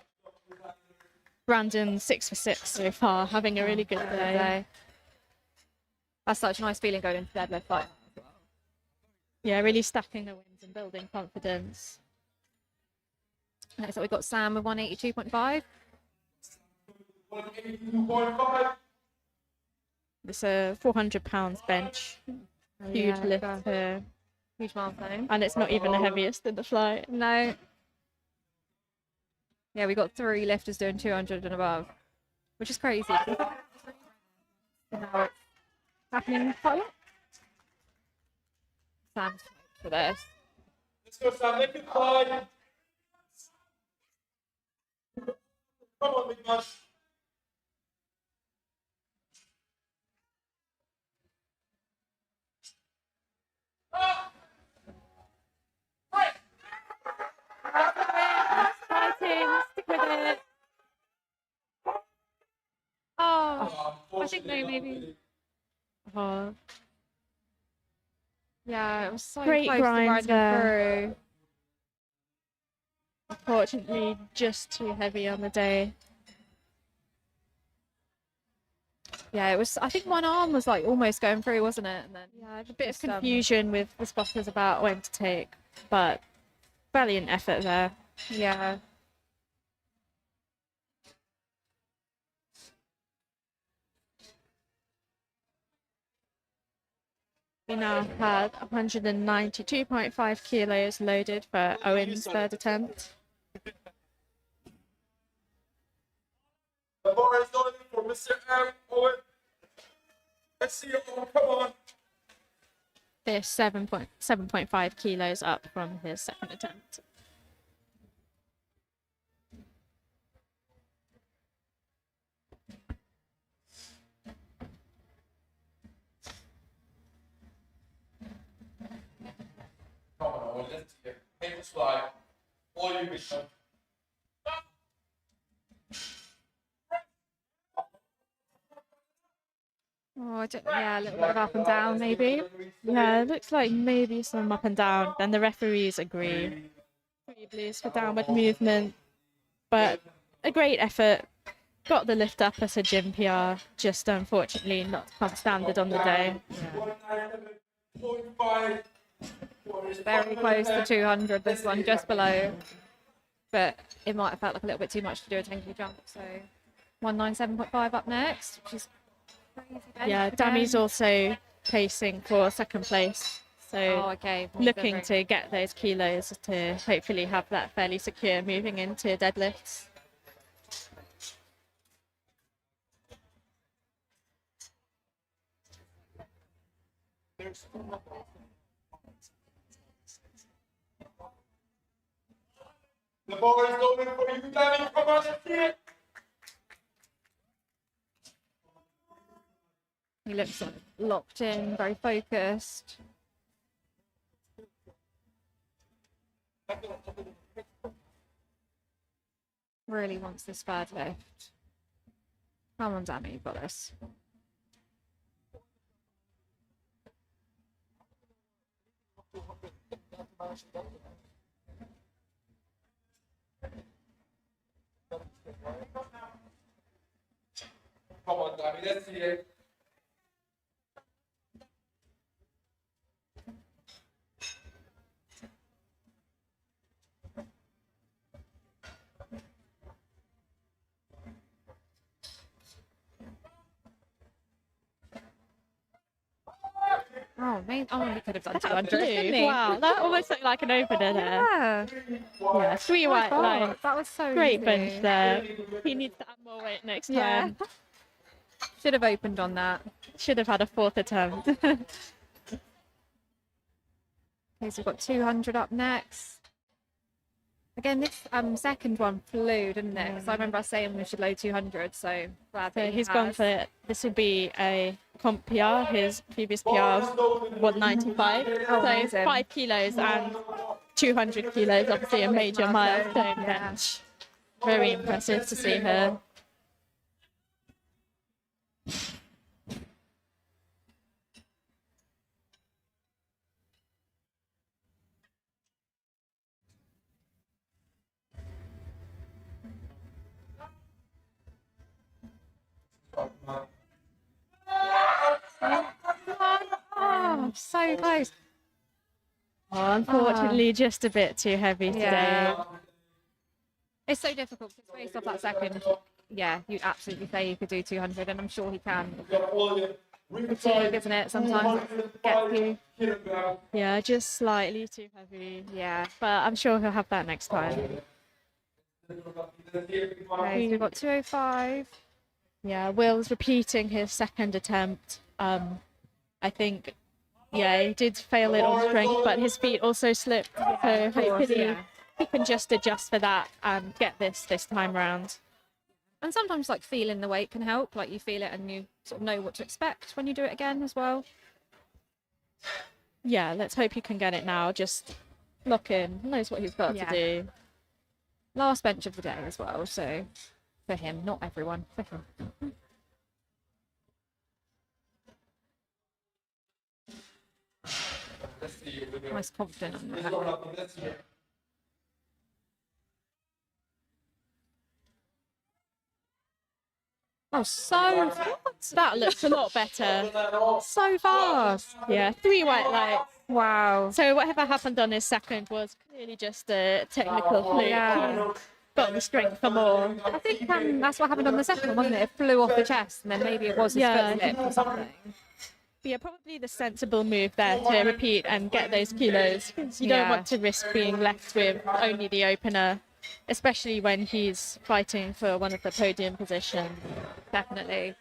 Brandon 6 for 6 so far, having a really good day. That's such a nice feeling going into deadlift fight. Yeah, really stacking the wins and building confidence. Next up, we've got Sam with 182.5. 182.5. It's a 400 pounds bench. Huge Yeah, lift okay. here. Huge milestone. And it's not even the heaviest in the flight. No. Yeah, we got 3 lifters doing 200 and above, which is crazy. Now it's happening quite a lot. Sam's for this. Let's go, Sam. Make it high. Come on, big man. Fighting, stick with it. Oh, I think no, maybe. Oh, Yeah, it was so Great close to grind riding there. through. unfortunately, just too heavy on the day. Yeah, it was. I think one arm was like almost going through, wasn't it? And then Yeah, a bit of just, confusion with the spotters about when to take, but valiant effort there. Yeah. We now had 192.5 kilos loaded for Owen's third attempt. The bar is on for Mr. M. Owen. Let's see you, Owen. Come on. This 7.5 kilos up from his second attempt. Come on, Owen. Let's see you. Paper slide. All you wish. Oh, yeah, a little bit of up and down, maybe. Yeah, it looks like maybe some up and down. Then the referees agree. 3 blues for downward movement, but a great effort. Got the lift up as a gym PR, just unfortunately not come standard on the day. 197.5. Very close to 200. This one just below, but it might have felt like a little bit too much to do a 10 kg jump. So 197.5 up next, which is crazy. Yeah, Dami's also pacing for second place. So Oh, okay. looking to get those kilos to hopefully have that fairly secure moving into deadlifts. The bar is open for you, Danny. Come on, let's see it. He looks like locked in, very focused. Really wants this third lift. Come on, Dami, you've got this. Come on, Danny. Let's see it. maybe. Oh, he could have done That 200, flew. didn't he? Wow, that almost looked like an opener there. Yeah. Yeah, 3 Oh my white God, lights. that was so Great easy. bench there. He needs to add more weight next Yeah. time. Should have opened on that. Should have had a 4th attempt. Okay, so we've got 200 up next. Again, this second one flew, didn't it? Because I remember us saying we should load 200, so glad So that he's gone has. for it. This would be a comp PR. His previous PR was 195. So amazing. 5 kilos and 200 kilos, obviously a major milestone bench. Very impressive to see her. Oh, so close. Oh, unfortunately, just a bit too heavy today. Yeah. It's so difficult because based off that second, yeah, you'd absolutely say you could do 200, and I'm sure he can. Fatigue, isn't it? Sometimes it gets you. Yeah, just slightly too heavy. Yeah. But I'm sure he'll have that next time. Okay, so we've got 205. Yeah, Will's repeating his second attempt. I think, yeah, he did fail it on strength, but his feet also slipped. So hopefully he can just adjust for that and get this time round. And sometimes, like, feeling the weight can help. Like, you feel it and you sort of know what to expect when you do it again as well. Yeah, let's hope he can get it now. Just lock in. Knows what he's got to do. Last bench of the day as well, so for him, not everyone, for him. Nice confident on that. Oh, so fast. That looks a lot better. So fast. Yeah, 3 white lights. Wow. So whatever happened on his second was clearly just a technical fluke. Yeah. Got the strength for more. I think that's what happened on the second one, wasn't it? It flew off the chest, and then maybe it was his foot slip or something. But yeah, probably the sensible move there to repeat and get those kilos. You don't want to risk being left with only the opener, especially when he's fighting for one of the podium positions. Definitely.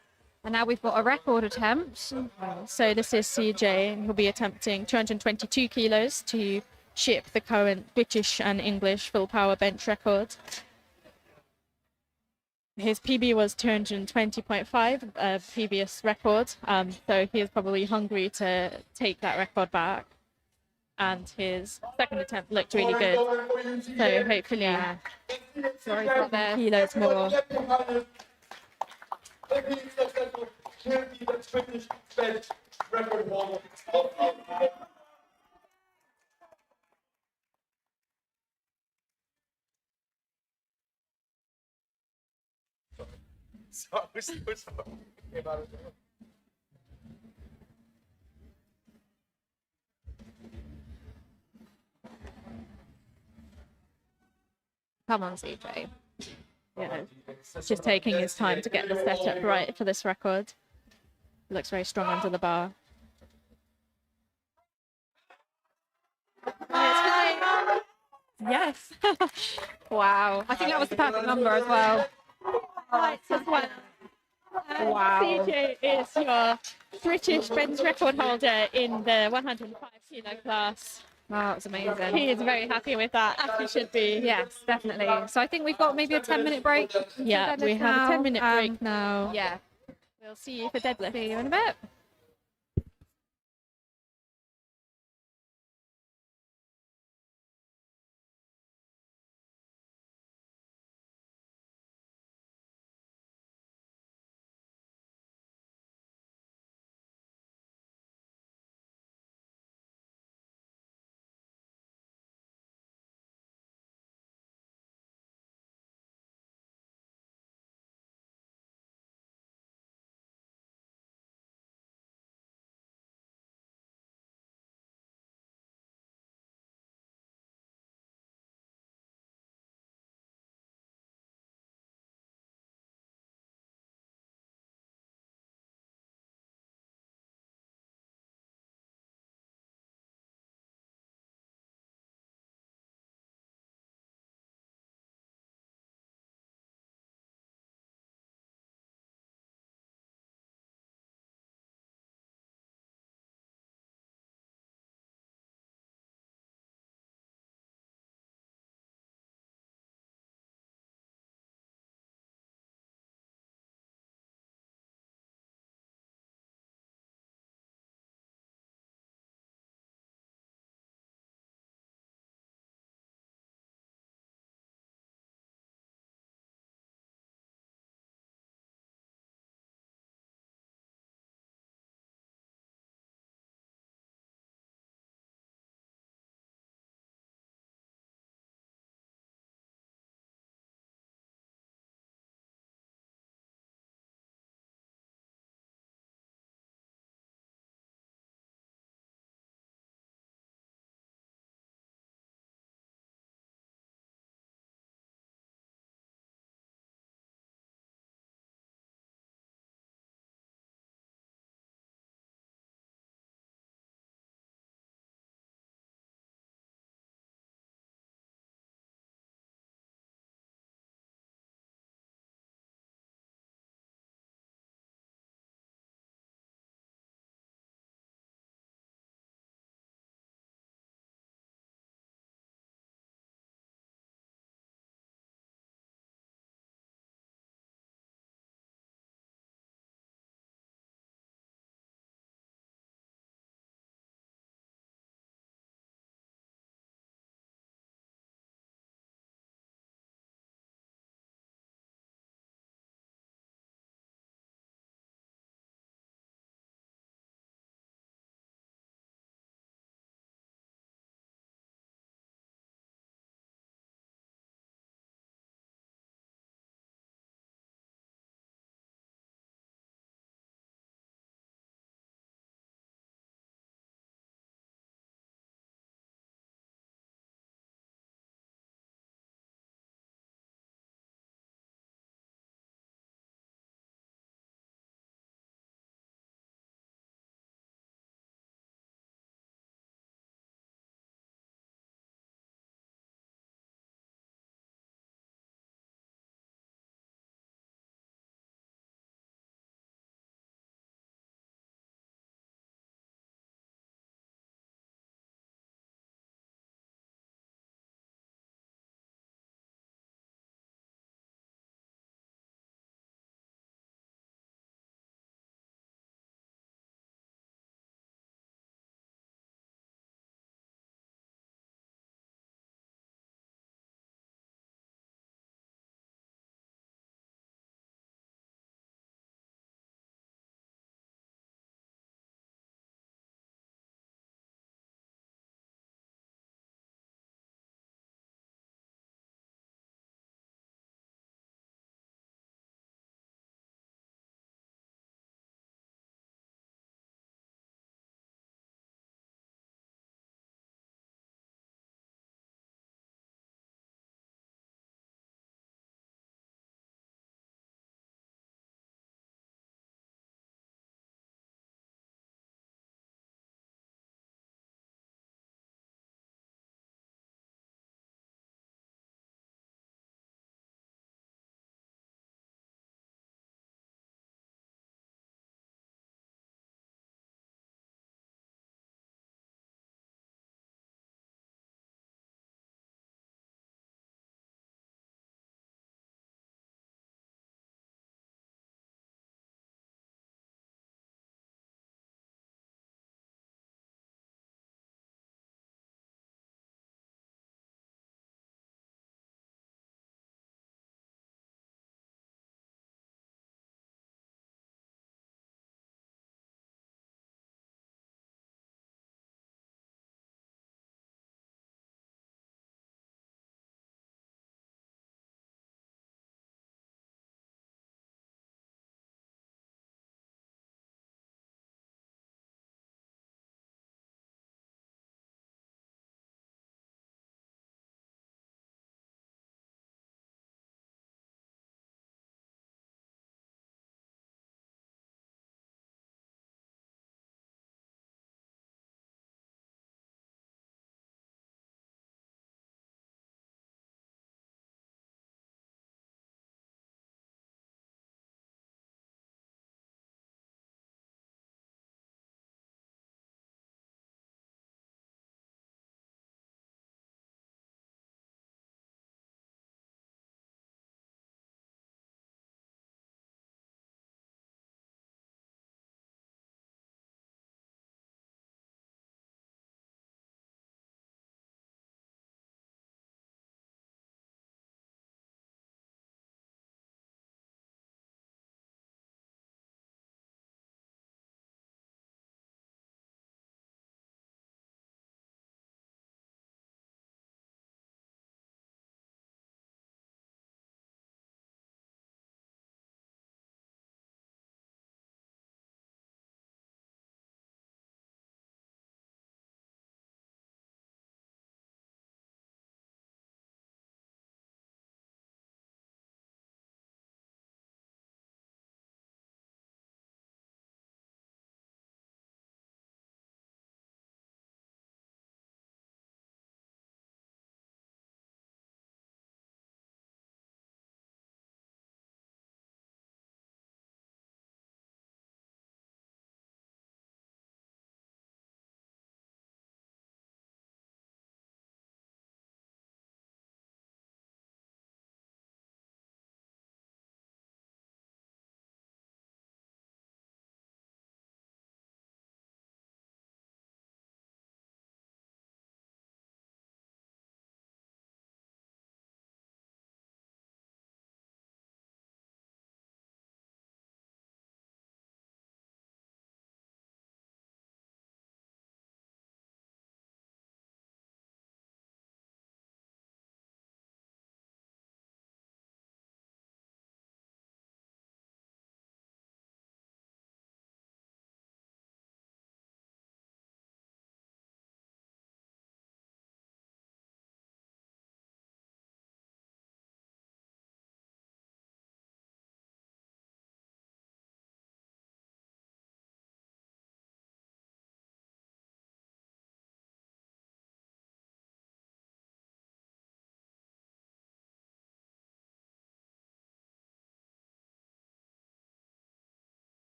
And now we've got a record attempt. So this is CJ, and he'll be attempting 222 kilos to ship the current British and English full power bench record. His PB was 220.5, a previous record, so he is probably hungry to take that record back. And his second attempt looked really good, so hopefully Sorry for that. kilos more. Come on, CJ. Yeah, just taking his time to get the setup right for this record. Looks very strong under the bar. Yes. Wow. I think that was the perfect number as well. Wow. CJ is your British bench record holder in the 105 kilo class. Wow, that was amazing. He is very happy with that, as he should be. Yes, definitely. So I think we've got maybe a 10-minute break. Yeah, we have a 10-minute break now. Yeah. We'll see you for deadlift. See you in a bit.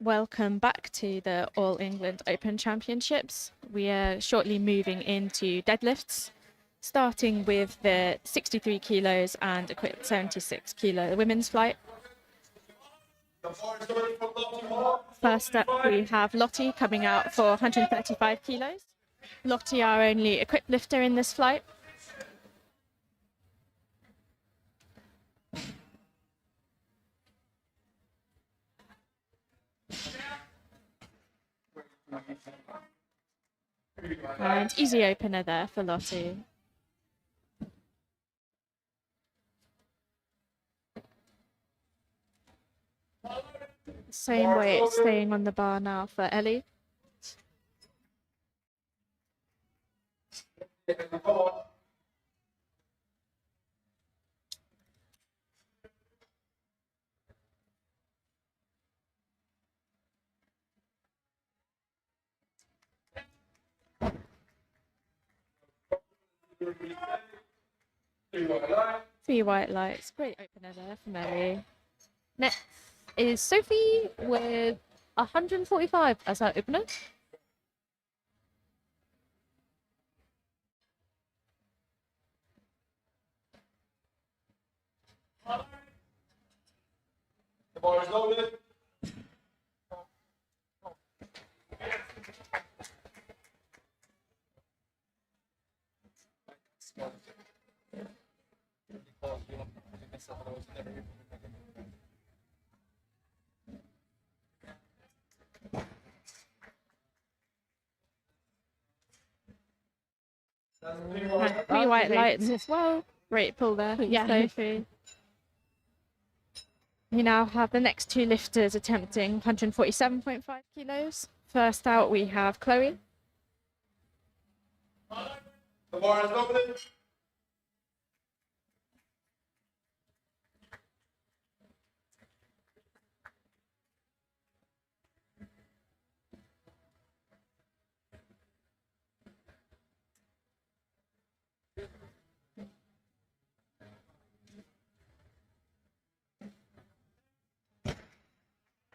Welcome back to the All England Open Championships. We are shortly moving into deadlifts, starting with the 63 kilos and equipped 76 kilo women's flight. First up, we have Lottie coming out for 135 kilos. Lottie, our only equipped lifter in this flight. And easy opener there for Lottie. Same weight staying on the bar now for Ellie. Three white lights. Great opener there for Ellie. Next is Sophie with 145 as her opener. The bar is loaded. Three white lights as well. Great pull there. Yeah. Sophie. We now have the next two lifters attempting 147.5 kilos. First out, we have Chloe. The bar is loaded.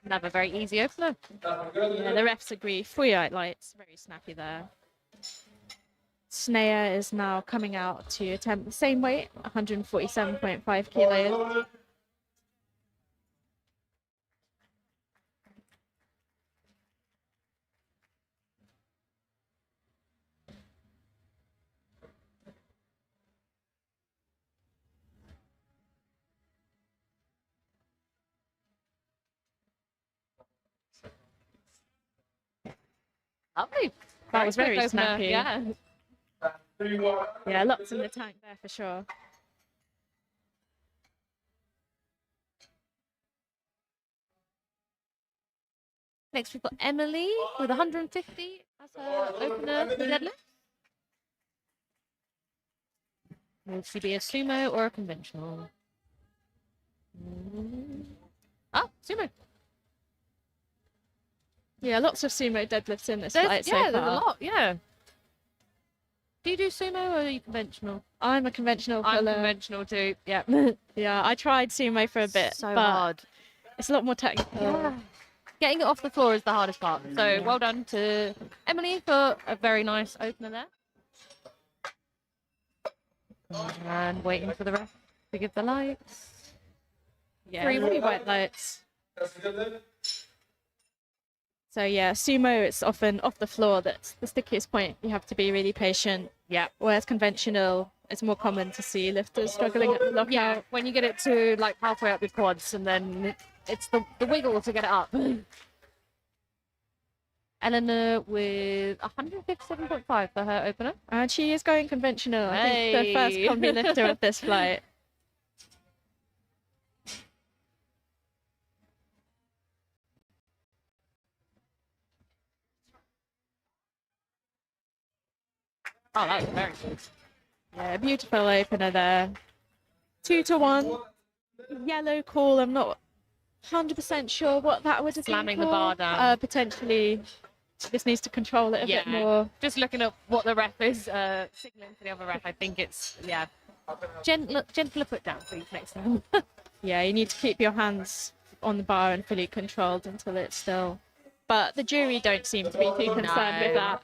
Another very easy opener. Yeah, the refs agree. Three white lights. Very snappy there. Snea is now coming out to attempt the same weight, 147.5 kilos. Lovely. That was very quick opener, snappy. Yeah. Yeah, lots in the tank there for sure. Next we've got Emily with 150 as her opener for the deadlift. Will she be a sumo or a conventional? Oh, sumo. Yeah, lots of sumo deadlifts in this There's, flight so yeah, far. there's a lot, yeah. Do you do sumo or are you conventional? I'm a conventional I'm puller. conventional too, yeah. Yeah, I tried sumo for a bit, So but hard. it's a lot more technical. Yeah. Getting it off the floor is the hardest part. So well done to Emily for a very nice opener there. And waiting for the ref to give the lights. Yeah, three white lights. So yeah, sumo, it's often off the floor that's the stickiest point. You have to be really patient. Yeah. Whereas conventional, it's more common to see lifters struggling at the lockout. Yeah, when you get it to like halfway up your quads and then it's the wiggle to get it up. Eleanor with 157.5 for her opener. And she is going conventional. I think the Hey. first combi lifter of this flight. Oh, that was very good. Yeah, beautiful opener there. 2-1. Yellow call. I'm not 100% sure what that would have been Slamming the for. bar down. Potentially, she just needs to control it a bit more. Just looking at what the ref is signaling to the other ref, I think it's, gentler put down, please, next time. Yeah, you need to keep your hands on the bar and fully controlled until it's still. But the jury don't seem to be too concerned with No. that.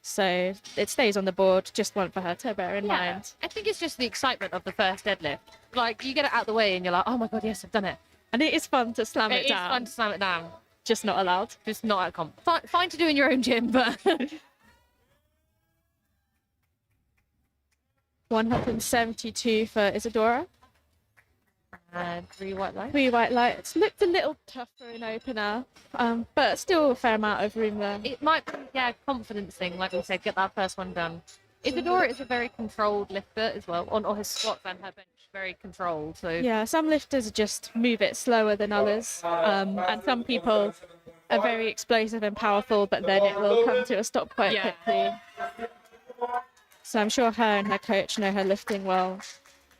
So it stays on the board, just one for her to bear in mind. I think it's just the excitement of the first deadlift. Like, you get it out of the way and you're like, oh my God, yes, I've done it. And it is fun to slam It it is down, fun to slam it down. just not allowed. Just not at comp. Fine to do in your own gym, but 172 for Isadora. and 3 white lights. 3 white lights. Looked a little tough for an opener, but still a fair amount of room there. It might be, yeah, confidence thing, like we said, get that first one done. Isadora is a very controlled lifter as well, on her squats and her bench, very controlled. So Yeah, some lifters just move it slower than others, and some people are very explosive and powerful, but then it will come to a stop quite quickly. So I'm sure her and her coach know her lifting well.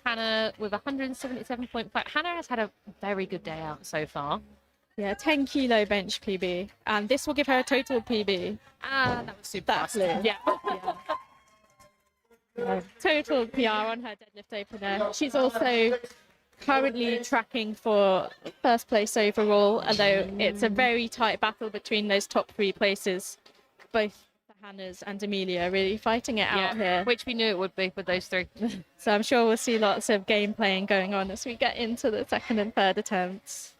Hannah with 177.5. Hannah has had a very good day out so far. Yeah, 10 kilo bench PB, and this will give her a total PB. That was super That fast. flew. Yeah. Total PR on her deadlift opener. She's also currently tracking for first place overall, although it's a very tight battle between those top 3 places. Both the Hannahs and Amelia really fighting it out here. Which we knew it would be with those 3. So I'm sure we'll see lots of game playing going on as we get into the second and third attempts.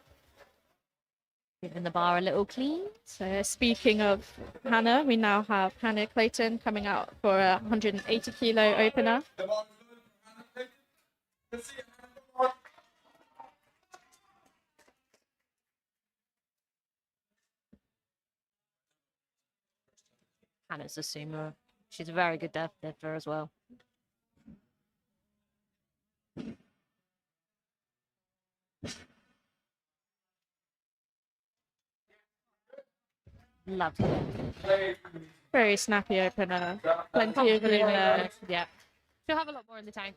Giving the bar a little clean. So speaking of Hannah, we now have Hannah Clayton coming out for a 180 kilo opener. The ball is good. Let's see. Come on. Hannah's a sumo. She's a very good deadlifter as well. Lovely. Very snappy opener. Plenty of room there. Yeah. She'll have a lot more in the tank.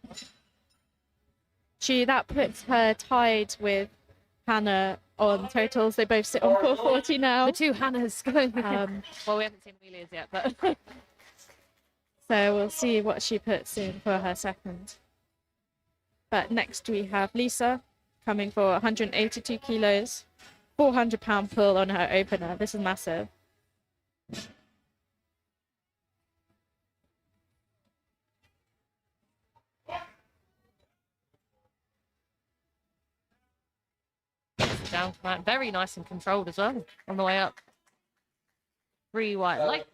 That puts her tied with Hannah on totals. They both sit on 440 now. The 2 Hannahs going. Um, Well, we haven't seen Amelia's yet, but So we'll see what she puts in for her second. But next we have Lisa coming for 182 kilos, 400-pound pull on her opener. This is massive. down from that. Very nice and controlled as well on the way up. 3 white light.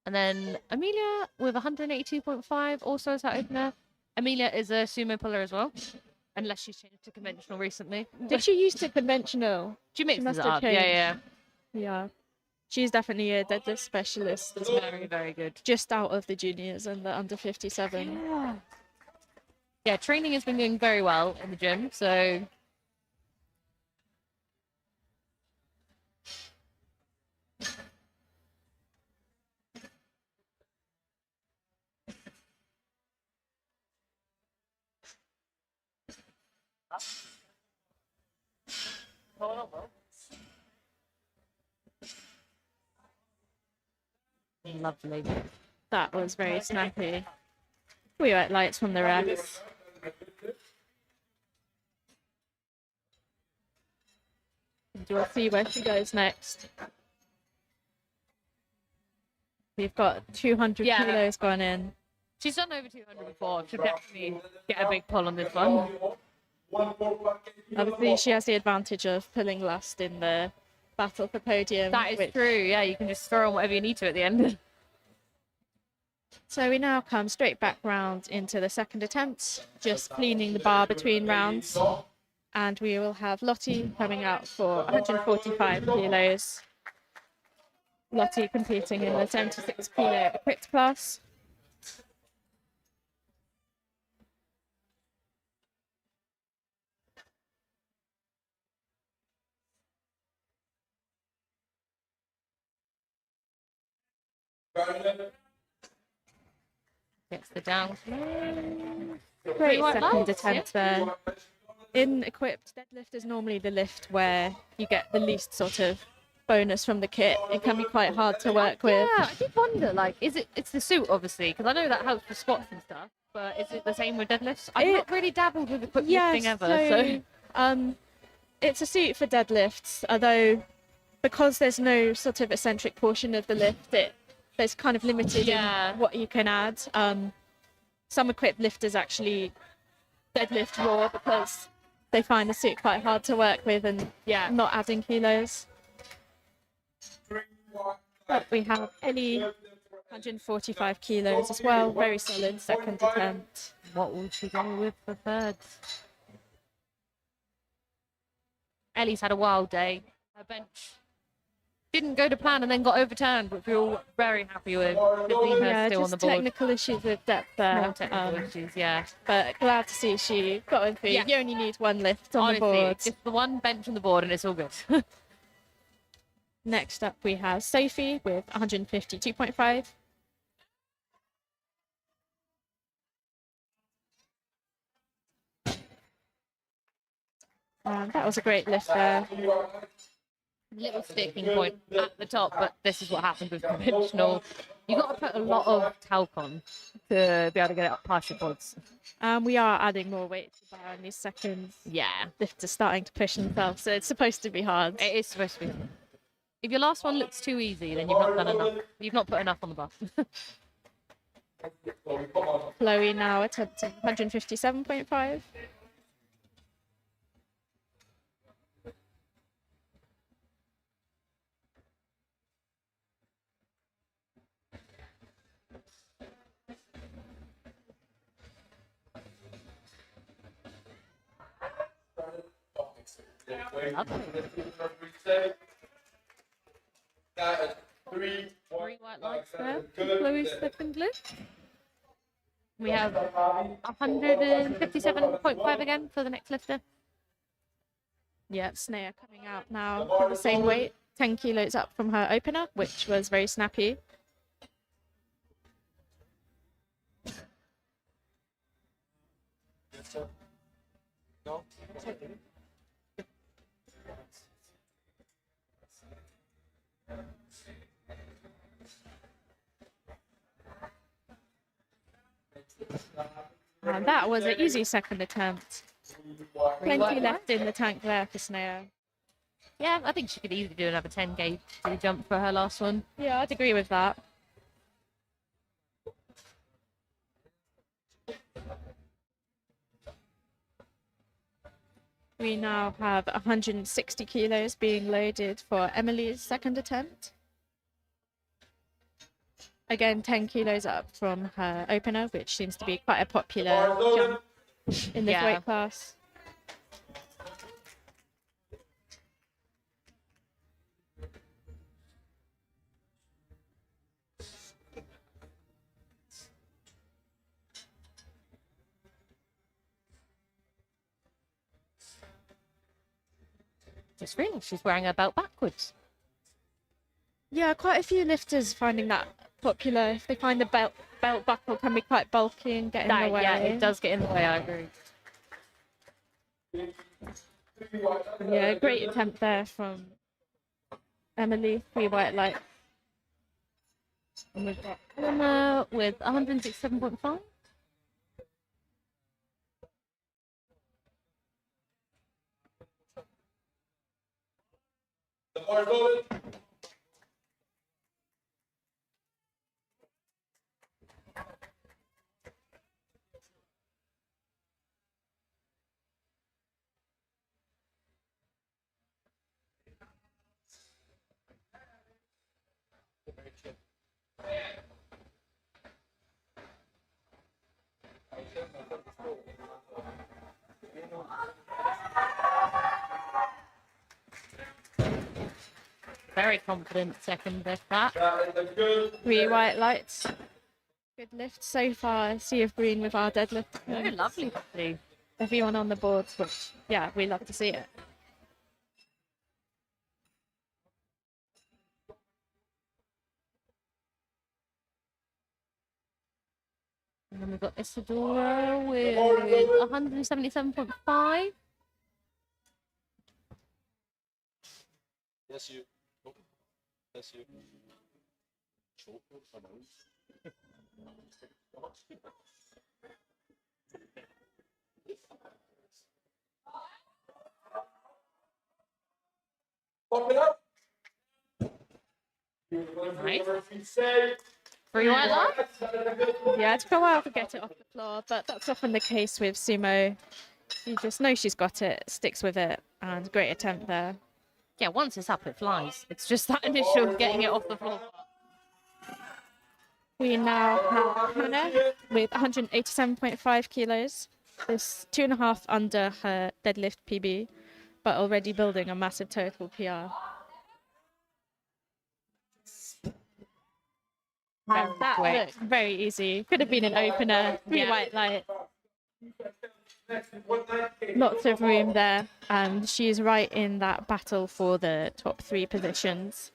And then Amelia with 182.5 also as her opener. Amelia is a sumo puller as well, unless she's changed to conventional recently. Did she used to conventional? She mixes must it have up. Yeah, changed. yeah. Yeah. She's definitely a deadlift specialist. It's very, very good. Just out of the juniors and the under 57. Yeah, training has been going very well in the gym, so lovely. That was very snappy. We were at lights from the racks. We'll see where she goes next. We've got 200 Yeah. kilos gone in. She's done over 200 before. She'll definitely get a big pull on this one. Obviously, she has the advantage of pulling last in the battle for podium. That is which- true. Yeah, you can just throw on whatever you need to at the end. So we now come straight back round into the second attempt, just cleaning the bar between rounds. And we will have Lottie coming out for 145 kilos. Lottie competing in the 76 kilo equipped class. Gets the down. Great white second lights, attempt there. In equipped, deadlift is normally the lift where you get the least sort of bonus from the kit. It can be quite hard to work with. Yeah, I did wonder, like, it's the suit, obviously, because I know that helps for squats and stuff, but is it the same with deadlifts? I've not really dabbled with equip lifting ever, so... It's a suit for deadlifts, although because there's no sort of eccentric portion of the lift, there's kind of limited in what you can add. Some equipped lifters actually deadlift raw because they find the suit quite hard to work with and not adding kilos. But we have Ellie, 145 kilos as well, very solid second attempt. What will she go with for thirds? Ellie's had a wild day. Her bench didn't go to plan and then got overturned, which we're all very happy with. To see her still on the just board. technical issues with depth there. More technical issues, yeah. But glad to see she got in through. Yeah. You only need one lift on Honestly, the board. just the one bench on the board and it's all good. Next up we have Sophie with 152.5. That was a great lift there. Little sticking point at the top, but this is what happens with conventional. You've got to put a lot of talc on to be able to get it up past your quads. We are adding more weight to the bar in these seconds. Yeah, Lift is starting to push themselves, so it's supposed to be hard. it is supposed to be. If your last one looks too easy, then you've not done enough. You've not put enough on the bar. Chloe now attempting 157.5. Three white lights there. Chloe's second lift. We have 157.5 again for the next lifter. Yep, Snea coming out now with the same weight, 10 kilos up from her opener, which was very snappy. No? And that was an easy second attempt. Plenty left in the tank there for Snea. Yeah, I think she could easily do another 10k to jump for her last one. Yeah, I'd agree with that. We now have 160 kilos being loaded for Emily's second attempt. Again, 10 kilos up from her opener, which seems to be quite a popular jump in this weight class. Just realised she's wearing her belt backwards. Yeah, quite a few lifters finding that popular. If they find the belt buckle can be quite bulky and get in the way. Yeah, it does get in the way, I agree. Yeah, great attempt there from Emily, 3 white light. And we've got Emma with 167.5. The bar is loaded. Very confident second lift that. That is a good. 3 white lights. Good lift so far. Sea of green with our deadlift. Very lovely to see. Everyone on the boards, which, yeah, we love to see it. And then we've got Isadora with 177.5. Yes, you. Bless you. Pop it up. Nice. 3 white lights. Yeah, it took a while to get it off the floor, but that's often the case with sumo. You just know she's got it, sticks with it, and great attempt there. Yeah, once it's up, it flies. It's just that initial getting it off the floor. We now have Hannah with 187.5 kilos. This 2.5 under her deadlift PB, but already building a massive total PR. And that Great. looked very easy. Could have been an opener, 3 Yeah. white light. Lots of room there, and she's right in that battle for the top 3 positions.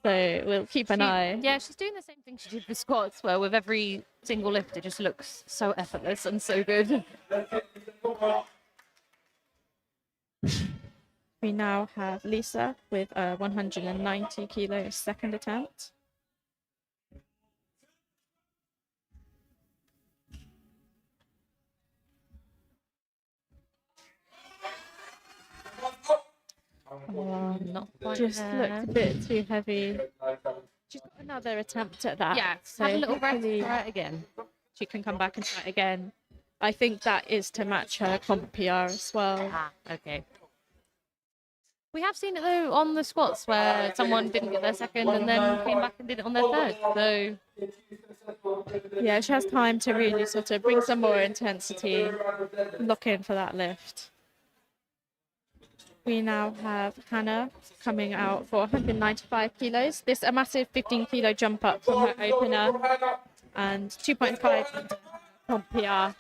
So we'll keep an eye. Yeah, she's doing the same thing she did with squats, where with every single lift, it just looks so effortless and so good. We now have Lisa with a 190 kilo second attempt. Not quite Just there. looked a bit too heavy. She's got another attempt at that. Yeah, so have a little rest, hopefully try it again. she can come back and try it again. I think that is to match her comp PR as well. Ah, okay. We have seen it though on the squats where someone didn't get their second and then came back and did it on their third. So Yeah, she has time to really sort of bring some more intensity, lock in for that lift. We now have Hannah coming out for 195 kilos. This a massive 15 kilo jump up from her opener and 2.5 comp PR.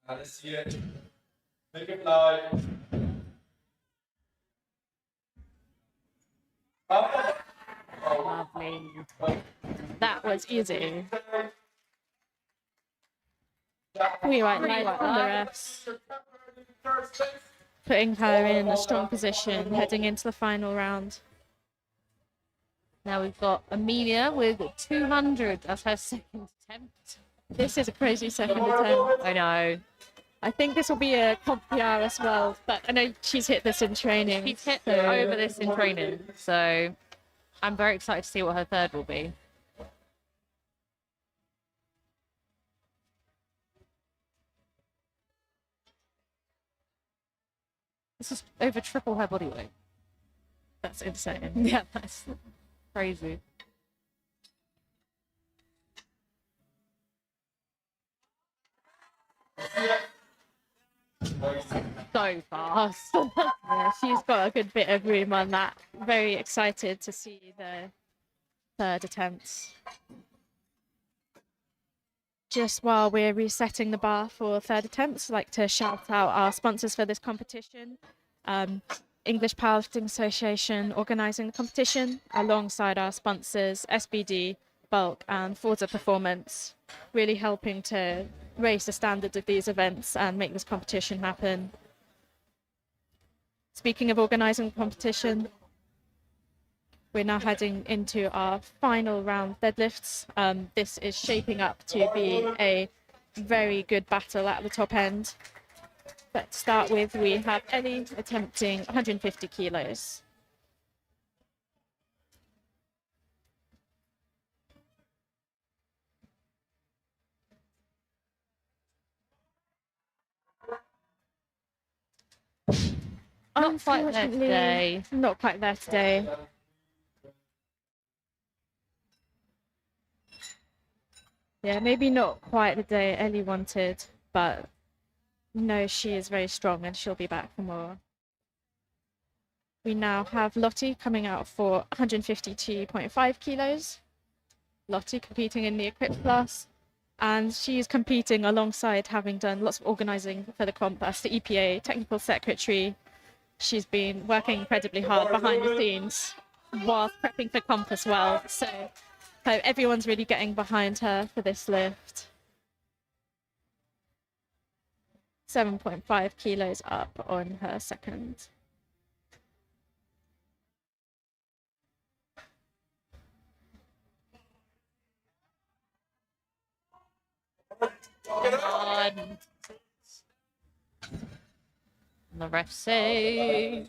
Let's see it. Make it fly. Up. lovely. That was easy. We right light on the refs, putting her in a strong position heading into the final round. Now we've got Amelia with 200 as her second attempt. This is a crazy second attempt. I know. I think this will be a comp PR as well, but I know she's hit this in training. She's hit so- over this in training, so I'm very excited to see what her third will be. This is over triple her body weight. That's insane. Yeah, that's crazy. So fast. Yeah, she's got a good bit of room on that. Very excited to see the third attempt. Just while we're resetting the bar for third attempts, I'd like to shout out our sponsors for this competition. English Powerlifting Association organising the competition, alongside our sponsors SBD, Bulk and Forza Performance, really helping to raise the standards of these events and make this competition happen. Speaking of organising the competition, we're now heading into our final round deadlifts. This is shaping up to be a very good battle at the top end. But to start with, we have Ellie attempting 150 kilos. Not quite there Unfortunately, today. Not quite there today. Yeah, maybe not quite the day Ellie wanted, but no, she is very strong and she'll be back for more. We now have Lottie coming out for 152.5 kilos. Lottie competing in the equipped class, and she's competing alongside having done lots of organising for the comp as the EPA technical secretary. She's been working incredibly hard behind the scenes while prepping for comp as well. So So everyone's really getting behind her for this lift. 7.5 kilos up on her second. Come on. The ref say.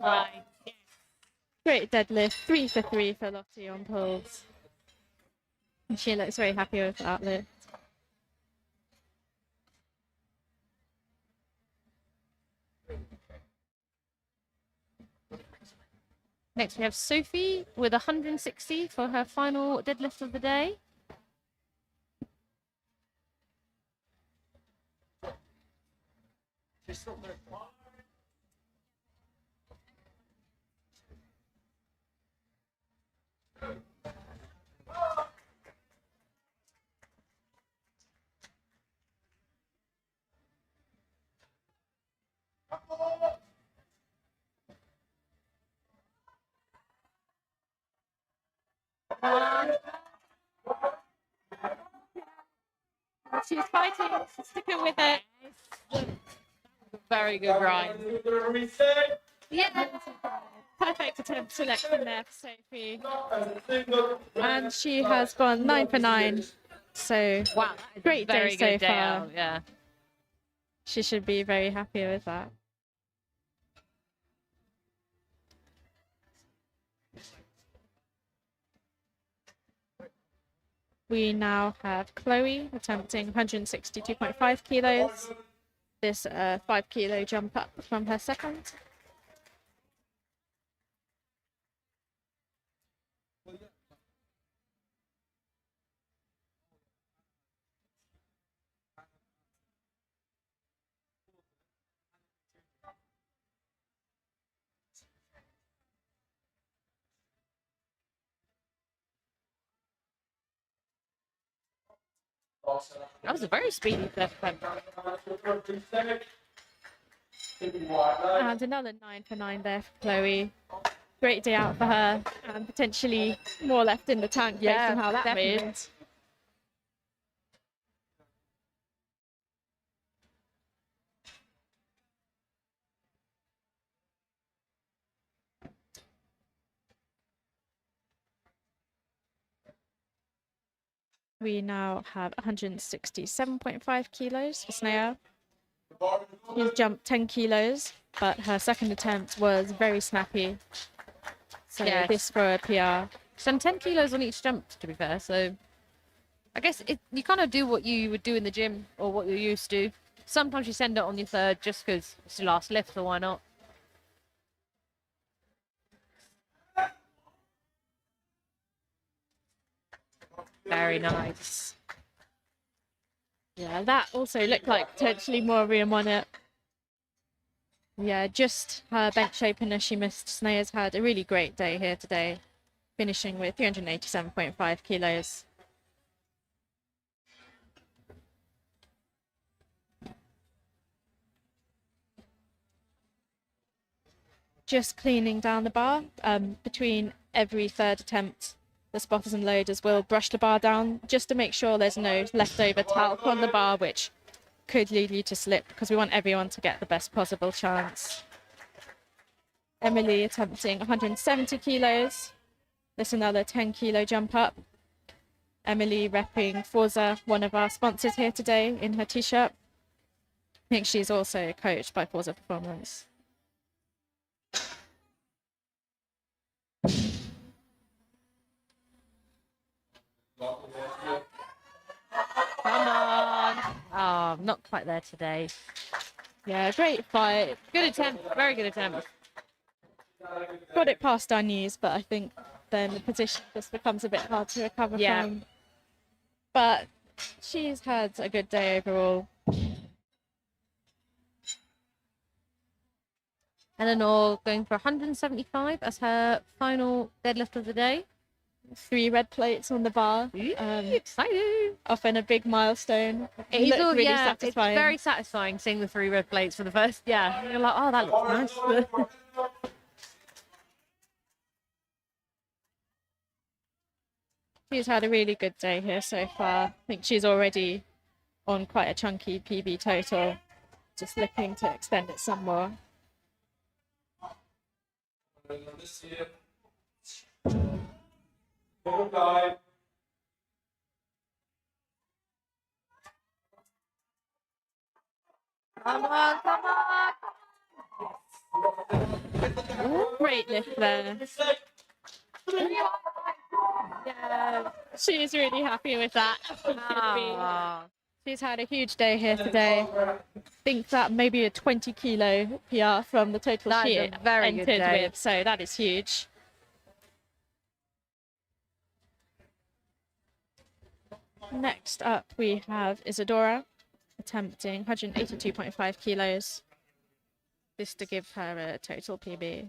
Right. Great deadlift, 3 for 3 for Lottie on pulls. And she looks very happy with that lift. Next we have Sophie with 160 for her final deadlift of the day. She's fighting, she's sticking with it. Very good grind. Yeah. Perfect attempt selection there for Sophie. And she has gone 9 for 9. So Wow, that is great a very day good so day far. out, yeah. She should be very happy with that. We now have Chloe attempting 162.5 kilos. This 5 kilo jump up from her second. That was a very speedy left bend. And another 9 for 9 there for Chloe. Great day out for her, and potentially more left in the tank based on how that definitely. moved. We now have 167.5 kilos for Snea. She's jumped 10 kilos, but her second attempt was very snappy. So Yes. this for a PR. She's done 10 kilos on each jump, to be fair, so I guess you kind of do what you would do in the gym or what you're used to. Sometimes you send it on your third just because it's your last lift, so why not? Very nice. Yeah, that also looked like potentially more room on it. Yeah, just her bench opener she missed. Snea's had a really great day here today, finishing with 387.5 kilos. Just cleaning down the bar. Between every third attempt, the spotters and loaders will brush the bar down just to make sure there's no leftover talc on the bar, which could lead you to slip, because we want everyone to get the best possible chance. Emily attempting 170 kilos. This another 10 kilo jump up. Emily repping Forza, one of our sponsors here today, in her t-shirt. I think she's also coached by Forza Performance. Come on. Oh, not quite there today. Yeah, great fight. Good attempt. Very good attempt. Got it past our knees, but I think then the position just becomes a bit hard to recover from. But she's had a good day overall. Eleanor going for 175 as her final deadlift of the day. 3 red plates on the bar. Exciting. Often a big milestone. It It's looked all- really yeah, satisfying. It's very satisfying seeing the 3 red plates for the first. Yeah, you're like, oh, that looks nice. She's had a really good day here so far. I think she's already on quite a chunky PB total, just looking to extend it some more. This year. Good guy. Come on, come on. Great lift there. Yeah, she's really happy with that. Ah. She's had a huge day here today. Think that maybe a 20 kilo PR from the total That is she a very good entered day. with, so that is huge. Next up, we have Isadora attempting 182.5 kilos. This to give her a total PB.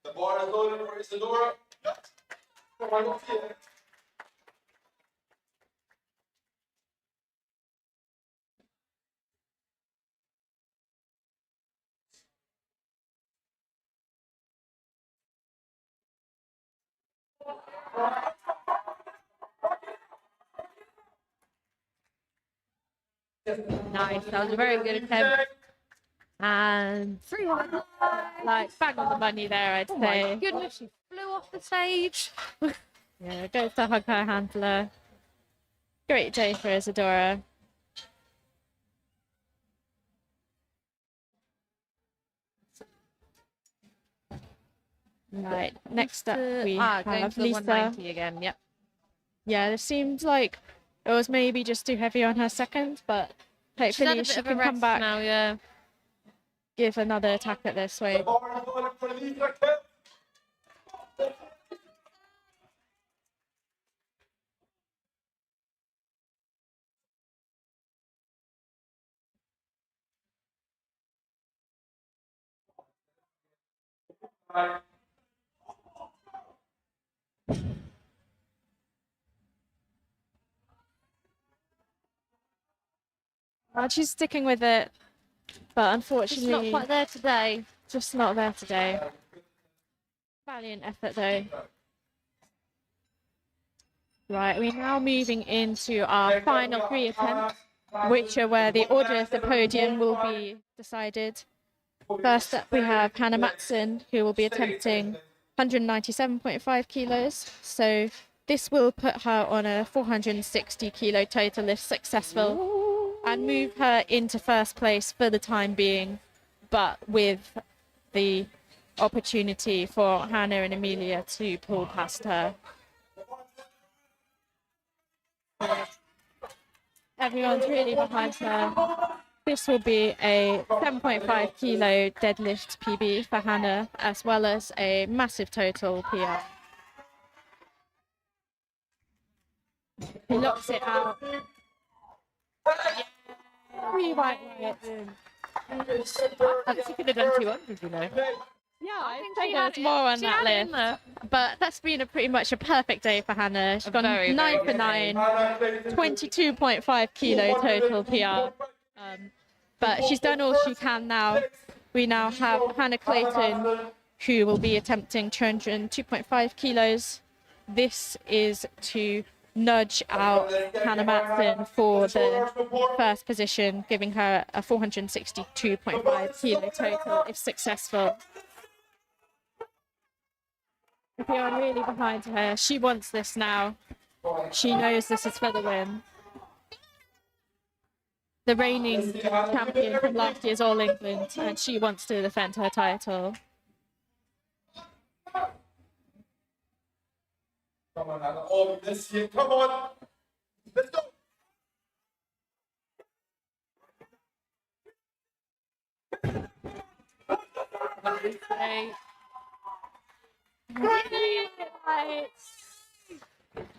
The bar is loaded for Isadora. Come on, don't feel it. Nice. That was a very good attempt. And 3-1. Like, bang on the money there, I'd Oh say. my goodness, she flew off the stage. Yeah, goes to hug her handler. Great day for Isadora. Right, next up we going have to the Lisa. 190 again. Yep. Yeah, it seems like it was maybe just too heavy on her second, but She's had a hopefully bit she of a can come rest back, now, yeah. give another attack at this The way. bar is loaded for Lisa Kemp. She's sticking with it, but She's not unfortunately, quite there today. just not there today. Valiant effort though. Right, we're now moving into our final 3 attempts, which are where the order of the podium will be decided. First up, we have Hannah Matson, who will be attempting 197.5 kilos. So this will put her on a 460 kilo total if successful and move her into first place for the time being, but with the opportunity for Hannah and Amelia to pull past her. Everyone's really behind her. This will be a 7.5 kilo deadlift PB for Hannah, as well as a massive total PR. He locks it out. Right. She could have done 200, you know. Yeah, I think she there had was more on she that had it in list. there. But that's been pretty much a perfect day for Hannah. She's gone Very, 9 very for good 9, 22.5 kilo total PR. But she's done all she can now. We now have Hannah Clayton, who will be attempting 202.5 kilos. This is to nudge out Hannah Matson for the first position, giving her a 462.5 kilo total if successful. Everyone really behind her. She wants this now. She knows this is for the win. The reigning champion from last year's All England, and she wants to defend her title. Come on, Hannah. Oh, this year. Come on. Let's go.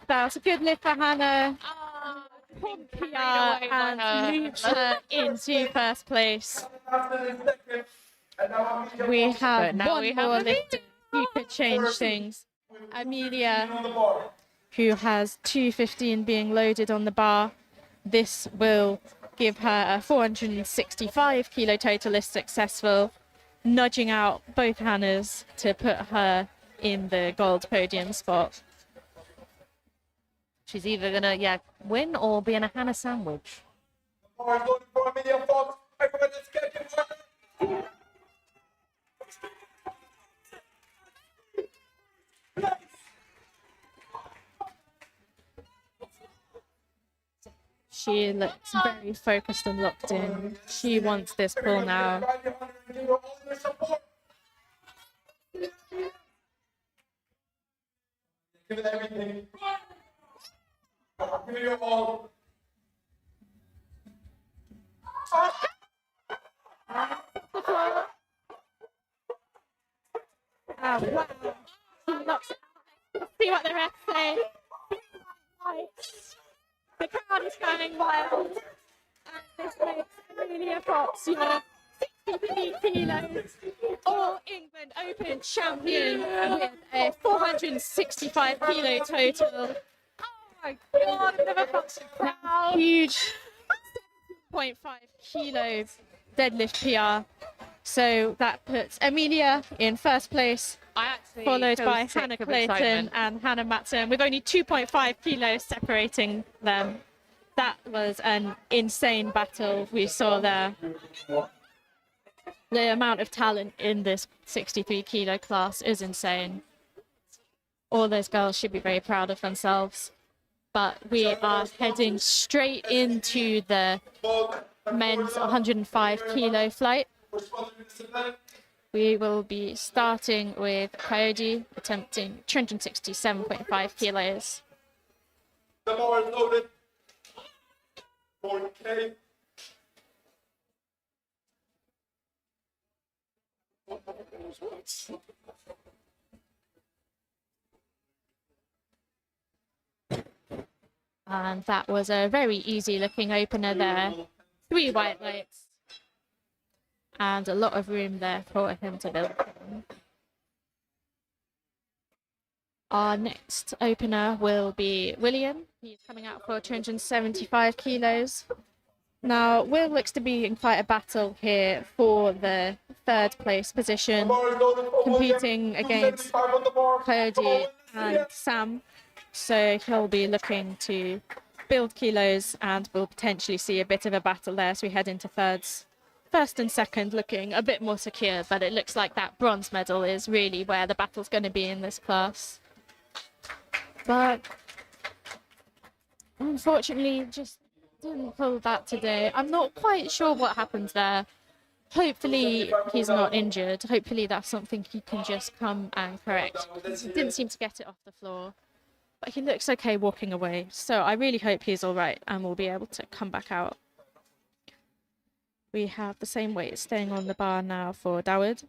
That was a good lift for Hannah. PR and moves her into first place. We have one more lifter who could change things. Amelia, who has 215 being loaded on the bar. This will give her a 465 kilo total is successful, nudging out both Hannahs to put her in the gold podium spot. She's either gonna, yeah, win or be in a Hannah sandwich. Bar is loaded for Amelia, folks. Everyone, let's get it. She looks very focused and locked in. She wants this pull now. Give it everything. Give it your all. Oh, wow. She locks it out. See what the refs say. The crowd is going wild. And this makes Amelia Fox your 63 kilos All England Open champion with a 465 kilo total. Oh my God, I've never felt so proud. Huge 7.5 kilo deadlift PR. So that puts Amelia in first place, I actually followed feel by sick Hannah of Clayton excitement. and Hannah Matson, with only 2.5 kilos separating them. That was an insane battle we saw there. The amount of talent in this 63 kilo class is insane. All those girls should be very proud of themselves. But we are heading straight into the men's 105 kilo flight. We will be starting with Coyote, attempting 267.5 kilos. The bar is loaded. 4K. And that was a very easy looking opener there. 3 white lights. And a lot of room there for him to build from. Our next opener will be William. He's coming out for 275 kilos. Now, Will looks to be in quite a battle here for the 3rd place position, competing against Coyote and Sam. So he'll be looking to build kilos and we'll potentially see a bit of a battle there as we head into thirds. 1st and 2nd looking a bit more secure, but it looks like that bronze medal is really where the battle's going to be in this class. But unfortunately, just didn't pull that today. I'm not quite sure what happened there. Hopefully he's not injured. Hopefully that's something he can just come and correct. He didn't seem to get it off the floor, but he looks okay walking away. So I really hope he's all right and will be able to come back out. We have the same weight staying on the bar now for Dawid.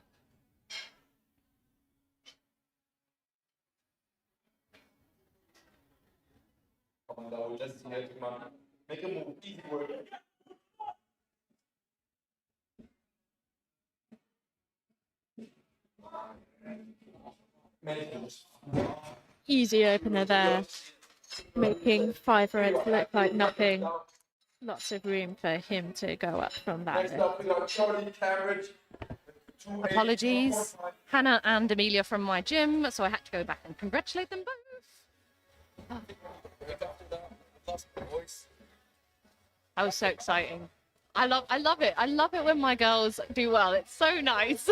Come on, Dawood, just here to come. Make a move, easy work. Many things. Easy opener there, making 5 reds look like nothing. Lots of room for him to go up from that. Next up, we got Charlie Cambridge. Apologies, Hannah and Amelia from my gym, so I had to go back and congratulate them both. That was so exciting. I love it. I love it when my girls do well. It's so nice.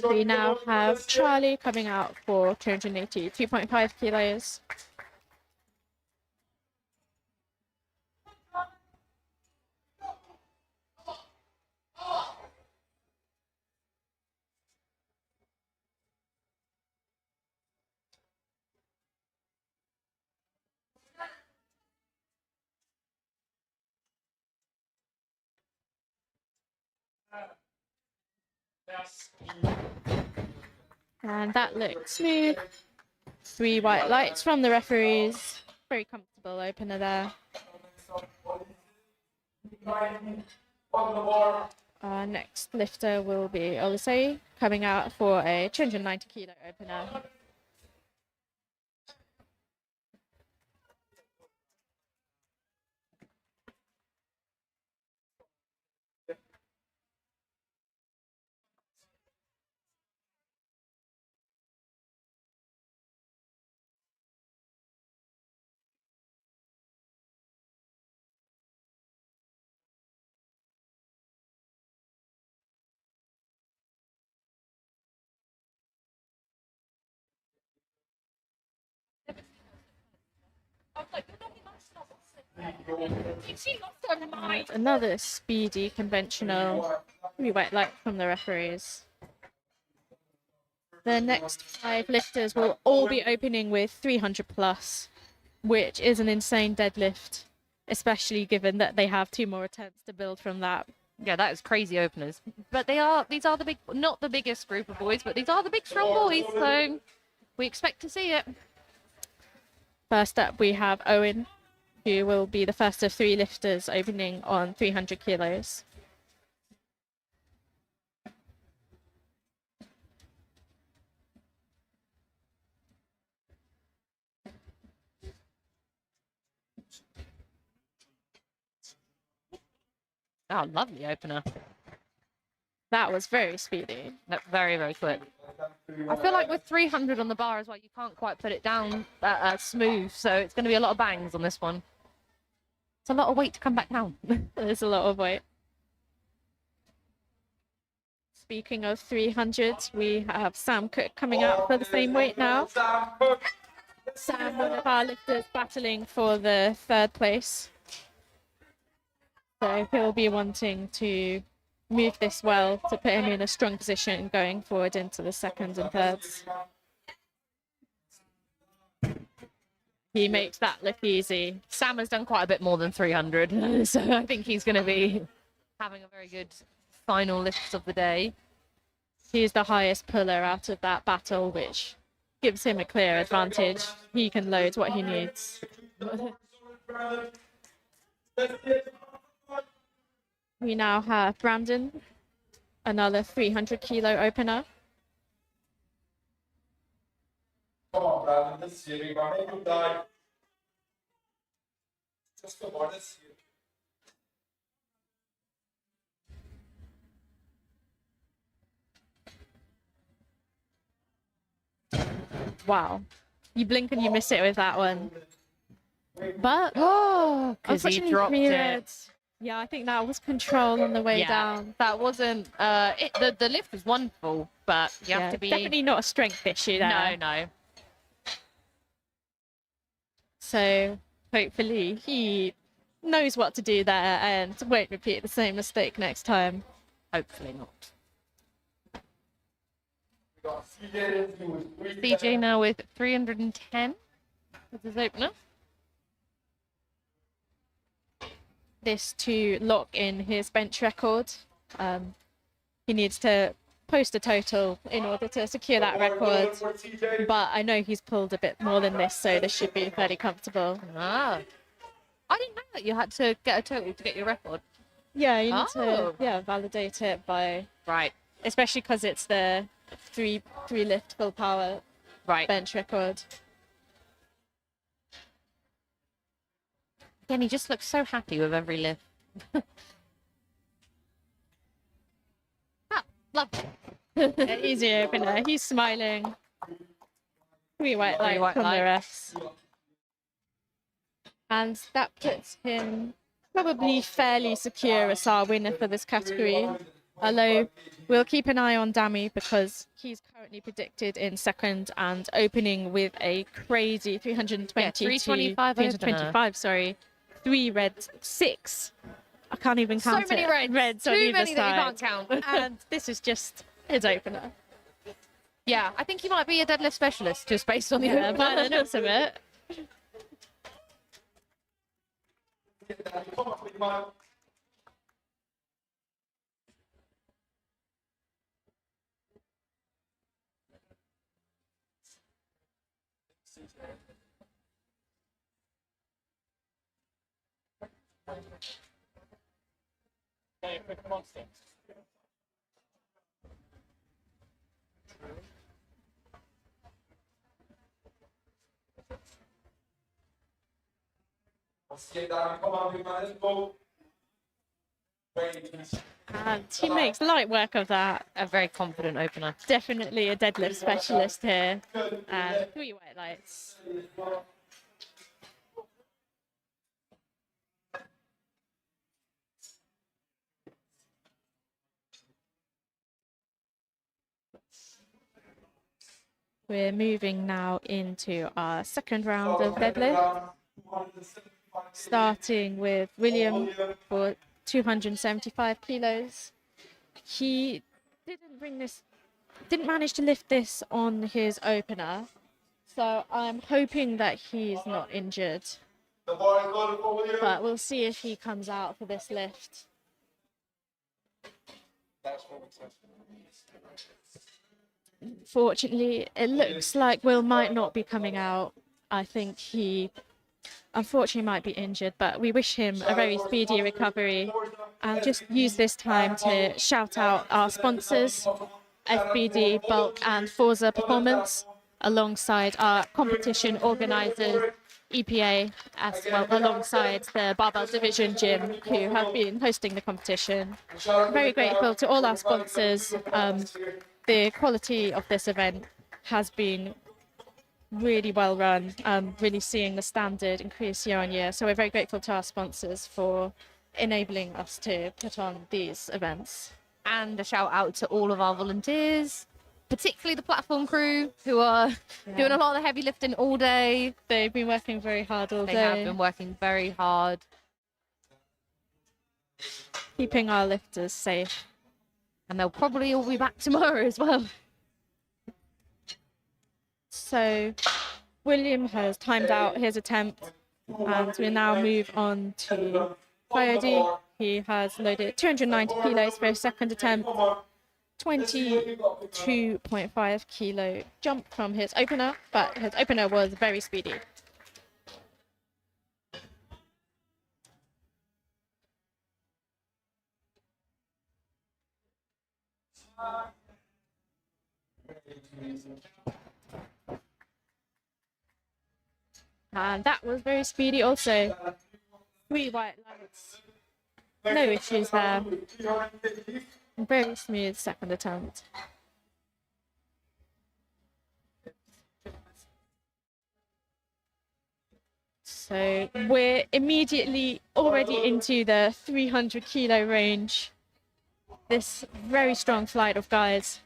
We now have Charlie coming out for 282.5 kilos. And that looked smooth. 3 white lights from the referees. Very comfortable opener there. On the bar, Our next lifter will be Olisei, coming out for a 290 kilo opener. Another speedy conventional white light from the referees. The next 5 lifters will all be opening with 300 plus, which is an insane deadlift, especially given that they have 2 more attempts to build from that. Yeah, that is crazy openers. But these are the big, not the biggest group of boys, but these are the big strong boys, so we expect to see it. First up, we have Owen, who will be the first of 3 lifters opening on 300 kilos. Oh, lovely opener. That was very speedy. Very, very quick. I feel like with 300 on the bar as well, you can't quite put it down smooth, so it's going to be a lot of bangs on this one. It's a lot of weight to come back down. There's a lot of weight. Speaking of 300, we have Sam Cook coming out for the same weight now. Sam, one of our lifters, battling for the 3rd place. So he'll be wanting to move this well to put him in a strong position going forward into the 2nd and 3rds. He makes that look easy. Sam has done quite a bit more than 300, so I think he's going to be having a very good final lift of the day. He's the highest puller out of that battle, which gives him a clear advantage. He can load what he needs. We now have Brandon, another 300 kilo opener. Come on, Brandon, this year, you're gonna make him die. Just come on, this year. Wow. You blink and you miss it with that one. But Oh, because he unfortunately, dropped it. cleared. Yeah, I think that was control on the way Yeah, down. that wasn't. The lift was wonderful, but you have to be. Definitely not a strength issue there. No, no. So hopefully he knows what to do there and won't repeat the same mistake next time. Hopefully not. We got CJ with CJ now with 310 as his opener. This to lock in his bench record. He needs to post a total in order to secure that record. But I know he's pulled a bit more than this, so this should be fairly comfortable. Ah. I didn't know that you had to get a total to get your record. Yeah, you need Oh. to validate it by, Right, especially because it's the three lift full power right. bench record. Again, he just looks so happy with every lift. An easy opener. He's smiling. 3 white lights white from the lights. refs. And that puts him probably fairly secure as our winner for this category. Although we'll keep an eye on Dami because he's currently predicted in 2nd and opening with a crazy 320 Yeah, 325 325, sorry. 3 reds, 6. I can't even So count many it. reds. on Too either many that you side. can't count. And this is just his opener. Yeah, I think he might be a deadlift specialist just based on the Yeah, opener. by the looks of it. Come on, big man. Okay, quick monster. Let's get down. Come on, big man. Let's go. Wait, please. And he makes light work of that. A very confident opener. Definitely a deadlift specialist here. And 3 white lights. We're moving now into our second round of deadlift, starting with William for 275 kilos. He didn't manage to lift this on his opener, so I'm hoping that he's not injured. The bar is loaded for William. But we'll see if he comes out for this lift. That's what we said. Fortunately, it looks like Will might not be coming out. I think he unfortunately might be injured, but we wish him a very speedy recovery. I'll just use this time to shout out our sponsors, FBD, Bulk and Forza Performance, alongside our competition organisers, EPA, as well alongside the Barbell Division Gym, who have been hosting the competition. Very grateful to all our sponsors. The quality of this event has been really well run, really seeing the standard increase year on year. So we're very grateful to our sponsors for enabling us to put on these events. And a shout out to all of our volunteers, particularly the platform crew who are doing a lot of the heavy lifting all day. They've been working very hard all They day, have been working very hard. keeping our lifters safe. And they'll probably all be back tomorrow as well. So William has timed out his attempt, and we now move on to Coyote. He has loaded 290 kilos for his second attempt, 22.5 kilo jump from his opener, but his opener was very speedy. And that was very speedy also. 3 white lights. No issues there. Very smooth second attempt. So we're immediately already into the 300 kilo range. This very strong flight of guys.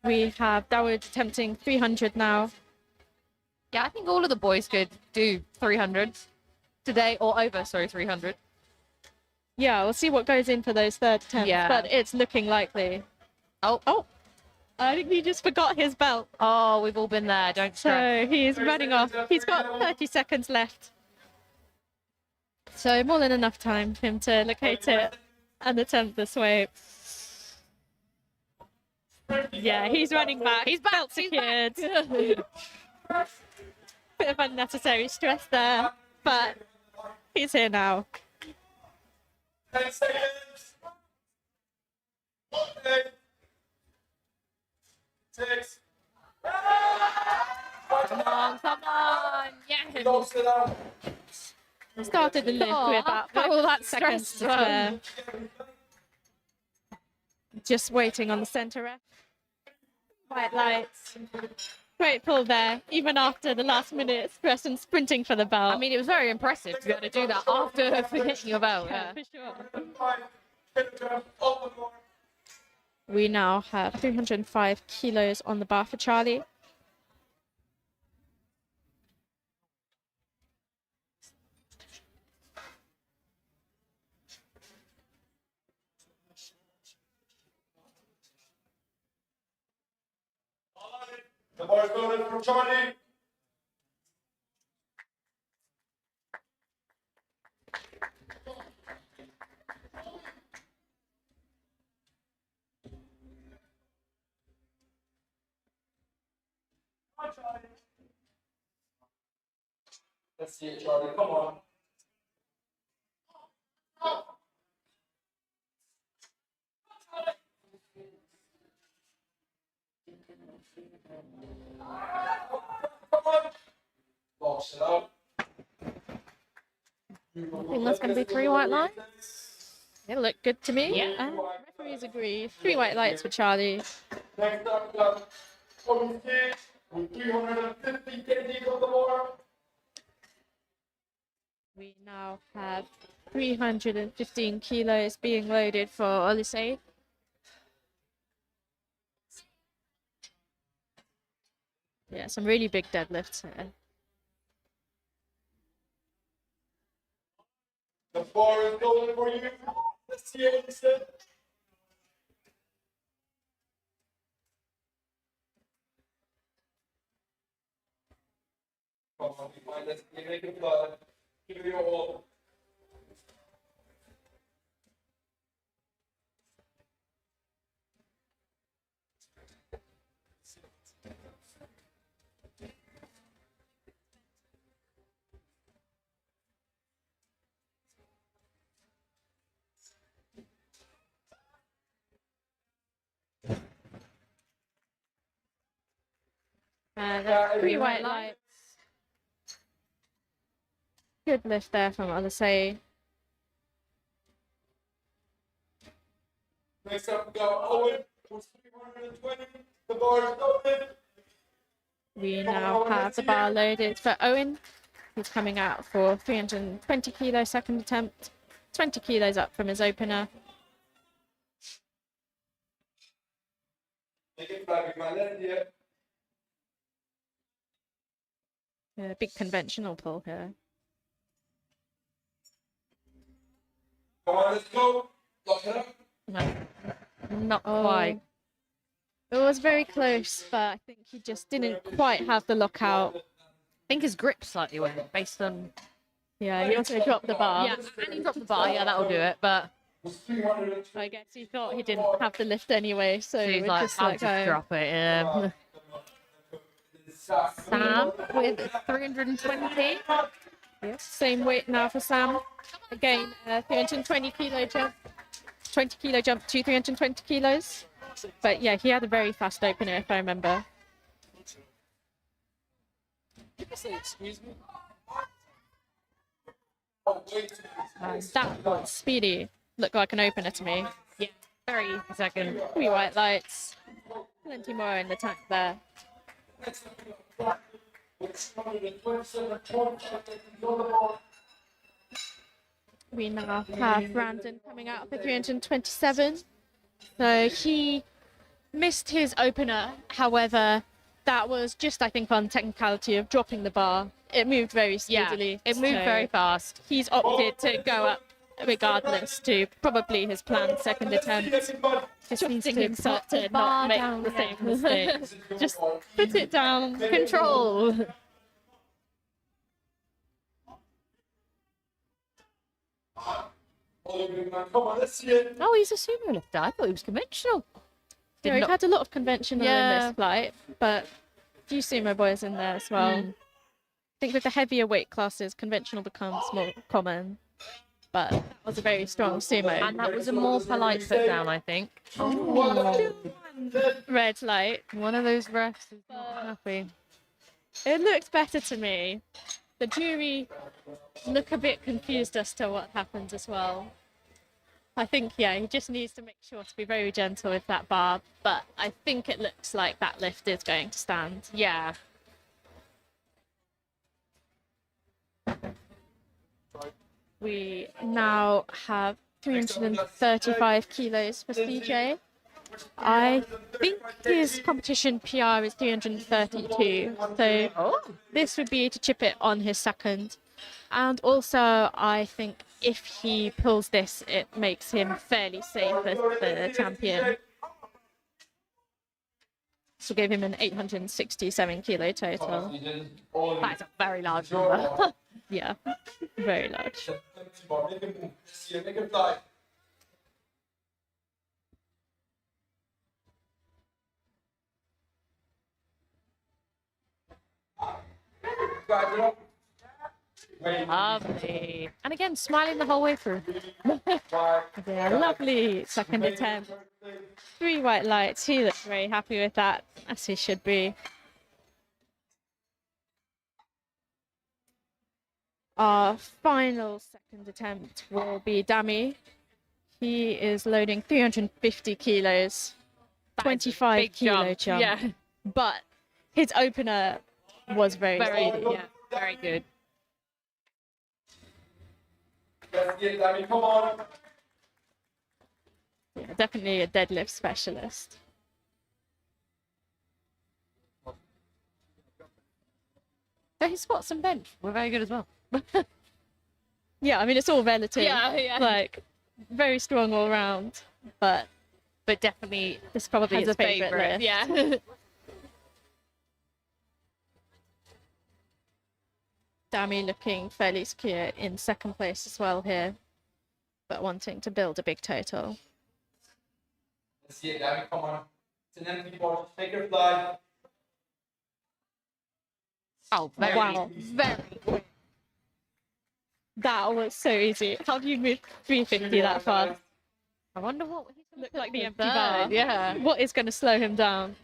We have Dawood attempting 300 now. Yeah, I think all of the boys could do 300 today or over, 300. Yeah, we'll see what goes in for those third attempts, Yeah. but it's looking likely. Oh, I think he just forgot his belt. oh, we've all been there, don't stress. So he's running off. He's got 30 seconds left. So more than enough time for him to locate it and attempt the sweep. Yeah, he's running back. He's back, Belt he's secured. back. Bit of unnecessary stress there, but he's here now. 10 seconds. 8, 6. Come on, yeah. Don't sit down. Started the lift Oh, with about after all 5 that seconds stress to as spare. Just waiting on the centre ref. White lights. Great pull there, even after the last minute stress and sprinting for the belt. I mean, it was very impressive to be able to do that after forgetting your belt. Yeah. for sure. 5, 10, open door. We now have 305 kilos on the bar for Charlie. The bar is loaded for Charlie. Come on, Charlie. Let's see it, Charlie. Come on. Box it out. I think that's going to be 3 white lights. It looked good to me. Yeah. And referees agree. 3 white lights for Charlie. Next up, we got Owen Stage with 350 kgs on the bar. We now have 315 kilos being loaded for Oliseh. Yeah, some really big deadlifts here. The bar is going for you. Let's see what he said. Come on, be fine. Let's make it blood. Give it your all. There's 3 white lights. Good lift there from Oliseh. Next up, we got Owen, who's 320. The bar is open. We now have the bar loaded for Owen, who's coming out for 320 kilo second attempt, 20 kilos up from his opener. Make it flat with my left here. Big conventional pull here. Come on, let's go. Lock it up. No, not Oh. quite. It was very close, but I think he just didn't quite have the lockout. I think his grip slightly went based on. Yeah, he also dropped the bar. Yeah, and he dropped the bar. Yeah, that'll do it. But Was 320. I guess he thought he didn't have the lift anyway, so he's we like, just I'll let just go. drop it. Yeah. Sam with 320. Same weight now for Sam. Again, 320 kilo jump. 20 kilo jump to 320 kilos. But yeah, he had a very fast opener, if I remember. People say, excuse me. Oh, wait. That was speedy. Looked like an opener to me. Yeah, very second. 3 white lights. Plenty more in the tank there. Next up, we got with 227 points. On the bar. We now have Brandon coming out for 327. So he missed his opener. However, that was just, I think, on technicality of dropping the bar. It moved very Yeah, speedily. it moved so very fast. He's opted to go up regardless to probably his planned second attempt. Just forcing himself to not make the same mistake. Just put it down. Control. Come on, let's see it. Oh, he's a sumo lifter. I thought he was conventional. Yeah, Did we've not- had a lot of conventional in Yeah. this flight, but a few sumo boys in there as well. I think with the heavier weight classes, conventional becomes more common. But that was a very strong sumo. And that was a more polite put down, I think. Red light. One of those refs is not happy. It looks better to me. The jury look a bit confused as to what happens as well. I think, yeah, he just needs to make sure to be very gentle with that bar. But I think it looks like that lift is going to stand. Yeah. We now have 335 kilos for CJ. I think his competition PR is 332, so this would be to chip it on his second. And also, I think if he pulls this, it makes him fairly safe as the champion. This will give him an 867 kilo total. That's a very large number. Yeah, very large. Make him move. See it, make him fly. Guys, it up. Wait. Lovely. And again, smiling the whole way through. Five. Yeah, lovely second attempt. 3 white lights. He looks very happy with that, as he should be. Our final second attempt will be Dami. He is loading 350 kilos, That is a 25 big kilo jump. Yeah, But his opener was very speedy. yeah, very good. Let's get Danny, come on. Yeah, definitely a deadlift specialist. So his squats and bench were very good as well. Yeah, I mean, it's all relative. Yeah. Like, very strong all round, but But definitely this is probably has his a favourite. lift. Yeah. Dami looking fairly secure in second place as well here, but wanting to build a big total. Let's get Danny, come on. It's an empty ball. Take your fly. Oh, very, Wow. very good. That was so easy. How do you move 350 that fast? I wonder what he's going to Looked put like the for empty third. bar. Yeah. What is going to slow him down?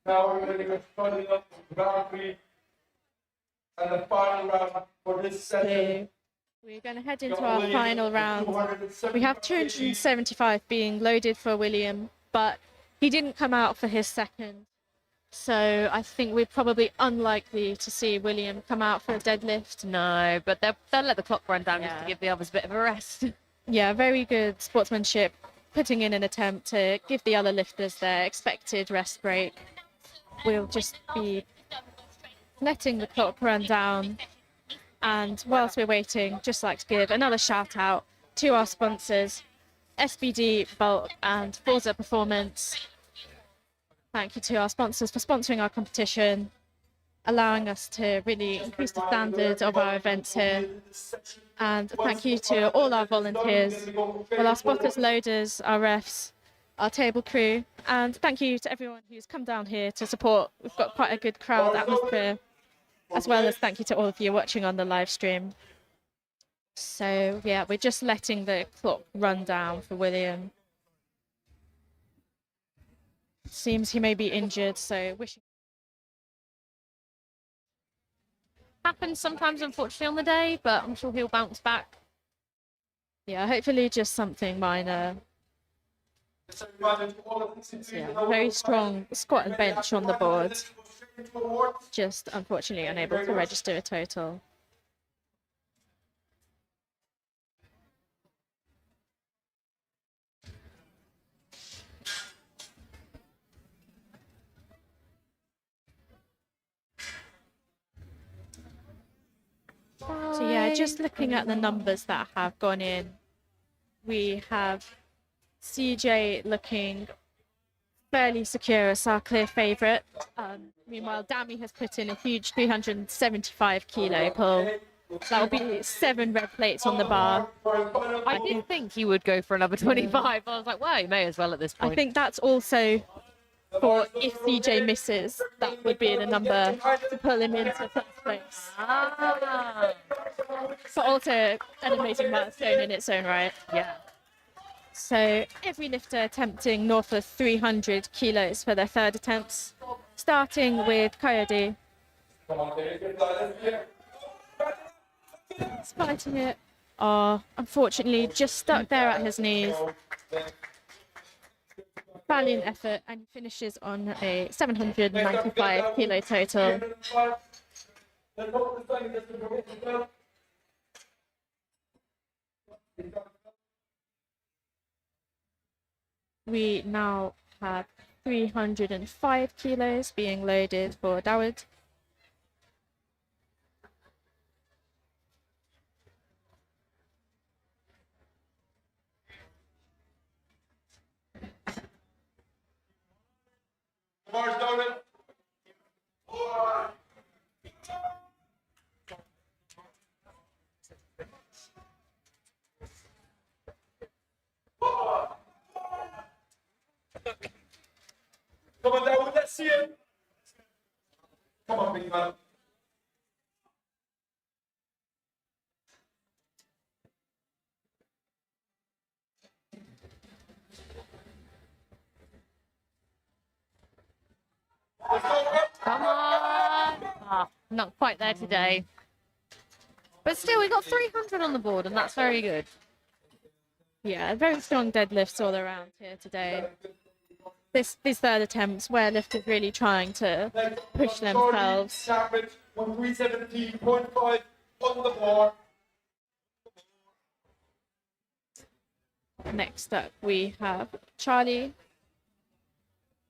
Now we're going to go starting up round 3. And the final round for this session. So we're going to head into our final round. We have 275 being loaded for William, but he didn't come out for his second. So I think we're probably unlikely to see William come out for a deadlift. No, but they'll let the clock run down just Yeah. to give the others a bit of a rest. Yeah, very good sportsmanship, putting in an attempt to give the other lifters their expected rest break. We'll just be letting the clock run down. And whilst we're waiting, just like to give another shout out to our sponsors, SBD, Bulk and Forza Performance. Thank you to our sponsors for sponsoring our competition, allowing us to really increase the standard of our events here. And thank you to all our volunteers, well, our spotters, loaders, our refs, our table crew, and thank you to everyone who's come down here to support. We've got quite a good crowd atmosphere, as well as thank you to all of you watching on the live stream. So yeah, we're just letting the clock run down for William. Seems he may be injured, so wishing. Happens sometimes, unfortunately, on the day, but I'm sure he'll bounce back. Yeah, hopefully just something minor. Yeah, very strong squat and bench on the board. Just unfortunately unable to register a total. So yeah, just looking at the numbers that have gone in, we have CJ looking fairly secure as our clear favourite. Meanwhile, Dami has put in a huge 375 kilo pull. That will be 7 red plates on the bar. I did think he would go for another 25. I was like, well, he may as well at this point. I think that's also for if CJ misses, that would be the number to pull him into first place. Ah, But also an amazing milestone in its own right. yeah. So every lifter attempting north of 300 kilos for their third attempts, starting with Coyote. Spiting it are unfortunately just stuck there at his knees. Valiant effort, and he finishes on a 795 kilo total. We now have 305 kilos being loaded for Dawood. Bars loaded. Come on, Dawood, let's see it. Come on, big man. Not quite there today. But still, we got 300 on the board, and that's very good. Yeah, very strong deadlifts all around here today. These third attempts where lifters really trying to push themselves. 1,370.5 on the bar. Next up, we have Charlie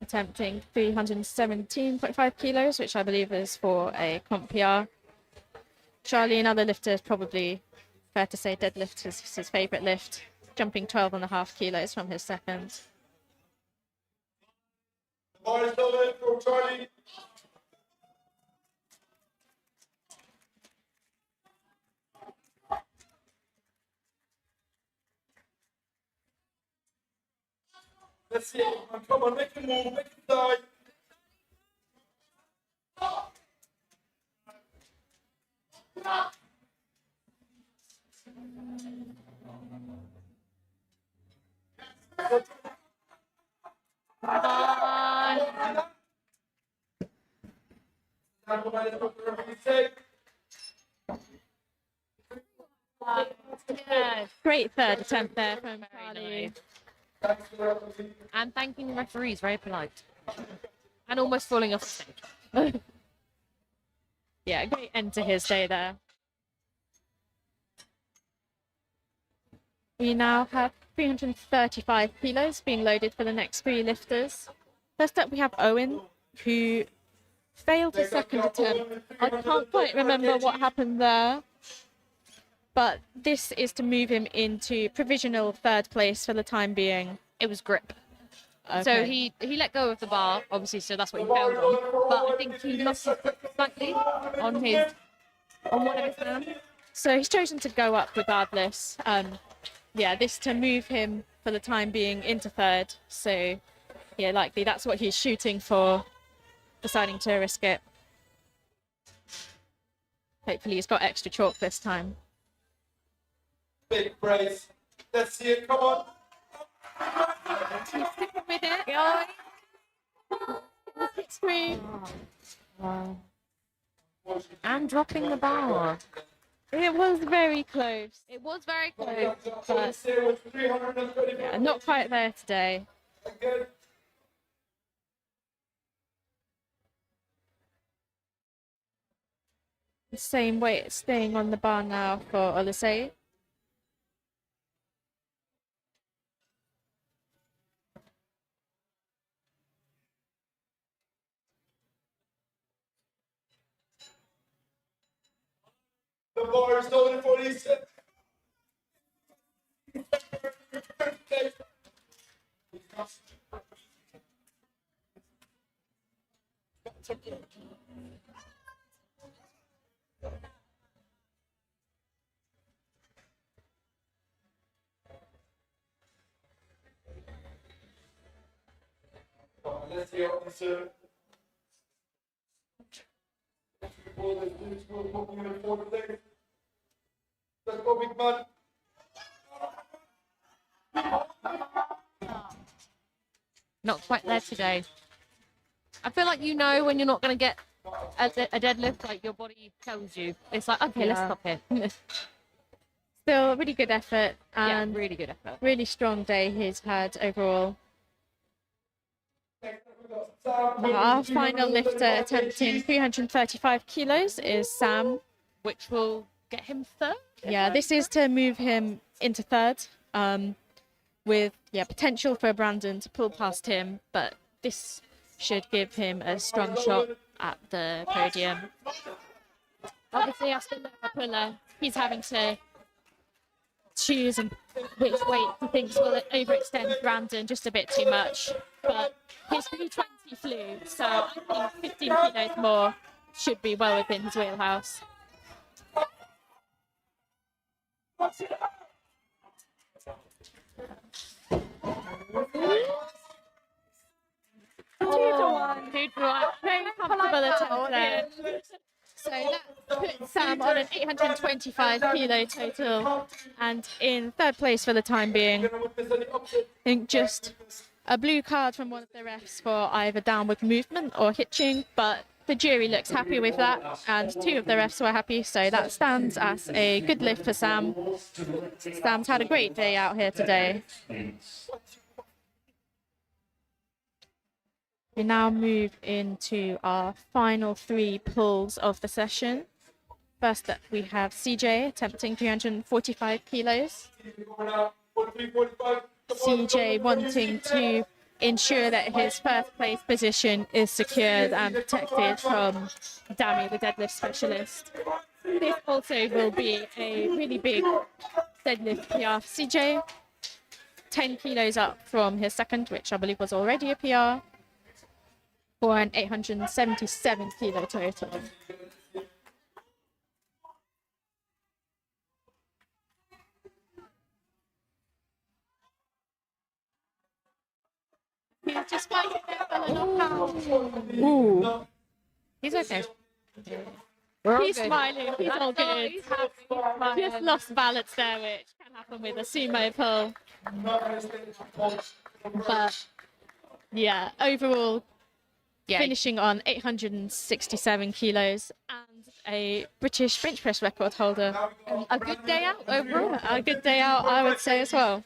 attempting 317.5 kilos, which I believe is for a comp PR. Charlie, another lifter, is probably fair to say deadlift is his favourite lift, jumping 12.5 kilos from his second. The bar is loaded for Charlie. Let's see. Come on, make a move, make it die. Yes. Great third attempt there from Charlie. And thanking the referees, very polite. And almost falling off the stage. Yeah, great end to his day there. We now have 335 kilos being loaded for the next three lifters. First up, we have Owen, who failed his second attempt. I can't quite remember what happened there, but this is to move him into provisional third place for the time being. It was grip. Okay. So he let go of the bar, obviously, so that's what he failed on. But I think he lost it slightly on one of his hands. So he's chosen to go up regardless. Yeah, this to move him for the time being into third. So yeah, likely that's what he's shooting for, deciding to risk it. Hopefully he's got extra chalk this time. Big brace. Let's see it. Come on. He's sticking with it. Scream. And dropping the bar. It was very close. It was very close. But yeah, not quite there today. Again. The same weight staying on the bar now for Olisei. The bar is loaded for these. Let's see how this. Let's go, big man. Not quite there today. I feel like you know when you're not going to get a deadlift, like your body tells you. It's like, okay, let's Yeah. stop here. Still a really good effort Yeah, and really good effort. really strong day he's had overall. Our final lifter attempting 335 kilos is Sam. Which will get him third. Yeah, this is to move him into third, with potential for Brandon to pull past him, but this should give him a strong shot at the podium. Obviously, as the lower puller, he's having to choose which weight he thinks will overextend Brandon just a bit too much. But his 320 flew, so I think 15 kilos more should be well within his wheelhouse. Very comfortable attempt there. So that puts Sam on an 825 kilo total, and in third place for the time being. I think just a blue card from one of the refs for either downward movement or hitching, but the jury looks happy with that, and 2 of the refs were happy, so that stands as a good lift for Sam. Sam's had a great day out here today. We now move into our final 3 pulls of the session. First up, we have CJ attempting 345 kilos. CJ wanting to ensure that his first place position is secured and protected from Dami, the deadlift specialist. This also will be a really big deadlift PR for CJ. 10 kilos up from his second, which I believe was already a PR, for an 877 kilo total. He's just fighting there for a little pound. Ooh. He's okay. He's smiling. He's all good. He's happy. Just lost balance there, which can happen with a sumo pull. But yeah, overall, finishing on 867 kilos and a British bench press record holder. A good day out overall. A good day out, I would say as well.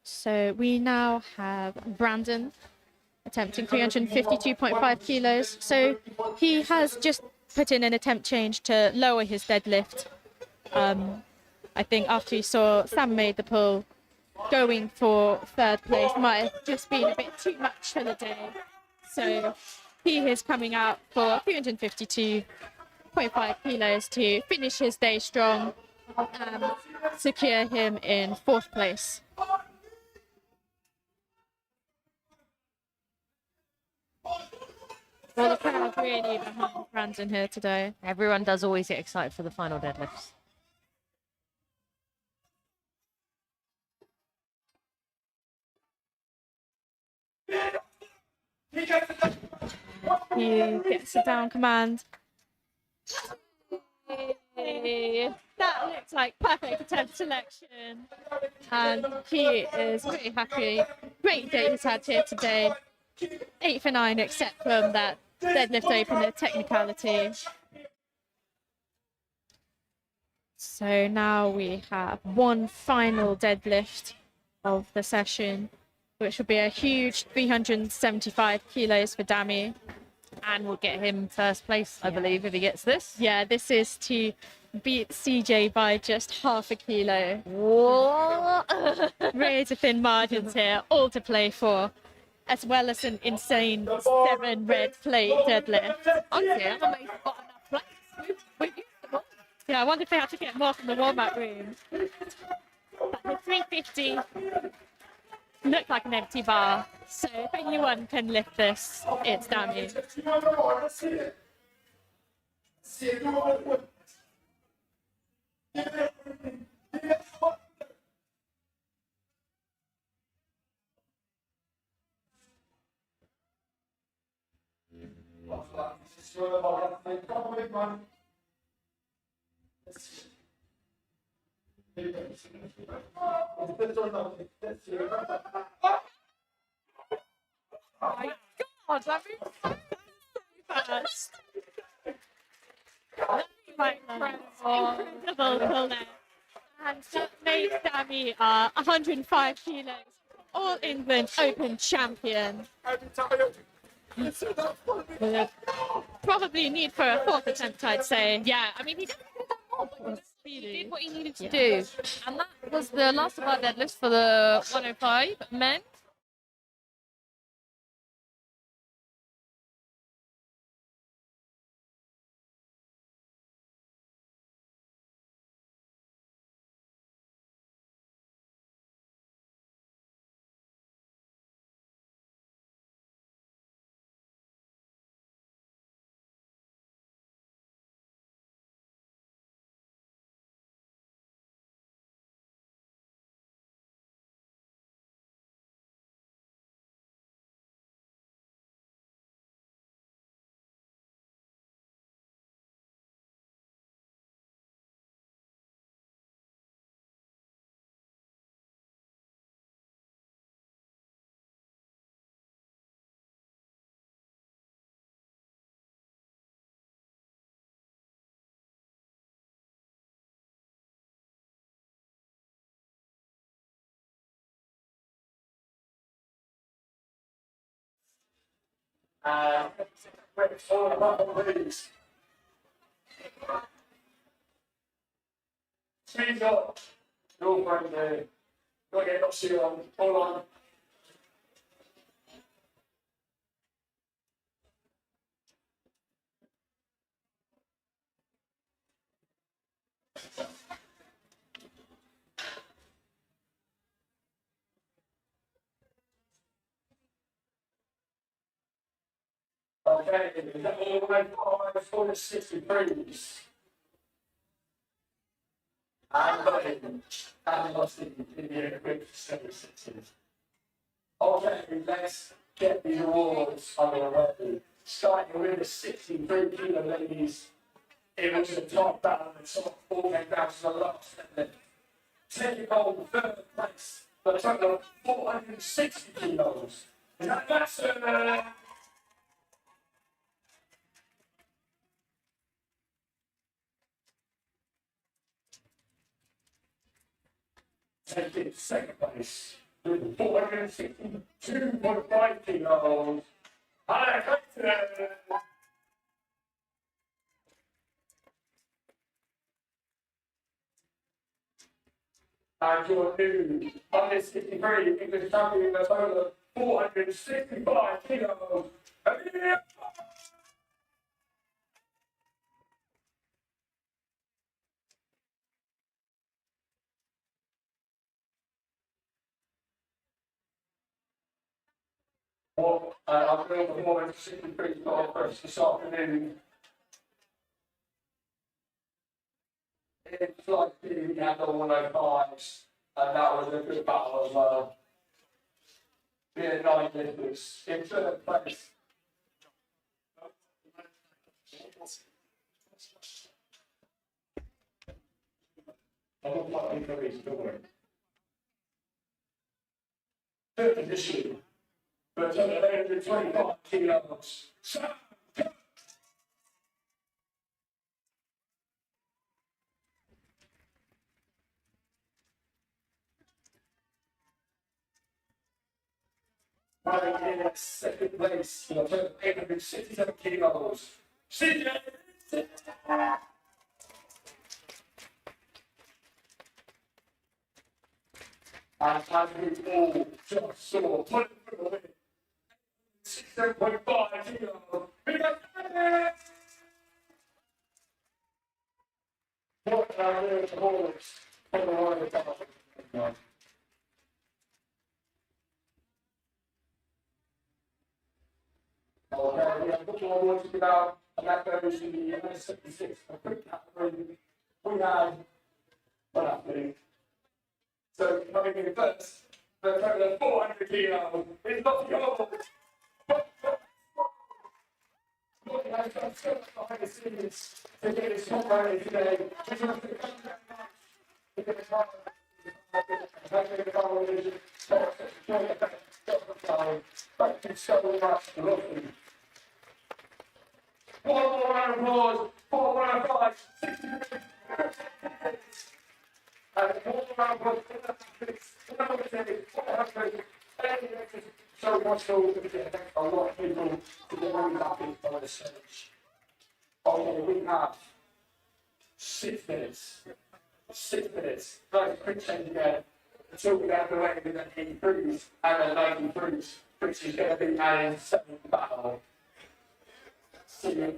So we now have Brandon attempting 352.5 kilos. So he has just put in an attempt change to lower his deadlift. I think after he saw Sam made the pull, going for third place might have just been a bit too much for the day. So he is coming out for 352.5 kilos to finish his day strong and secure him in 4th place. Well, the crowd really behind Brandon here today. Everyone does always get excited for the final deadlifts. He gets a down command. That looks like perfect attempt selection. And he is pretty happy. Great day he's had here today. 8 for 9, except from that deadlift opener technicality. So now we have one final deadlift of the session, which will be a huge 375 kilos for Dami. And we'll get him first place, I believe, if he gets this. Yeah, this is to beat CJ by just half a kilo. What? Razor thin margins here, all to play for, as well as an insane 7 red plate deadlift. Honestly, I'm amazed we've got enough plates. We've used them all. Yeah, I wonder if they have to get more from the warm-up room. But the 350 looked like an empty bar, so if anyone can lift this, it's Dami. My God, that moves so Fast. Incredible pull there. And that made Dami 105 kilos, All England Open champion. Probably need for a 4th attempt, I'd say. Yeah, I mean, he did more, but he did what he needed to do. And that was the last of our deadlifts for the 105 men. Wait for a couple, please. Speed up. Go for it there. Go get up, see on. Hold on. Okay, is that all the way for the 60 degrees? And lost it in the quick 76s. Okay, let's get the awards underway. Starting with the 63 kilo ladies, it was the top balance of 4 came down to the last and taking home third place for a total of 460 kilos. That's 2nd place with 462.5 kilos. And your new under 63 English champion, a total of 465 kilos. Well, I'm going to perform 63 first this afternoon. It's like the had the 105s, and that was a good battle as well. Being 9 lifters in 3rd place. I don't like injuries, don't worry. 3rd position, but 125 kilos. Running in at 2nd place, 867 kilos. CJ! And as we all just saw, put it through the win. 67.5 kilos. What are the awards for the Royal Cup? Okay, we have football awards to give out, and that goes to the under 76 category. We have, what happening? So coming in first, the total of 400 kilos is not yours. Looking at the behind the scenes to get his top running today. Just wants to come back to get his heart. Thank you so much for looking. One more round of applause, 415, 60 minutes. And one more round of applause, so much so to get a lot of people to get really happy on the stage. Okay, we have 6 minutes. 6 minutes. Very quick change again. Until we get the way with the 83s and the 93s, which is going to be a 7th battle. See you.